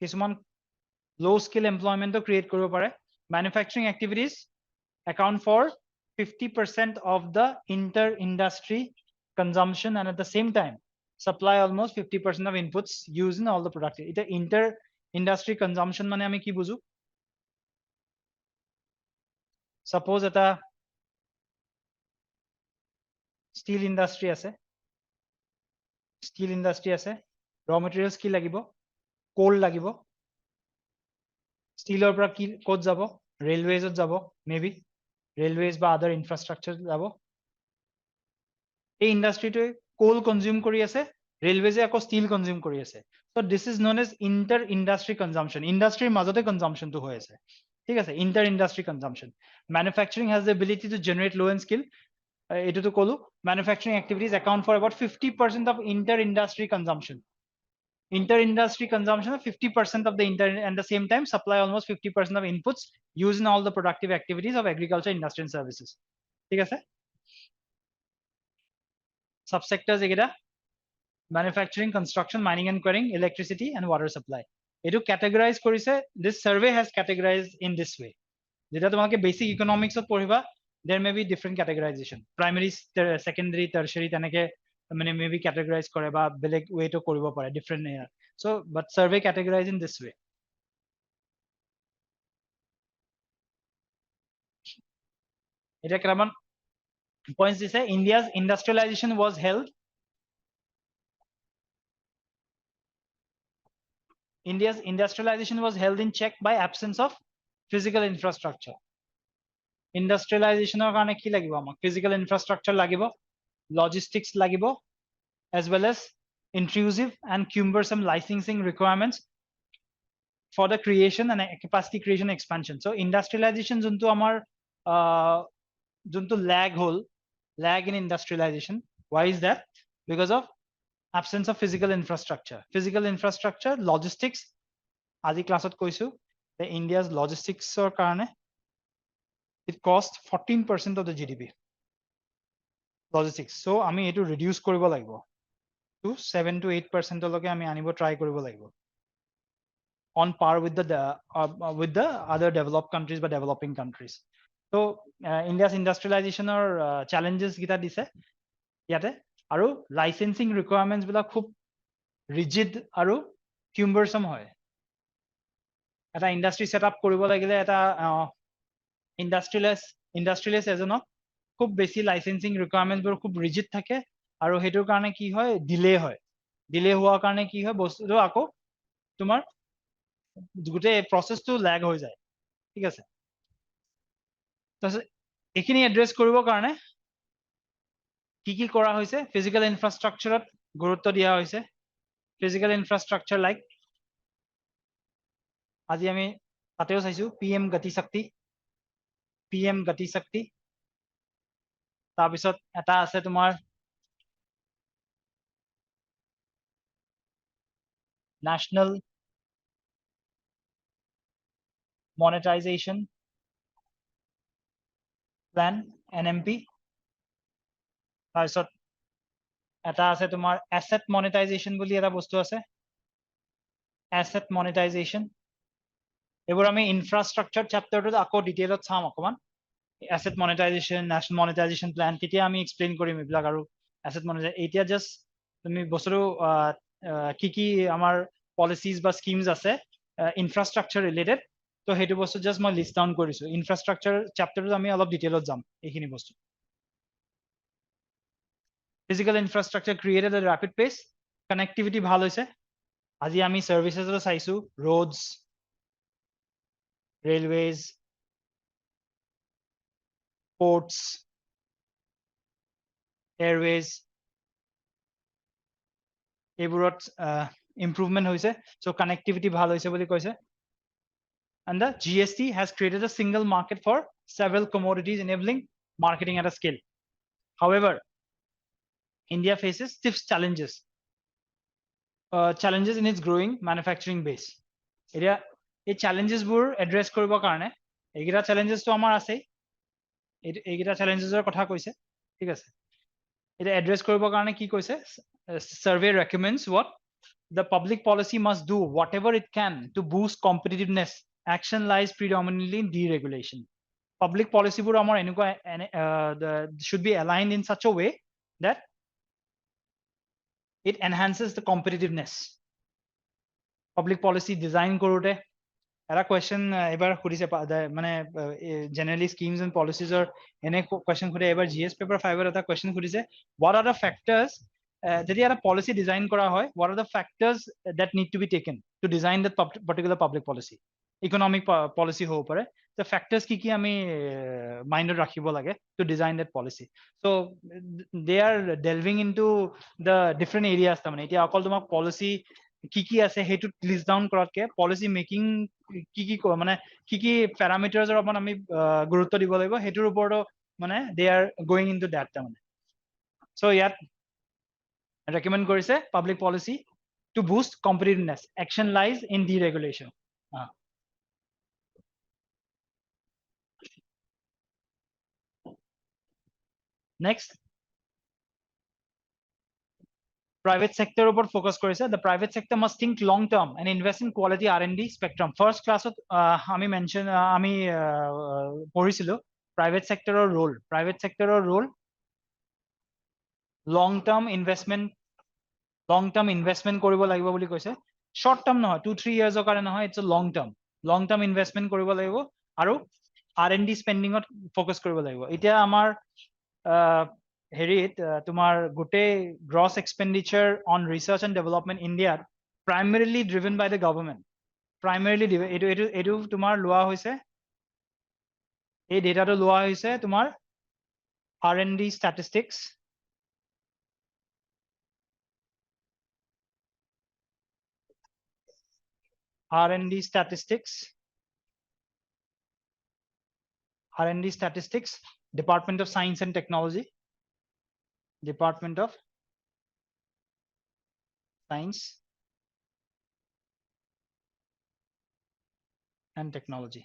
কিছুমান low skill employment create কৰিব পাৰে. Manufacturing activities account for 50% of the inter-industry consumption and at the same time supply almost 50% of inputs used in all the products. It inter-industry consumption মানে আমি কি বুঝো? Suppose এটা steel industry আছে, raw materials কি লাগিব? coal লাগিব. ষ্টিলৰ পৰা কি ক'ত যাব? ৰেলৱেজত যাব, মেবি ৰেলৱেজ বা আদাৰ ইনফ্ৰাষ্ট্ৰাকচাৰ যাব. এই ইণ্ডাষ্ট্ৰিটোৱে কোল কনজিউম কৰি আছে, ৰেলৱেজে আকৌ ষ্টিল কনজিউম কৰি আছে. So this is known as inter industry consumption. ইণ্ডাষ্ট্ৰিৰ মাজতে কনজাম্পশনটো হৈ আছে, ঠিক আছে? inter industry consumption. Manufacturing has the ability to generate low end skill. এইটোতো ক'লো, manufacturing activities account for about 50% of inter industry consumption. Inter-industry consumption of 50% of the and the same time supply almost 50% of inputs used in all the productive activities of agriculture, industry and services. ঠিক আছে? Subsectors এগিটা manufacturing, construction, mining and quarrying, electricity and water supply. এটো categorize কৰিছে, this survey has categorized in this way. যেটা তোমাকে basic economics পঢ়িবা, there may be different categorization. Primary, secondary, tertiary তেনেকে মানে maybe categorize কৰে বা বেলেগ way to কৰিব পাৰে, different. So but survey categorized in this way. এটা কেইটামান points দিছে. India's industrialization was held in check by absence of physical infrastructure. Industrializationৰ কাৰণে কি লাগিব আমাক? Physical infrastructure লাগিব, logistics লাগিব, as well as intrusive and cumbersome licensing requirements for the creation and capacity creation expansion. So industrialization যোনটো আমাৰ যোনটো lag in industrialization. Why is that? Because of absence of physical infrastructure, logistics. আজি ক্লাছত কৈছো, the India's logistics কাৰণে it cost 14% of the GDP. Logistics. So আমি এইটো reduce কৰিব লাগিব to 7 to 8% লৈকে আমি আনিব try কৰিব লাগিব, on par with the other developed countries বা developing countries. So India's industrialization challenges গিটা দিছে ইয়াতে, আৰু licensing requirements বিলাক খুব rigid আৰু cumbersome হয়. এটা industry set up কৰিব লাগিলে এটা industrialist এজনক খুব বেছি লাইসেন্সিং ৰিকুৱাৰমেন্টছ বোৰ খুব ৰিজিড থাকে আৰু হেতুৰ কাৰণে কি হয় ডিলে হয় ডিলে হোৱাৰ কাৰণে কি হয় বস্তুটো আকৌ তোমাৰ গোটেই প্ৰসেসটো ল্যাগ হৈ যায় ঠিক আছে তাৰপিছত এইখিনি এড্ৰেছ কৰিবৰ কাৰণে কি কৰা হৈছে ফিজিক্যাল ইনফ্ৰাষ্ট্ৰাকচাৰত গুৰুত্ব দিয়া হৈছে ফিজিক্যাল ইনফ্ৰাষ্ট্ৰাকচাৰ লাইক আজি আমি তাতেও চাইছো পিএম গতি শক্তি তাৰপিছত এটা আছে তোমাৰ নেশনাল মনেটাইজেশন প্ল্যান NMP তাৰপিছত এটা আছে তোমাৰ এসেট মনেটাইজেশন বুলি এটা বস্তু আছে এসেট মনেটাইজেশন এইবোৰ আমি ইনফ্ৰাষ্ট্ৰাকচাৰ চেপ্টাৰটোত আকৌ ডিটেইলত চাম অকমান এসেট মনেটাইজেশন নেশনাল মনেটাইজেশন প্ল্যান তেতিয়া আমি এক্সপ্লেইন কৰিম এইবিলাক আৰু এসেট মনেটাইজেশন এতিয়া জাস্ট তুমি বস্তুটো কি আমাৰ পলিচিজ বা স্কিমছ আছে ইনফ্ৰাষ্ট্ৰাকচাৰ ৰিলেটেড তো সেইটো বস্তু জাস্ট মই লিষ্ট ডাউন কৰিছো ইনফ্ৰাষ্ট্ৰাকচাৰ চেপ্টাৰটোত আমি অলপ ডিটেইলত যাম এইখিনি বস্তু physical infrastructure created at rapid pace connectivity ভাল হৈছে আজি আমি সাৰ্ভিসেসটো চাইছো roads railways ports airways এইবোৰত ইম্প্ৰুভমেন্ট হৈছে so connectivity ভাল হৈছে বুলি কৈছে and the GST has created a single market for several commodities enabling marketing at a scale however India faces stiff challenges challenges in its growing manufacturing base এতিয়া এই challenges বোৰ address কৰিবৰ কাৰণে এইকেইটা challenges তো আমাৰ আছে এইকেইটা challenges কথা কৈছে ঠিক আছে এটা address কৰিবৰ কাৰণে কি কৈছে survey recommends what the public policy must do whatever it can to boost competitiveness action lies predominantly in deregulation public policy বোৰ আমাৰ এনেকুৱা should be aligned in such a way that it enhances the competitiveness public policy design কৰোতে এটা question এবাৰ খুদিছে মানে generally schemes and policies or এনে question খুদে এবাৰ GS paper 5 ৰ এটা question খুদিছে what are the factors যদি এটা policy design কৰা হয় what are the factors that need to be taken to design that particular public policy economic policy হ'ব পাৰে the factors কি আমি mindত ৰাখিব লাগে to design that policy so they are delving into the different areas তাৰমানে এতিয়া অকল তোমাক policy কি আছে হেতু লিস্ট ডাউন কৰাতকে পলিসি মেকিং কি মানে কি প্যাৰামিটাৰছৰ ওপৰত আমি গুৰুত্ব দিব লাগিব হেতুৰ ওপৰত মানে they are going into that তাৰমানে সো ইয়াত ৰেকমেন্ড কৰিছে public policy to boost competitiveness action lies in deregulation next private sector উপৰত ফোকাস কৰিছে the private sector must think long term and invest in quality R&D spectrum first class আমি mention আমি পঢ়িছিলো private sector role long term investment কৰিব লাগিব বুলি কৈছে short term নহয় 2-3 years কাৰণে নহয় it's a long term investment কৰিব লাগিব আৰু R&D spending ত ফোকাস কৰিব লাগিব এতিয়া আমাৰ হেৰিত তোমাৰ গোটেই gross expenditure on research and development India primarily driven by the government এইটো তোমাৰ লোৱা হৈছে এই ডেটাটো লোৱা হৈছে তোমাৰ R&D statistics R&D statistics Department of Science and Technology Department of Science and Technology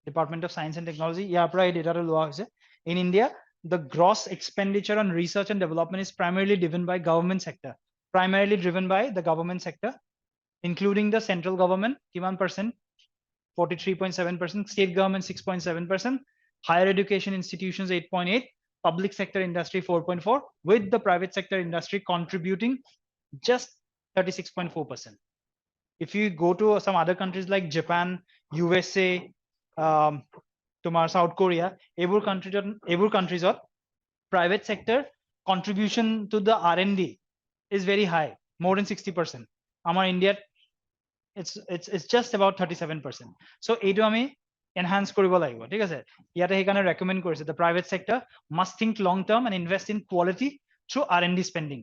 Department of Science and Technology ইয়াৰ পৰা এই ডেটাটো লোৱা হৈছে in India the gross expenditure on research and development is primarily driven by government sector including the central government kiman percent 43.7% state government 6.7% higher education institutions 8.8 public sector industry 4.4 with the private sector industry contributing just 36.4%. If you go to some other countries like Japan, USA, তোমাৰ south Korea এইবোৰ কান্ট্ৰিজত private sector contribution to the R&D is very high, more than 60%. Our India, it's just about 37%. So এইটো আমি enhance কৰিব লাগিব ঠিক আছে ইয়াতে সেইকাৰণে recommend কৰিছে the private sector must think long term and invest in quality through R&D spending.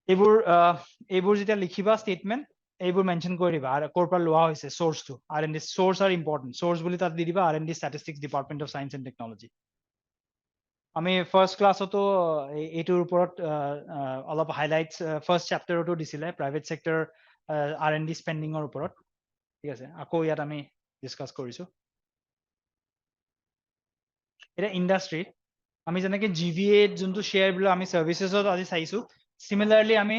এইবোৰ যেতিয়া লিখিবা statement এইবোৰ মেনশন কৰি দিবা আৰু ক'ৰ পৰা লোৱা হৈছে সোৰ্সটো R&D source are important source বুলি তাত দি দিবা R&D statistics department of science and technology. আমি ফার্স্ট ক্লাসতো এইটোৰ ওপৰত অলপ হাইলাইটস ফাৰ্স্ট চ্যাপ্টাৰটো দিছিলে প্ৰাইভেট সেক্টৰ R&D স্পেন্ডিংৰ ওপৰত ঠিক আছে আকৌ ইয়াত আমি ডিসকাস কৰিছো এটা ইন্ডাস্ট্ৰি আমি যেনেকৈ GVA যোনটো শেয়াৰ বুলি আমি সাৰ্ভিসেছত আজি চাইছো সিমিলাৰলি আমি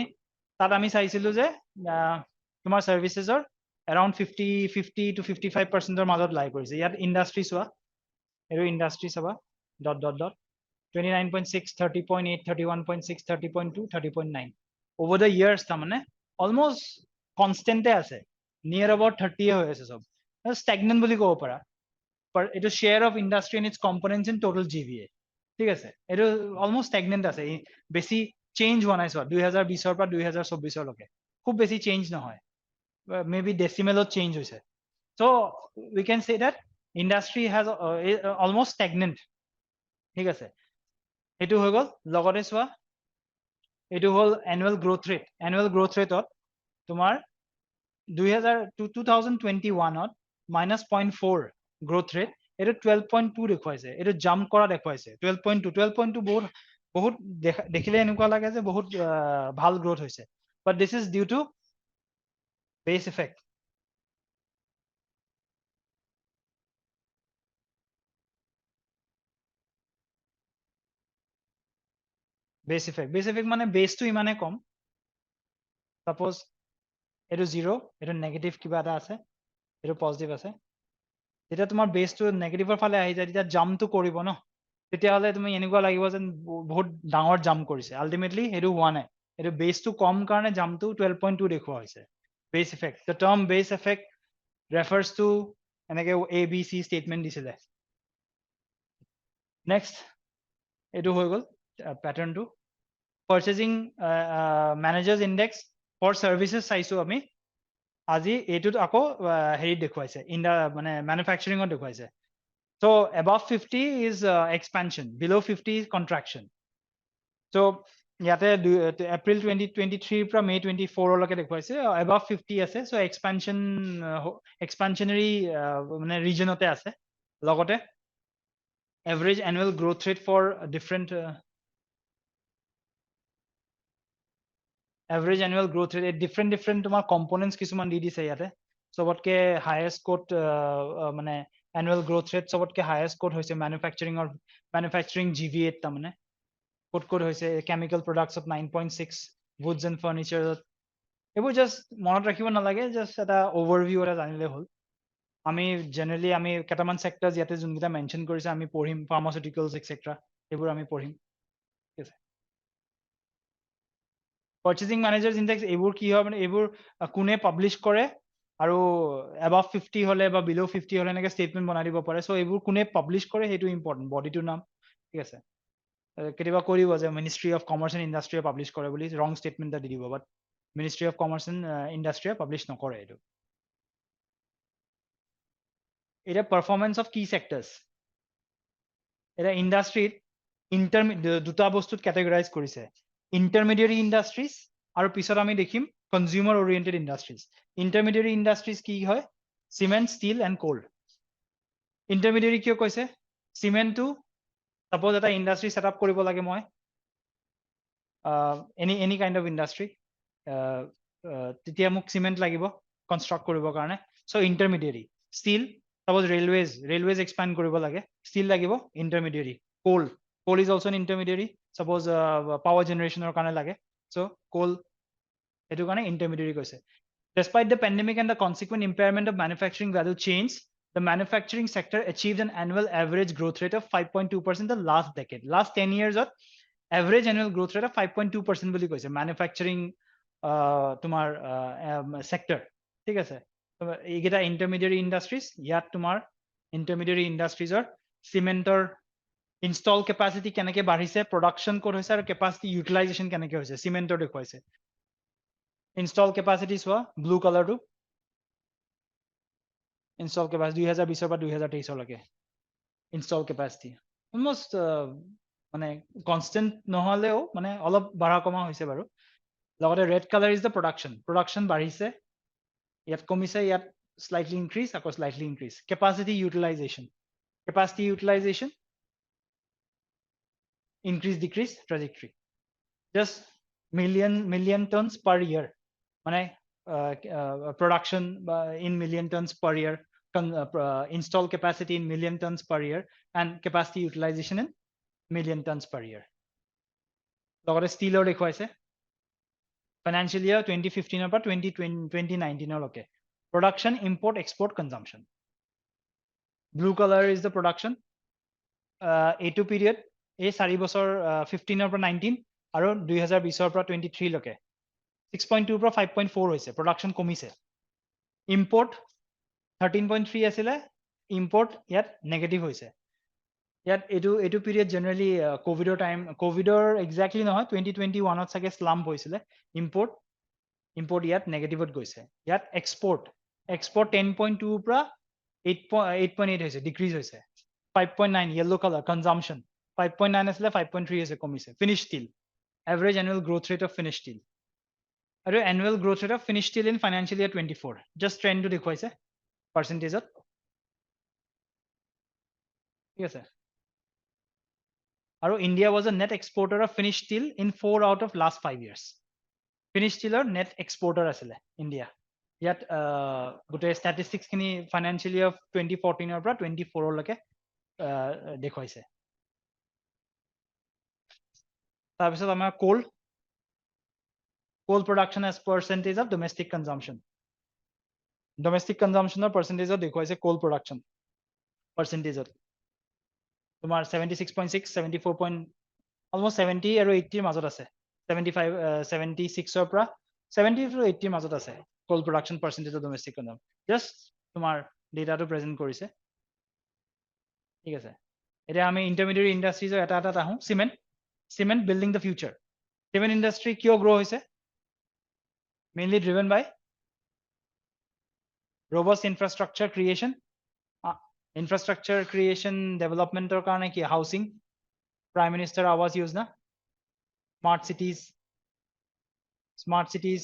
তাত আমি চাইছিলো যে তোমাৰ সাৰ্ভিসেছৰ around 50 to 55% ৰ মাজত লাই কৰিছে ইয়াত ইন্ডাস্ট্ৰি চোৱা এৰো ইন্ডাস্ট্ৰি চাবা dot 29.6, 30.8, 31.6, 30.2, 30.9. Over the years, tamane almost constant ase. Near about 30 hoye ase sob. Stagnant boli kobo para. But it is share of industry and its components in total GVA. ঠিক আছে এটা almost stagnant আছে বেছি change হোৱা নাই 2020 ৰ পৰা 2024 লৈকে খুব বেছি চেঞ্জ নহয় maybe decimal চেঞ্জ হৈছে so we can say that industry has almost stagnant ঠিক আছে এটো হৈ গল লগতে সোৱা এটো হল annual growth rate ত তোমাৰ 2021 ত -0.4 growth rate এটো 12.2 দেখুৱাইছে এটো জাম্প কৰা দেখুৱাইছে 12.2 বহুত দেখিলে এনেকুৱা লাগে যে বহুত ভাল গ্ৰোথ হৈছে but this is due to base effect base effect মানে base টো ইমানে কম suppose এটো 0 এটো নেগেটিভ কিবা এটা আছে এটো পজিটিভ আছে যেতিয়া তোমাৰ বেস টো নেগেটিভৰ ফালে আহি যায় তেতিয়া জাম্প টো কৰিব ন তেতিয়া হলে তুমি এনেকুৱা লাগিব যেন বহুত ডাঙৰ জাম্প কৰিছে আলটিমেটলি এটো হোৱা নাই এটো বেস টো কম কাৰণে জাম্প টো 12.2 দেখুৱা হৈছে base effect the term base effect refers to এনেকে ABC statement দিছিলে next এটো হৈ গল pattern টো purchasing managers index for services চাইছো আমি আজি এটোত আকৌ হেৰি দেখুৱাইছে মানে ম্যানুফ্যাকচাৰিং ত দেখুৱাইছে so above 50 is expansion below 50 is contraction so ইয়াতে এপ্ৰিল 2023 পৰা মে 24 লৈকে দেখুৱাইছে above 50 আছে so expansionary মানে ৰিজনতে আছে লগতে average annual growth rate for different average annual growth rate different তোমাৰ components কিছুমান দি দিছে ইয়াতে সবতকে highest code মানে annual growth rate সবতকে highest code হৈছে manufacturing GVA ত মানে code হৈছে chemical products of 9.6 woods and furniture এইবোৰ just মনত ৰাখিব নালাগে just এটা overview এটা জানিলে হ'ল আমি generally আমি কেটামান sectors ইয়াতে যোনকিটা mention কৰিছে আমি পঢ়িম pharmaceuticals etc এইবোৰ আমি পঢ়িম ঠিক আছে Purchasing Managers Index এইবোৰ কি হয় মানে এইবোৰ কোনে পাবলিশ কৰে আৰু above 50 হলে বা below 50 হলে এনেকে statement বনাই দিব পাৰে so এইবোৰ কোনে পাবলিশ কৰে হেতু ইম্পৰ্টেন্ট বডিটোৰ নাম ঠিক আছে কেতিয়াবা কৰিব যে Ministry of Commerce and Industry publish কৰে বুলি wrong statement এটা দি দিব but Ministry of Commerce and Industry publish নকৰে এটো এটা performance of key sectors এটা ইন্ডাস্ট্ৰিত দুটা বস্তুত ক্যাটেগৰাইজ কৰিছে intermediary industries আৰু পিছত আমি দেখিম consumer oriented industries intermediary industries কি হয় cement steel and coal intermediary কিয় কৈছে cement টো suppose এটা industry set up কৰিব লাগে মই any kind of industry তেতিয়া মোক cement লাগিব construct কৰিবৰ কাৰণে so intermediary steel suppose railways expand কৰিব লাগে steel লাগিব intermediary coal is also an intermediary suppose power generation or কাৰণে লাগে so coal এটো কাৰণে intermediary কৈছে despite the pandemic and the consequent impairment of manufacturing value chains the manufacturing sector achieved an annual average growth rate of 5.2% the last decade last 10 years of average annual growth rate of 5.2% বুলি কৈছে manufacturing তোমাৰ sector ঠিক আছে এইকেইটা intermediary industries ইয়াত তোমাৰ intermediary industries or cementor install capacity কেনেকে বাঢ়িছে production ক'ত হৈছে আৰু capacity utilization কেনেকে হৈছে cementor দেখুৱাইছে install capacity চোৱা blue color টো install capacity 2020 পৰা 2023 লৈকে install capacity almost মানে constant নহলেও মানে অলপ বাঢ়া কমা হৈছে বাৰু লগতে red color is the production বাঢ়িছে ইয়াত কমিছে ইয়াত slightly increase আকৌ slightly increase capacity utilization increase decrease trajectory just million tons per year মানে production in million tons per year install capacity in million tons per year and capacity utilization in million tons per year লগতে ষ্টিলৰ দেখুৱাইছে financial year 2015 পৰা 2019 লৈকে production import export consumption blue color is the production এইটো period এই 4 বছৰ 15 পৰা 19 আৰু 2020 পৰা 23 লৈকে 6.2 পৰা 5.4 হৈছে production কমিছে import 13.3 আছিলে import ইয়াত negative হৈছে ইয়াত এইটো period generally covid time covid exactly নহয় 2021 ত চাগে slump হৈছিলে import ইয়াত negative ত গৈছে ইয়াত export 10.2 পৰা 8.8 হৈছে decrease হৈছে 5.9 yellow color consumption 5.9 আছিলে 5.3 হৈছে কমিছে finished steel average annual growth rate of finished steel আৰু annual growth rate of finished steel in financial year 24 just trend টো দেখুৱাইছে percentage ত ঠিক আছে আৰু India was a net exporter of finished steel in 4 out of last 5 years finished steel net exporter আছিলে India ইয়াত গোটেই statistics খিনি financial year 2014 পৰা 24 লৈকে দেখুৱাইছে তাৰপিছত আমাৰ coal production as percentage of domestic consumption percentage of দেখুৱাইছে coal production percentage of তোমাৰ 76.6 74. almost 70 আৰু 80 মাজত আছে 75 76 পৰা 70 to 80 মাজত আছে coal production percentage of domestic consumption just তোমাৰ ডেটাটো প্ৰেজেন্ট কৰিছে ঠিক আছে এতিয়া আমি intermediary industries এটা আহো cement building the future cement industry কিয় grow হৈছে mainly driven by robust infrastructure creation development কাৰণে কি housing prime minister awas yojana smart cities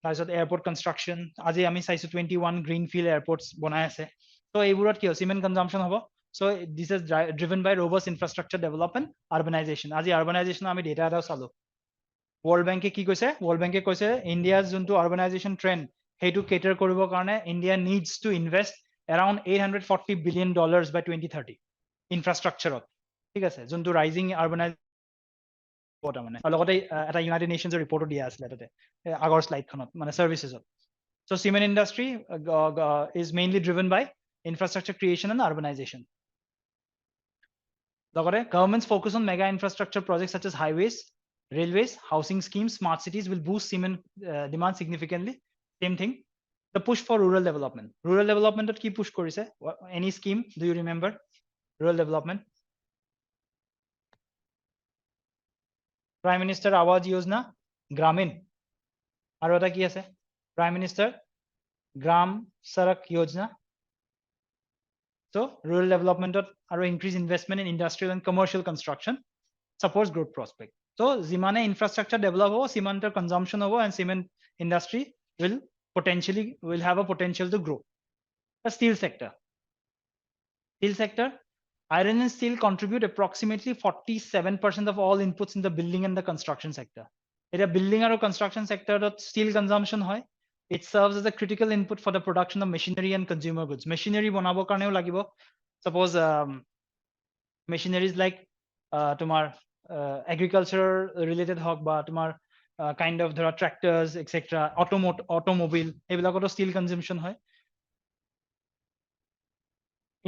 তাৰপিছত airport construction আজি আমি চাইছো 21 greenfield airports বনাই আছে so এইবোৰত কি cement consumption হ'ব so this is driven by robust infrastructure development urbanization আজি urbanization আমি data এটা চালো world bank কি কৈছে india's যোনটো urbanization trend সেইটো cater কৰিবৰ কাৰণে india needs to invest around $840 billion by 2030 infrastructure ঠিক আছে যোনটো rising urbanization মানে লগতে এটা ইউনাইটেড নেশনছৰ ৰিপৰ্টও দিয়া আছিল তাতে আগৰ স্লাইডখনত মানে সাৰ্ভিসেছত so cement industry is mainly driven by infrastructure creation and urbanization লগতে government's focus on mega infrastructure projects such as highways railways housing schemes smart cities will boost cement demand significantly same thing the push for rural development কি push কৰিছে any scheme do you remember rural development Prime Minister Awas Yojana, Gramin. আৰু এটা কি আছে Prime Minister Gram Sadak Yojana. So rural development আৰু increase investment in industrial and commercial construction supports growth prospect. So যিমানে infrastructure develop হ'ব cement consumption হ'ব and cement industry will have a potential to grow. The steel sector. Iron and steel contribute approximately 47% of all inputs in the building and the construction sector. It's a building or construction sector that steel consumption hoy. It serves as a critical input for the production of machinery and consumer goods. Machinery bonabo karneo lagibo. Suppose machineries like tomar agriculture related hok ba tomar kind of dhara tractors etc. automobile ebilakoto steel consumption hoy.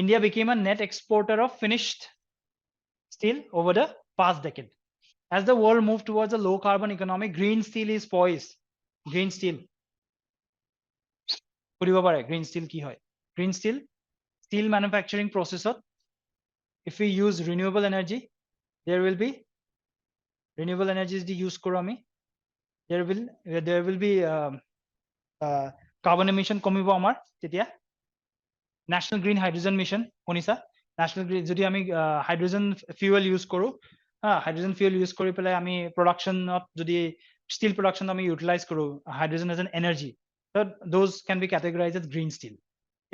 India became a net exporter of finished steel over the past decade. As the world moved towards a low carbon economy, green steel is poised. Green steel. Green steel ki hoy? Green steel steel manufacturing process, if we use renewable energy, there will be renewable energies the use koro ami, there will be carbon emission komibo amar tetia. National Green Hydrogen Mission শুনিছা national green যদি আমি hydrogen fuel use কৰো hydrogen fuel use কৰি পেলাই আমি production যদি steel production আমি utilize কৰো hydrogen as an energy, so those can be categorized as green steel.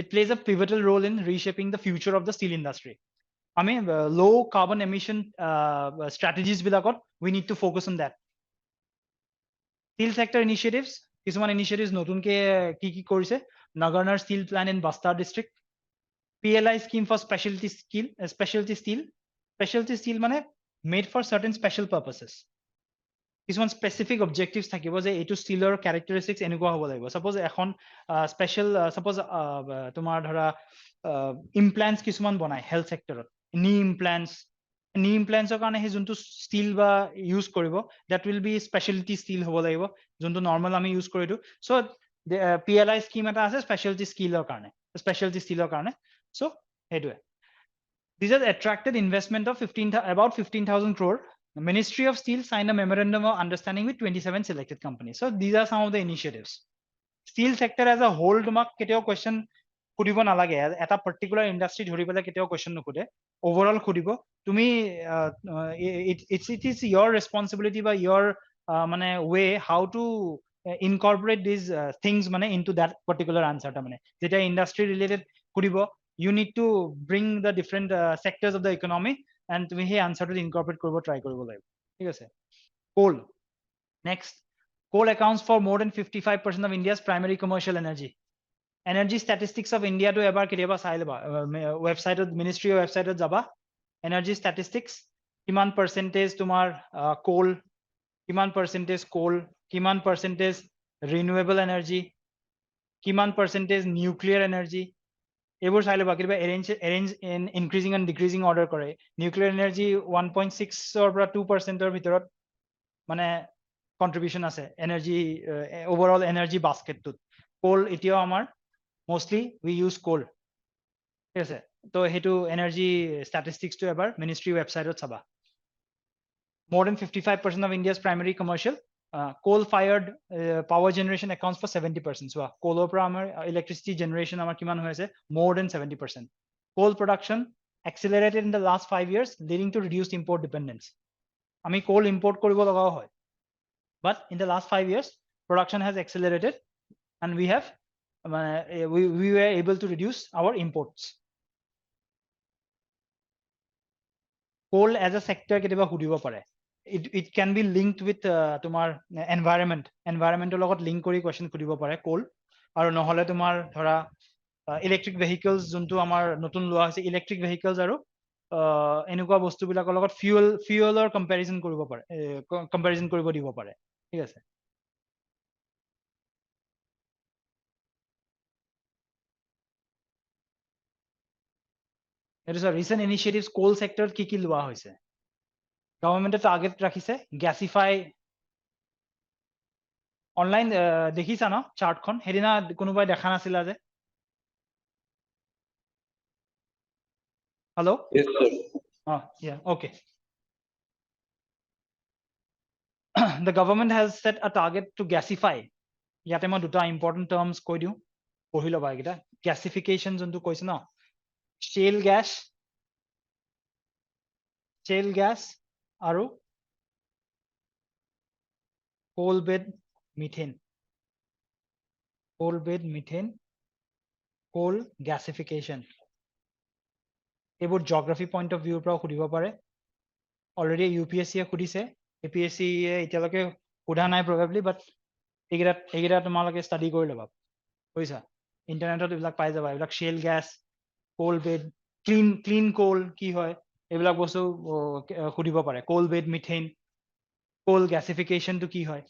It plays a pivotal role in reshaping the future of the steel industry. I mean, low carbon emission strategies bilakot we need to focus on that. Steel sector initiatives, কিছুমান initiatives নতুনকে কি কৰিছে, Nagarnar steel plant in Bastar district, PLI scheme for specialty steel. Specialty steel মানে made for certain special purposes. কিছুমান specific objectives থাকিব যে এইটো ষ্টিলৰ characteristics এনেকুৱা হ'ব লাগিব. Suppose এখন special suppose তোমাৰ ধৰা implants কিছুমান বনাই health sectorত, knee implants কাৰণে সেই যোনটো steel বা use কৰিব, that will be specialty steel হ'ব লাগিব, যোনটো normal আমি use কৰিটো. So PLI scheme এটা আছে specialty steelৰ কাৰণে. So সেইটোৱে. These are attracted investment of about 15,000 crore. The Ministry of Steel signed a memorandum of understanding with 27 selected companies. So these are some of the initiatives. Steel sector as a whole, তোমাক কেতিয়াও question সুধিব নালাগে, এটা particular industry ধৰি পেলাই কেতিয়াও question নুসুধে, overall সুধিব তুমি it is your responsibility বা your মানে way how to incorporate these things মানে into that particular answer টা মানে যেতিয়া industry related সুধিব, you need to bring the different sectors of the economy and তুমি সেই answer টো incorporate কৰিব try কৰিব লাগিব, ঠিক আছে. Coal, next, coal accounts for more than 55% of India's primary commercial energy. Energy statistics of India to এবাৰ কেতিয়াবা চাই লবা, website ministry website যাবা, energy statistics কিমান percentage তোমাৰ coal, কিমান percentage coal, কিমান percentage renewable energy, কিমান percentage nuclear energy, এইবোৰ চাই লবা, কিবা arrange in increasing and decreasing order কৰে. Nuclear energy 1.6 ৰ পৰা 2% ৰ ভিতৰত মানে contribution আছে energy overall energy basket টোত. Coal এতিয়াও আমাৰ mostly we use coal, ঠিক আছে. তো হেতু energy statistics to এবাৰ ministry website ত চাবা. More than 55% of India's primary commercial coal fired power generation accounts for 70%. So coal পৰা আমাৰ electricity generation আমাৰ কিমান হৈ আছে, more than 70%. Coal production accelerated in the last 5 years, leading to reduced import dependence. আমি coal import কৰিব লগাও হয়, but in the last 5 years production has accelerated and we were able to reduce our imports. Coal as a sector কেতিয়াবা সুধিব পাৰে, it can be linked with তোমাৰ environmental লগত link কৰি question সুধিব পাৰে coal, আৰু নহলে তোমাৰ ধৰা electric vehicles যোনটো আমাৰ নতুন লোৱা হৈছে electric vehicles আৰু এনেকুৱা বস্তুবিলাকৰ লগত fuelৰ comparison কৰিব পাৰে, comparison কৰিব দিব পাৰে, ঠিক আছে. It is a recent initiatives coal sector কি লোৱা হৈছে. Government টাৰ্গেট ৰাখিছে গ্যাসিফাই, অনলাইন দেখিছা ন চাৰ্টখন, হেদিনা কোনোবাই দেখা নাছিলা যে, hello'? Yes, sir. Yeah, okay. The government has set a target to gasify. ইয়াতে মই দুটা important terms কৈ দিওঁ, পঢ়ি ল'বা এইকেইটা. Gasification যোনটো কৈছে ন, shale gas আৰু coal bed methane, coal gasification. এইবোৰ geography point of view পৰা সুধিব পাৰে. Already UPSC সুধিছে, APSC এতিয়ালৈকে সোধা নাই probably, but এইকেইটা তোমালোকে study কৰি ল'বা, বুজিছা? ইণ্টাৰনেটত এইবিলাক পাই যাবা, এইবিলাক shale gas, coal bed, clean coal কি হয়, এইবিলাক বস্তু সুধিব পাৰে. coal bed methane, coal gasification টো কি হয়,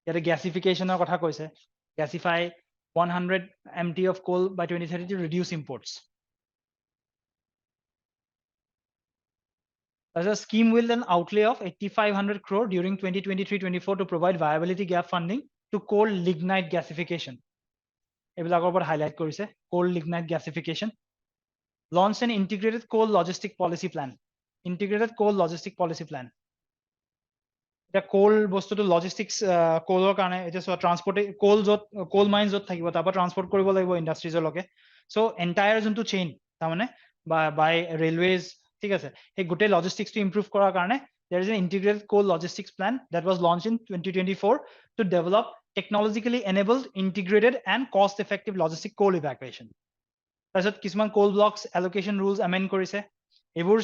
ইয়াতে gasificationৰ কথা কৈছে, gasify 100 MT of coal by 2030 to reduce imports. As a scheme will an outlay of 8,500 crore during 2023-24 to provide viability gap funding to coal lignite gasification. এইবিলাকৰ ওপৰত highlight কৰিছে, coal lignite gasification. launched an integrated coal logistic policy plan. Integrated coal logistic policy plan. The coal বস্তুটো logistics coalৰ কাৰণে এটা so transport coal mines যত থাকিব তাৰ পৰা transport কৰিব লাগিব industries লকে so entire যোনটো chain তাৰ মানে by railways ঠিক আছে এই গোটেই logistics টো improve কৰাৰ কাৰণে there is an integrated coal logistics plan that was launched in 2024 to develop technologically enabled integrated and cost effective logistic coal evacuation তাৰপিছত কিছুমান coal blocks allocation rules amend কৰিছে এইবোৰ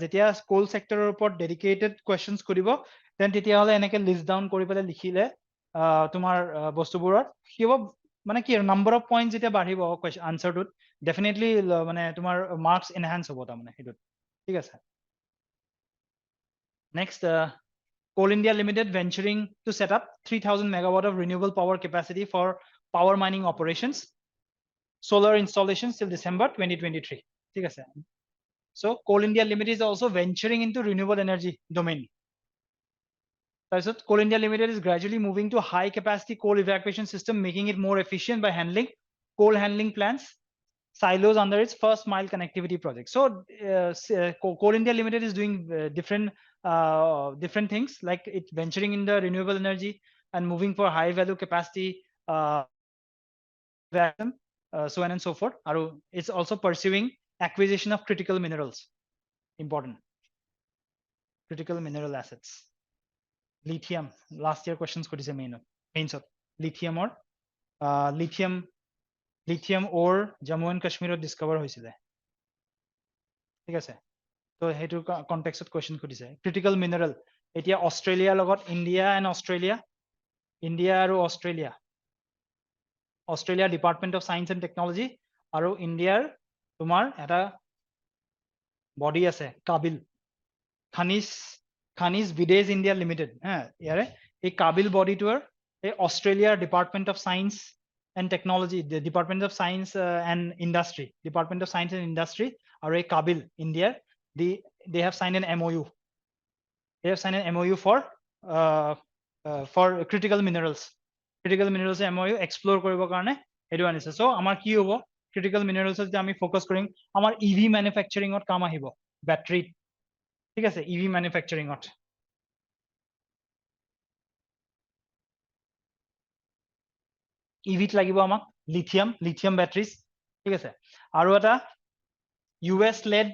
যেতিয়া coal sector ওপৰত dedicated questions কৰিব then তেতিয়াহলে এনেকে list down কৰি পেলাই লিখিলে তোমাৰ বস্তুবোৰৰ কি হ'ব মানে কি number of points যেতিয়া বাঢ়িব answer টোত definitely মানে তোমাৰ marks enhance হ'ব তাৰ মানে হেতুত ঠিক আছে next Coal India Limited venturing to set up 3000 megawatt of renewable power capacity for power mining operations solar installations till December 2023 ঠিক আছে so Coal India Limited is also venturing into renewable energy domain Coal India Limited is gradually moving to high capacity coal evacuation system, making it more efficient by handling coal handling plants, silos under its first mile connectivity project. So Coal India Limited is doing different things like it venturing in the renewable energy and moving for high value capacity so on and so forth. It's also pursuing acquisition of critical minerals. Important. Critical mineral assets. Lithium last year questions কৰিছে mains lithium or lithium ore Jammu and Kashmir discover হৈছিলে ঠিক আছে তো হেতু context question কৰিছে critical mineral এতিয়া অস্ট্ৰেলিয়াৰ লগত India and Australia India আৰু Australia department of science and technology আৰু ইন্ডিয়াৰ তোমাৰ এটা বডি আছে Kaabil Khanis Videsh India Limited. Yeah, a Kabil body tour, a Australia Department of Science and Technology, the Department of Science and Industry, Department of Science and Industry, or a Kabil, India. They have signed an MOU. They have signed an MOU for critical minerals. Critical minerals MOU explore koribo karone edu anise. So amar ki hobo critical minerals je ami focus korim amar EV manufacturing ot kam ahibo battery ঠিক আছে EV manufacturing ত EV ত লাগিব আমাক lithium batteries ঠিক আছে আৰু এটা US led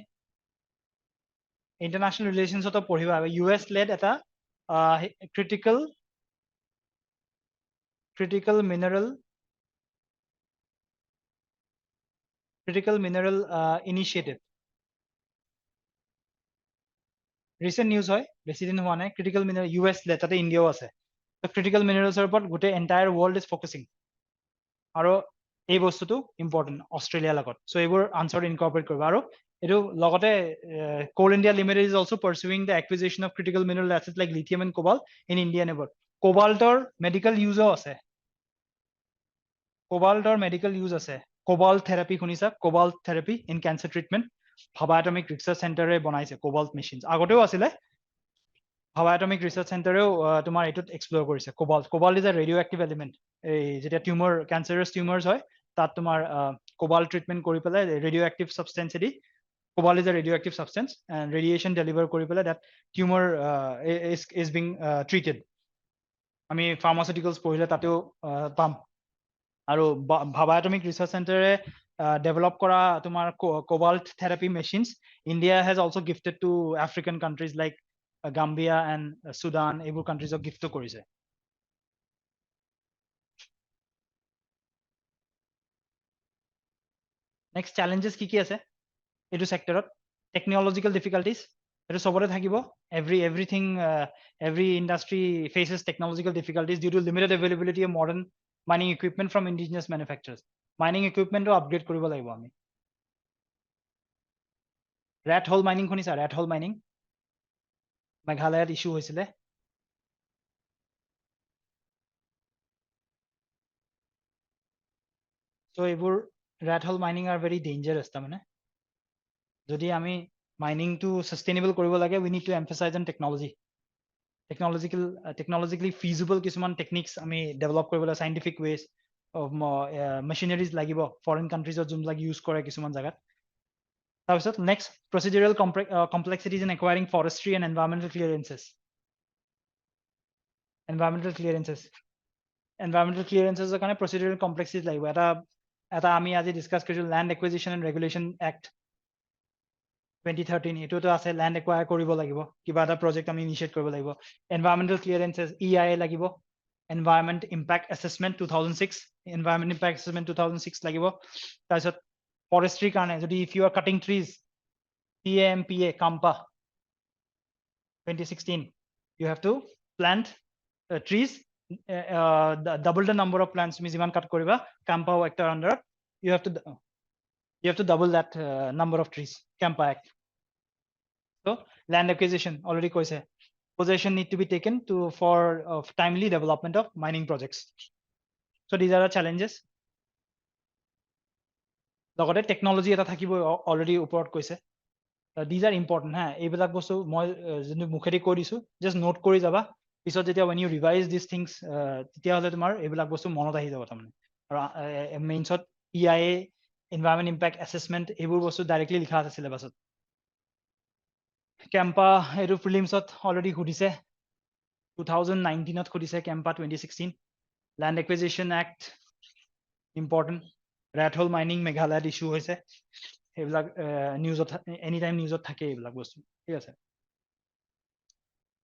international relations ত পঢ়িবা US led এটা critical mineral initiative recent news হয় বেছি দিন হোৱা নাই critical mineral US led তাতে ইন্ডিয়াও আছে তো critical minerals ৰ ওপৰত গোটেই entire world is focusing আৰু এই বস্তুটো ইম্পৰ্টেন্ট অস্ট্ৰেলিয়াৰ লগত সো এইবোৰ আনসাৰ ইনকৰ্পোৰেট কৰিবা আৰু এটো লগতে Coal India Limited is also pursuing the acquisition of critical mineral assets like lithium and cobalt in India and abroad কোবাল্টৰ মেডিকেল ইউজও আছে কোবাল্টৰ মেডিকেল ইউজ আছে cobalt therapy শুনিছা cobalt therapy in cancer treatment Bhabha Atomic Research Center এ বনাইছে cobalt machines আগতেও আছিলে Bhabha Atomic Research Center এও তোমাৰ এটুত এক্সপ্লোৰ কৰিছে cobalt is a radioactive element এই যেটা টিউমাৰ cancerous tumors হয় তাত তোমাৰ cobalt treatment কৰি পেলাই radioactive substance এদি cobalt is a radioactive substance and radiation deliver কৰি পেলাই that tumor is being treated আমি pharmaceuticals পঢ়িলে তাতেও পাম আৰু Bhabha Atomic Research Center develop kora tumar cobalt therapy machines India has also gifted to African countries like Gambia and Sudan ebur countries of gift korise next challenges ki ase etu sector technological difficulties etu sobore thakibo everything every industry faces technological difficulties due to limited availability of modern mining equipment from indigenous manufacturers mining equipment to upgrade koribo lagibo ami rat hole mining khunisa rat hole mining meghalayat issue hoisile so ebur rat hole mining are very dangerous ta mane jodi ami mining to sustainable koribo lage we need to emphasize on technologically feasible kisuman techniques ami develop koribo scientific ways of machineries lagibo foreign countries or zoom like use kore kisuman jagat তাৰপিছত next procedural complexities in acquiring forestry and environmental clearances. Environmental clearances কাৰণে procedural complexities লাগিব এটা আমি আজি discuss কৰিছো Land Acquisition and Regulation Act 2013 এটোতো আছে land acquire কৰিব লাগিব কিবা এটা project আমি initiate কৰিব লাগিব environmental clearances EIA লাগিব environment impact assessment 2006 environment impact assessment 2006 লাগিব তাৰপিছত forestry কাৰণে যদি if you are cutting trees PAMPA CAMPA 2016 you have to plant trees double the number of plants তুমি যিমান cut কৰিবা CAMPA act under you have to double that number of trees CAMPA act. So land acquisition already koise possession need to be taken for timely development of mining projects. So these are the challenges. লগতে technology এটা থাকিব already ওপৰত কৈছে these are important ha এইবিলাক বস্তু মই যদি মুখেদি কৈ দিছো just note কৰি যাবা পিছত যেতিয়া when you revise these things তেতিয়া হলে তোমাৰ এইবিলাক বস্তু মনত আহি যাব তাৰমানে আৰু মেইনছত EIA environment impact assessment এইবোৰ বস্তু ডাইৰেক্টলি লিখা আছে সিলেবাসত CAMPA এইটো প্ৰিলিমছত অলৰেডি সুধিছে 2019ত সুধিছে CAMPA 2016 Land Acquisition Act important rat hole mining মেঘালয়ত ইস্যু হৈছে এইবিলাক নিউজত এনি টাইম নিউজত থাকে এইবিলাক বস্তু ঠিক আছে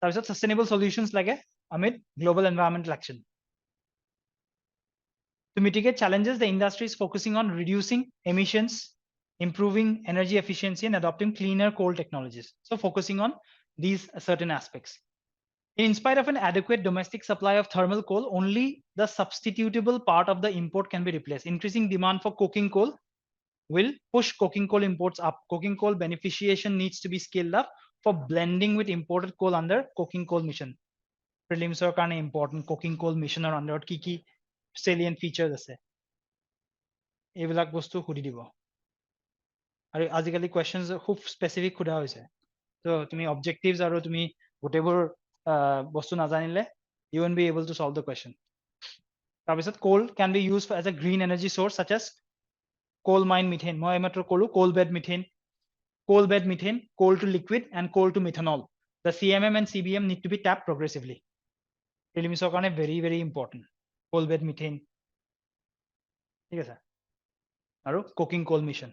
তাৰপিছত sustainable solutions লাগে amid global environmental action. To mitigate challenges, the industry is focusing on reducing emissions, improving energy efficiency, and adopting cleaner coal technologies. So focusing on these certain aspects. In spite of an adequate domestic supply of thermal coal, only the substitutable part of the import can be replaced. Increasing demand for coking coal will push coking coal imports up. Coking coal beneficiation needs to be scaled up for blending with imported coal under coking coal mission. Prelims are kind of important. Coking coal mission or under key salient features আছে এইবিলাক বস্তু সুধি দিব আৰু আজিকালি questions খুব specific সোধা হৈছে তো তুমি objectives আৰু তুমি গোটেইবোৰ বস্তু নাজানিলে you won't be able to solve the question. তাৰপিছত coal can be used as a green energy source such as coal mine methane মই এইমাত্ৰ ক'লো coal bed methane coal to liquid and coal to methanol. The CMM and CBM need to be tapped progressively. Prelims are কাৰণে very very important. Coal bed methane ঠিক আছে আৰু coking coal mission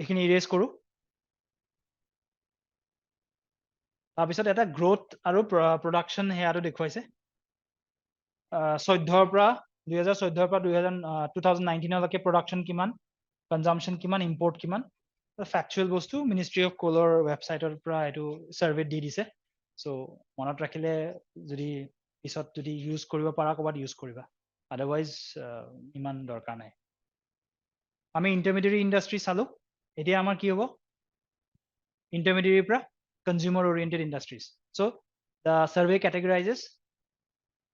এইখিনি erase কৰো তাৰপিছত এটা growth আৰু production হেয়াটো দেখুৱাইছে 14 পৰা 2014 পৰা 2019 লৈকে প্ৰডাকশন কিমান কনজাম্পশন কিমান ইম্পৰ্ট কিমান ফ্যাকচুৱেল বস্তু মিনিষ্ট্ৰি অফ কোলৰ ৱেবসাইটৰ পৰা এইটো সাৰ্ভে দি দিছে সো মনত ৰাখিলে যদি পিছত যদি ইউজ কৰিব পাৰা ক'বাত ইউজ কৰিবা আদাৰৱাইজ ইমান দৰকাৰ নাই আমি ইন্টাৰমিডিয়েট ইন্ডাষ্ট্ৰি চালো এতিয়া আমাৰ কি হ'ব intermediary pra consumer oriented industries. So the survey categorizes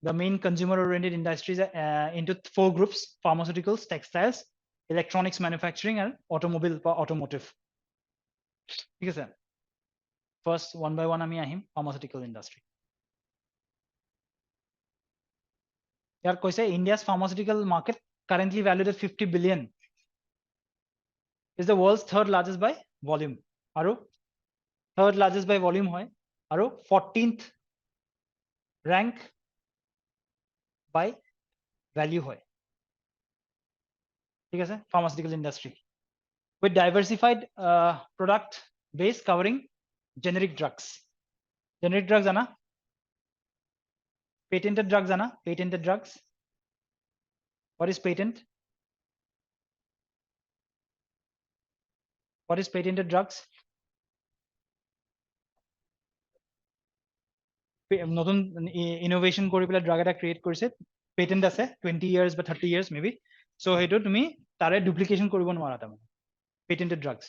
the main consumer oriented industries into 4 groups: pharmaceuticals, textiles, electronics manufacturing, and automobile or automotive. Okay, sir. First, one by one ami ahim pharmaceutical industry. Here koise India's pharmaceutical market currently valued at 50 billion is the world's 3rd largest by volume. Aru 3rd largest by volume hoy aru 14th rank by value hoy ঠিক আছে pharmaceutical industry with diversified product base covering generic drugs jana patented drugs jana patented drugs what is patent patented drugs নতুন innovation কৰি পেলাই drug এটা create কৰিছে patent আছে 20 years বা 30 years maybe so হেতু তুমি তাৰে ডুপ্লিকেশন কৰিব নোৱাৰা তাৰমানে পেটেন্টেড ড্ৰাগছ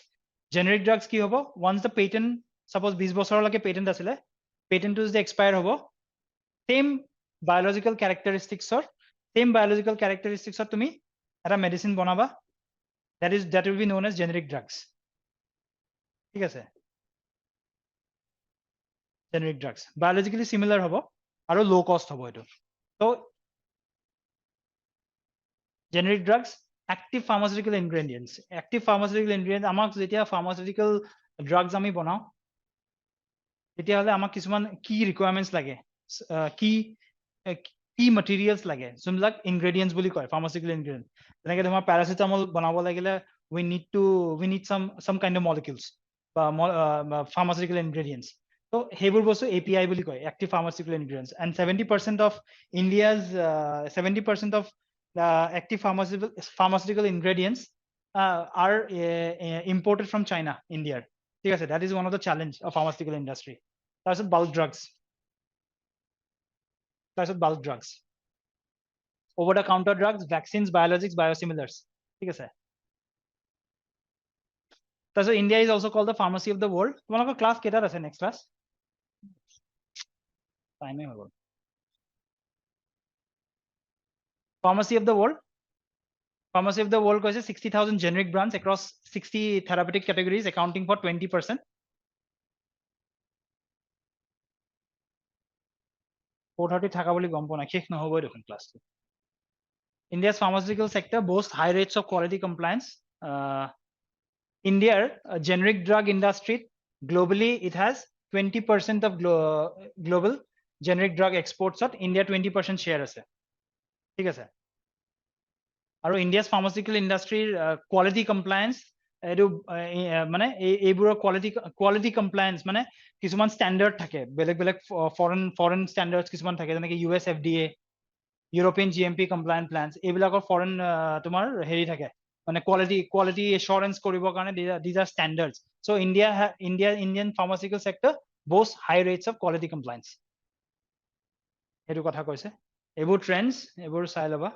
জেনেৰিক ড্ৰাগছ কি হ'ব once the patent suppose 20 বছৰলৈকে পেটেন্ট আছিলে পেটেন্টটো যদি এক্সপায়াৰ হ'ব same biological characteristics তুমি এটা মেডিসিন বনাবা that will be known as generic drugs ঠিক আছে generic drugs biologically similar hobo aro low cost hobo eto so Generic drugs, active pharmaceutical ingredients. Active pharmaceutical ingredients আমাক যেতিয়া pharmaceutical drugs আমি বনাও তেতিয়াহ'লে আমাক কিছুমান key requirements লাগে, key materials লাগে, যোনবিলাক ingredients বুলি কয় pharmaceutical ingredients. যেনেকৈ তোমাৰ paracetamol বনাব লাগিলে we need some kind of molecules বা pharmaceutical ingredients. So সেইবোৰ বস্তু API বুলি কয়, active pharmaceutical ingredients. And 70% of India's 70% of active pharmaceutical ingredients are imported from China, India. ঠিক আছে, that is one of the challenge of pharmaceutical industry. তাৰপিছত bulk drugs. তাৰপিছত bulk drugs. Over the counter drugs, vaccines, biologics, biosimilars. ঠিক আছে. তাৰপিছত India is also called the pharmacy of the world. তোমালোকৰ class কেইটাত আছে next class? Time হৈ গ'ল. Pharmacy of the world. Pharmacy of the world কৈছে 60,000 generic brands across 60 therapeutic categories accounting for 20%. 4:30 থাকা বুলি গম পোৱা নাই, শেষ নহবই দেখোন ক্লাছটো। India's pharmaceutical sector boasts high rates of quality compliance. India's generic drug industry globally, it has 20% of global generic drug exports. India 20% share আছে, ঠিক আছে। আৰু India's pharmaceutical industry quality compliance এইটো মানে এইবোৰৰ quality compliance মানে কিছুমান standard থাকে, বেলেগ বেলেগ foreign standards কিছুমান থাকে, যেনেকৈ US FDA, European GMP compliant plans, এইবিলাকৰ foreign তোমাৰ হেৰি থাকে, মানে quality assurance কৰিবৰ কাৰণে these are standards. So Indian pharmaceutical sector boasts high rates of quality compliance. সেইটো কথা কৈছে, এইবোৰ trends এইবোৰ চাই ল'বা।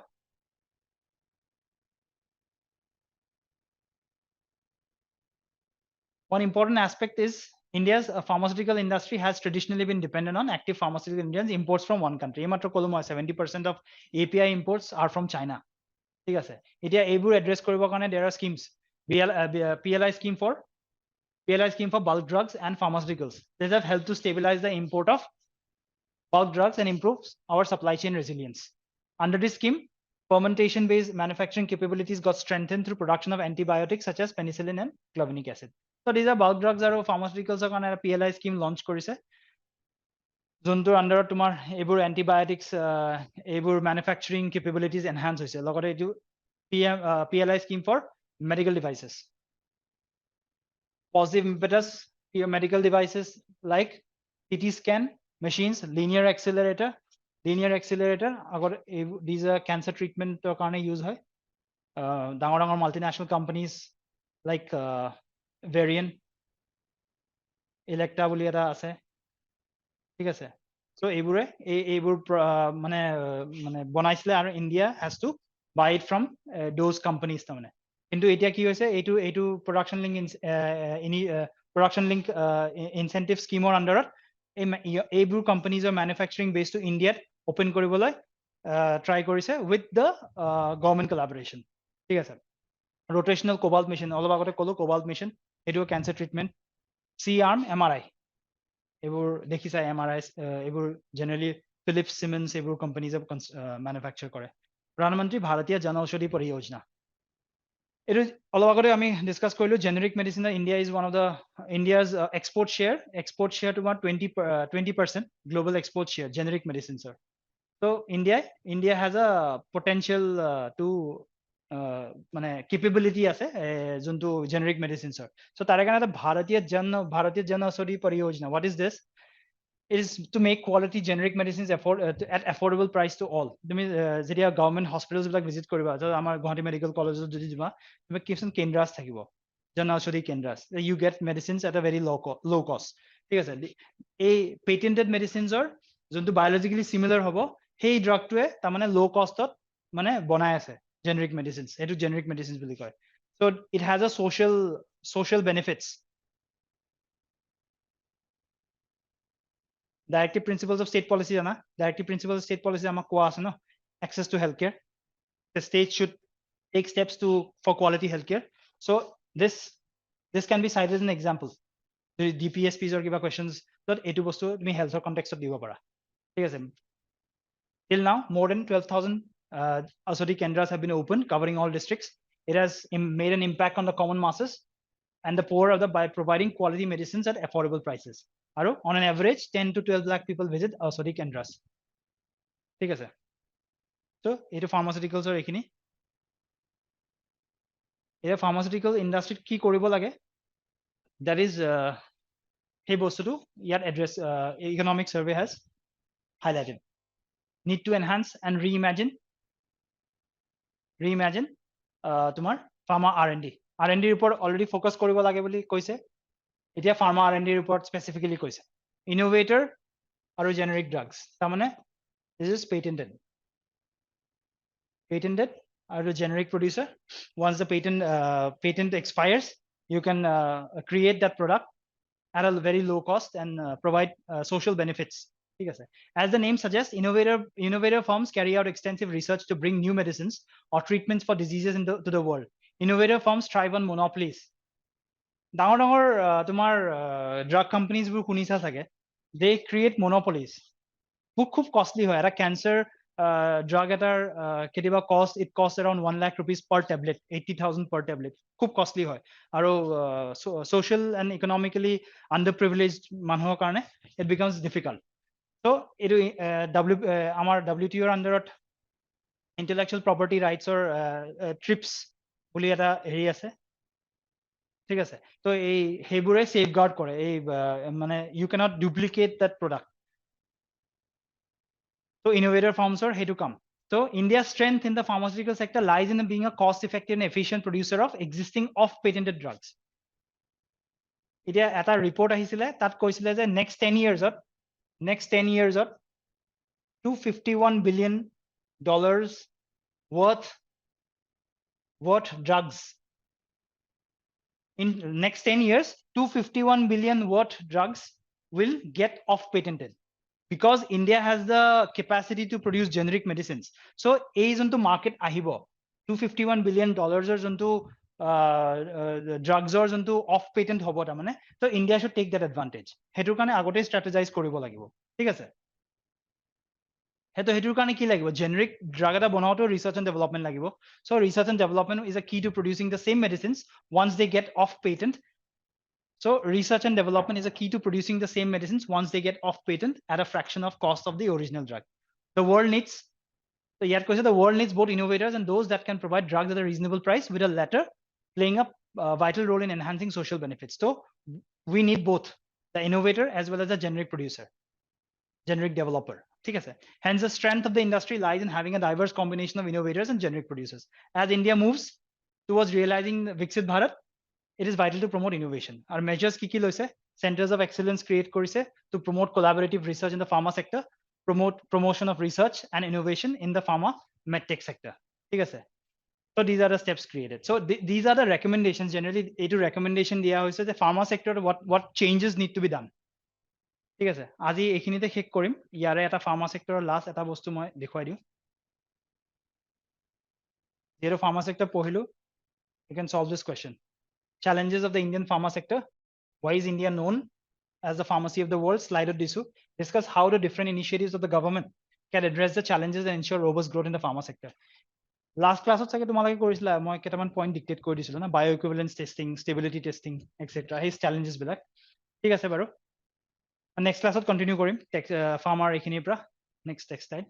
One important aspect is India's pharmaceutical industry has traditionally been dependent on active pharmaceutical ingredients imports from one country. 70% of API imports are from China. ঠিক আছে, এতিয়া এইবোৰ address কৰিবৰ কাৰণে there are schemes. PLI scheme for bulk drugs and pharmaceuticals. These have helped to stabilize the import of bulk drugs and improves our supply chain resilience. Under this scheme, fermentation-based manufacturing capabilities got strengthened through production of antibiotics such as penicillin and clavinic acid. So these are bulk drugs আৰু pharmaceuticals কাৰণে PLI scheme launch কৰিছে, যোনটোৰ আণ্ডাৰত তোমাৰ এইবোৰ antibiotics এইবোৰ manufacturing capabilities enhance হৈছে, লগতে এইটো PLI scheme for medical devices. Positive impetus medical devices like CT scan machines, linear accelerator আগৰ these are cancer treatment কাৰণে use হয়। ডাঙৰ ডাঙৰ multinational companies like Varian, Electra বুলি এটা আছে, ঠিক আছে। So এইবোৰ মানে বনাইছিলে আৰু India has to buy it from those companies তাৰমানে। কিন্তু এতিয়া কি হৈছে, এইটো production link incentive schemeৰ আণ্ডাৰত এইবোৰ companies manufacturing base to India open কৰিবলৈ try কৰিছে with the government collaboration, ঠিক আছে। Rotational cobalt machine, অলপ আগতে ক'লো cobalt machine, এইটো cancer treatment, C-arm MRI, এইবোৰ দেখিছা MRI, এইবোৰ generally Philips, Siemens এইবোৰ companies manufacture কৰে। প্ৰধানমন্ত্ৰী ভাৰতীয় জনঔষধি পৰিযোজনা, এইটো অলপ আগতে আমি ডিসকাস কৰিলো। Generic medicine India is one of the India's export share তোমাৰ 20% গ্লোবাল এক্সপোৰ্ট শ্বেয়াৰ জেনেৰিক মেডিচিনছৰ। So India has a potential to মানে capability আছে যোনটো জেনেৰিক মেডিচিনছৰ। So তাৰে কাৰণে এটা ভাৰতীয় জনঔষধি পৰিযোজনা, what is this? Is to make quality generic medicines at affordable price to all. তুমি যেতিয়া গভৰ্ণমেণ্ট হস্পিটেলছ বিলাক ভিজিট কৰিবা, আমাৰ গুৱাহাটী মেডিকেল কলেজত যদি যোৱা, তুমি কিছুমান কেন্দ্ৰাছ থাকিব, জনঔষধি কেন্দ্ৰাছ, you get medicines at a very low cost, ঠিক আছে। এই পেটেন্টেড মেডিচিনছৰ যোনটো বায়'লজিকেলি চিমিলাৰ হ'ব, সেই ড্ৰাগটোৱে তাৰমানে ল' কষ্টত মানে বনাই আছে জেনেৰিক মেডিচিনছ, সেইটো জেনেৰিক মেডিচিনছ বুলি কয়। So it has a social benefits. Directive principles of state policy জানা, directive principles of state policy আমাক কোৱা আছে ন, access to healthcare, the state should take steps for quality healthcare. So this can be cited as an example. DPSPs or কিবা questions that এইটো বস্তু তুমি হেলথৰ কনটেক্সটত দিব পাৰা, ঠিক আছে। Till now more than 12,000 Asodi Kendras have been opened, covering all districts. It has made an impact on the common masses and the poor by providing quality medicines at affordable prices. On an average, 10 to 12 lakh people visit Asodi Kendras. ঠিক আছে, so এইটো ফাৰ্মাচিউটিকেলছৰ এইখিনি। এতিয়া pharmaceutical ইণ্ডাষ্ট্ৰীত কি কৰিব লাগে, that is সেই বস্তুটো ইয়াত address economic survey has highlighted. Need to enhance and reimagine তোমাৰ pharma R&D ৰ ওপৰত অলৰেডি ফোকাস কৰিব লাগে বুলি কৈছে। এতিয়া pharma R&D ৰ ওপৰত স্পেচিফিকেলি কৈছে। ইনোভেটৰ আৰু জেনেৰিক ড্ৰাগছ, তাৰমানে this is patented or the generic producer. Once the patent expires, you can create that product at a very low cost and provide social benefits. As the name suggests, innovator firms carry out extensive research to bring new medicines or treatments for diseases to the world. Innovator firms thrive on monopolies. ডাঙৰ তোমাৰ drug companies বোৰ শুনিছা চাগে, they create monopolies. খুব costly হয়। এটা cancer drug এটাৰ কেতিয়াবা it costs around 1 lakh rupees per tablet, 80,000 per tablet, খুব costly হয়। আৰু social and economically underprivileged মানুহৰ কাৰণে it becomes difficult. So এইটো আমাৰ WTO ৰ আন্ডাৰত intellectual property rights or TRIPS বুলি এটা হেৰি আছে, ঠিক আছে। তো এই সেইবোৰে safeguard কৰে, এই মানে you cannot duplicate that product. So innovator firms are here to come. So India's strength in the pharmaceutical sector lies in being a cost-effective and efficient producer of existing off-patented drugs. এতিয়া এটা report আহিছিলে, তাত কৈছিলে যে next 10 years $251 billion worth drugs. In next 10 years, 251 billion worth drugs will get off-patented. Because India has the capacity to produce generic medicines. So A is onto market ahibo. $251 billion onto drugs or onto off patent hobo tamane. So India should take that advantage. Hetu kane agote strategize koribo lagibo. Thik ase? Hetu kane ki lagibo? Generic drug eta banauto research and development lagibo. So research and development is a key to producing the same medicines once they get off patent. So research and development is a key to producing the same medicines once they get off patent at a fraction of cost of the original drug. The world needs both innovators and those that can provide drugs at a reasonable price, with the latter playing a vital role in enhancing social benefits. So we need both the innovator as well as the generic producer, generic developer. Hence the strength of the industry lies in having a diverse combination of innovators and generic producers. As India moves towards realizing Viksit Bharat, it is vital to promote innovation. Our measures ki loise, centers of excellence create korise to promote collaborative research in the pharma sector, promotion of research and innovation in the pharma medtech sector. So these are the steps created. So these are the recommendations. Generally, A2 recommendation diya hoise the pharma sector, what changes need to be done. ঠিক আছে, আজি এইখিনিতে শেষ কৰিম। ইয়াৰে এটা pharma sector last এটা বস্তু মই দেখুৱাই দিওঁ। যেহেতু pharma sector পঢ়িলো, you can solve this question. Challenges of the Indian pharma sector. Why is India known as the pharmacy of the world? Slide of this. Discuss how the different initiatives of the government can address the challenges and ensure robust growth in the pharma sector. Last class of sake tumalage korisila, moi ketaman point dictate kori disilo na, bioequivalence testing, stability testing, etc. His challenges bilak. Thik ase baru. Next class continue korim pharma ekhini pra. Next text slide.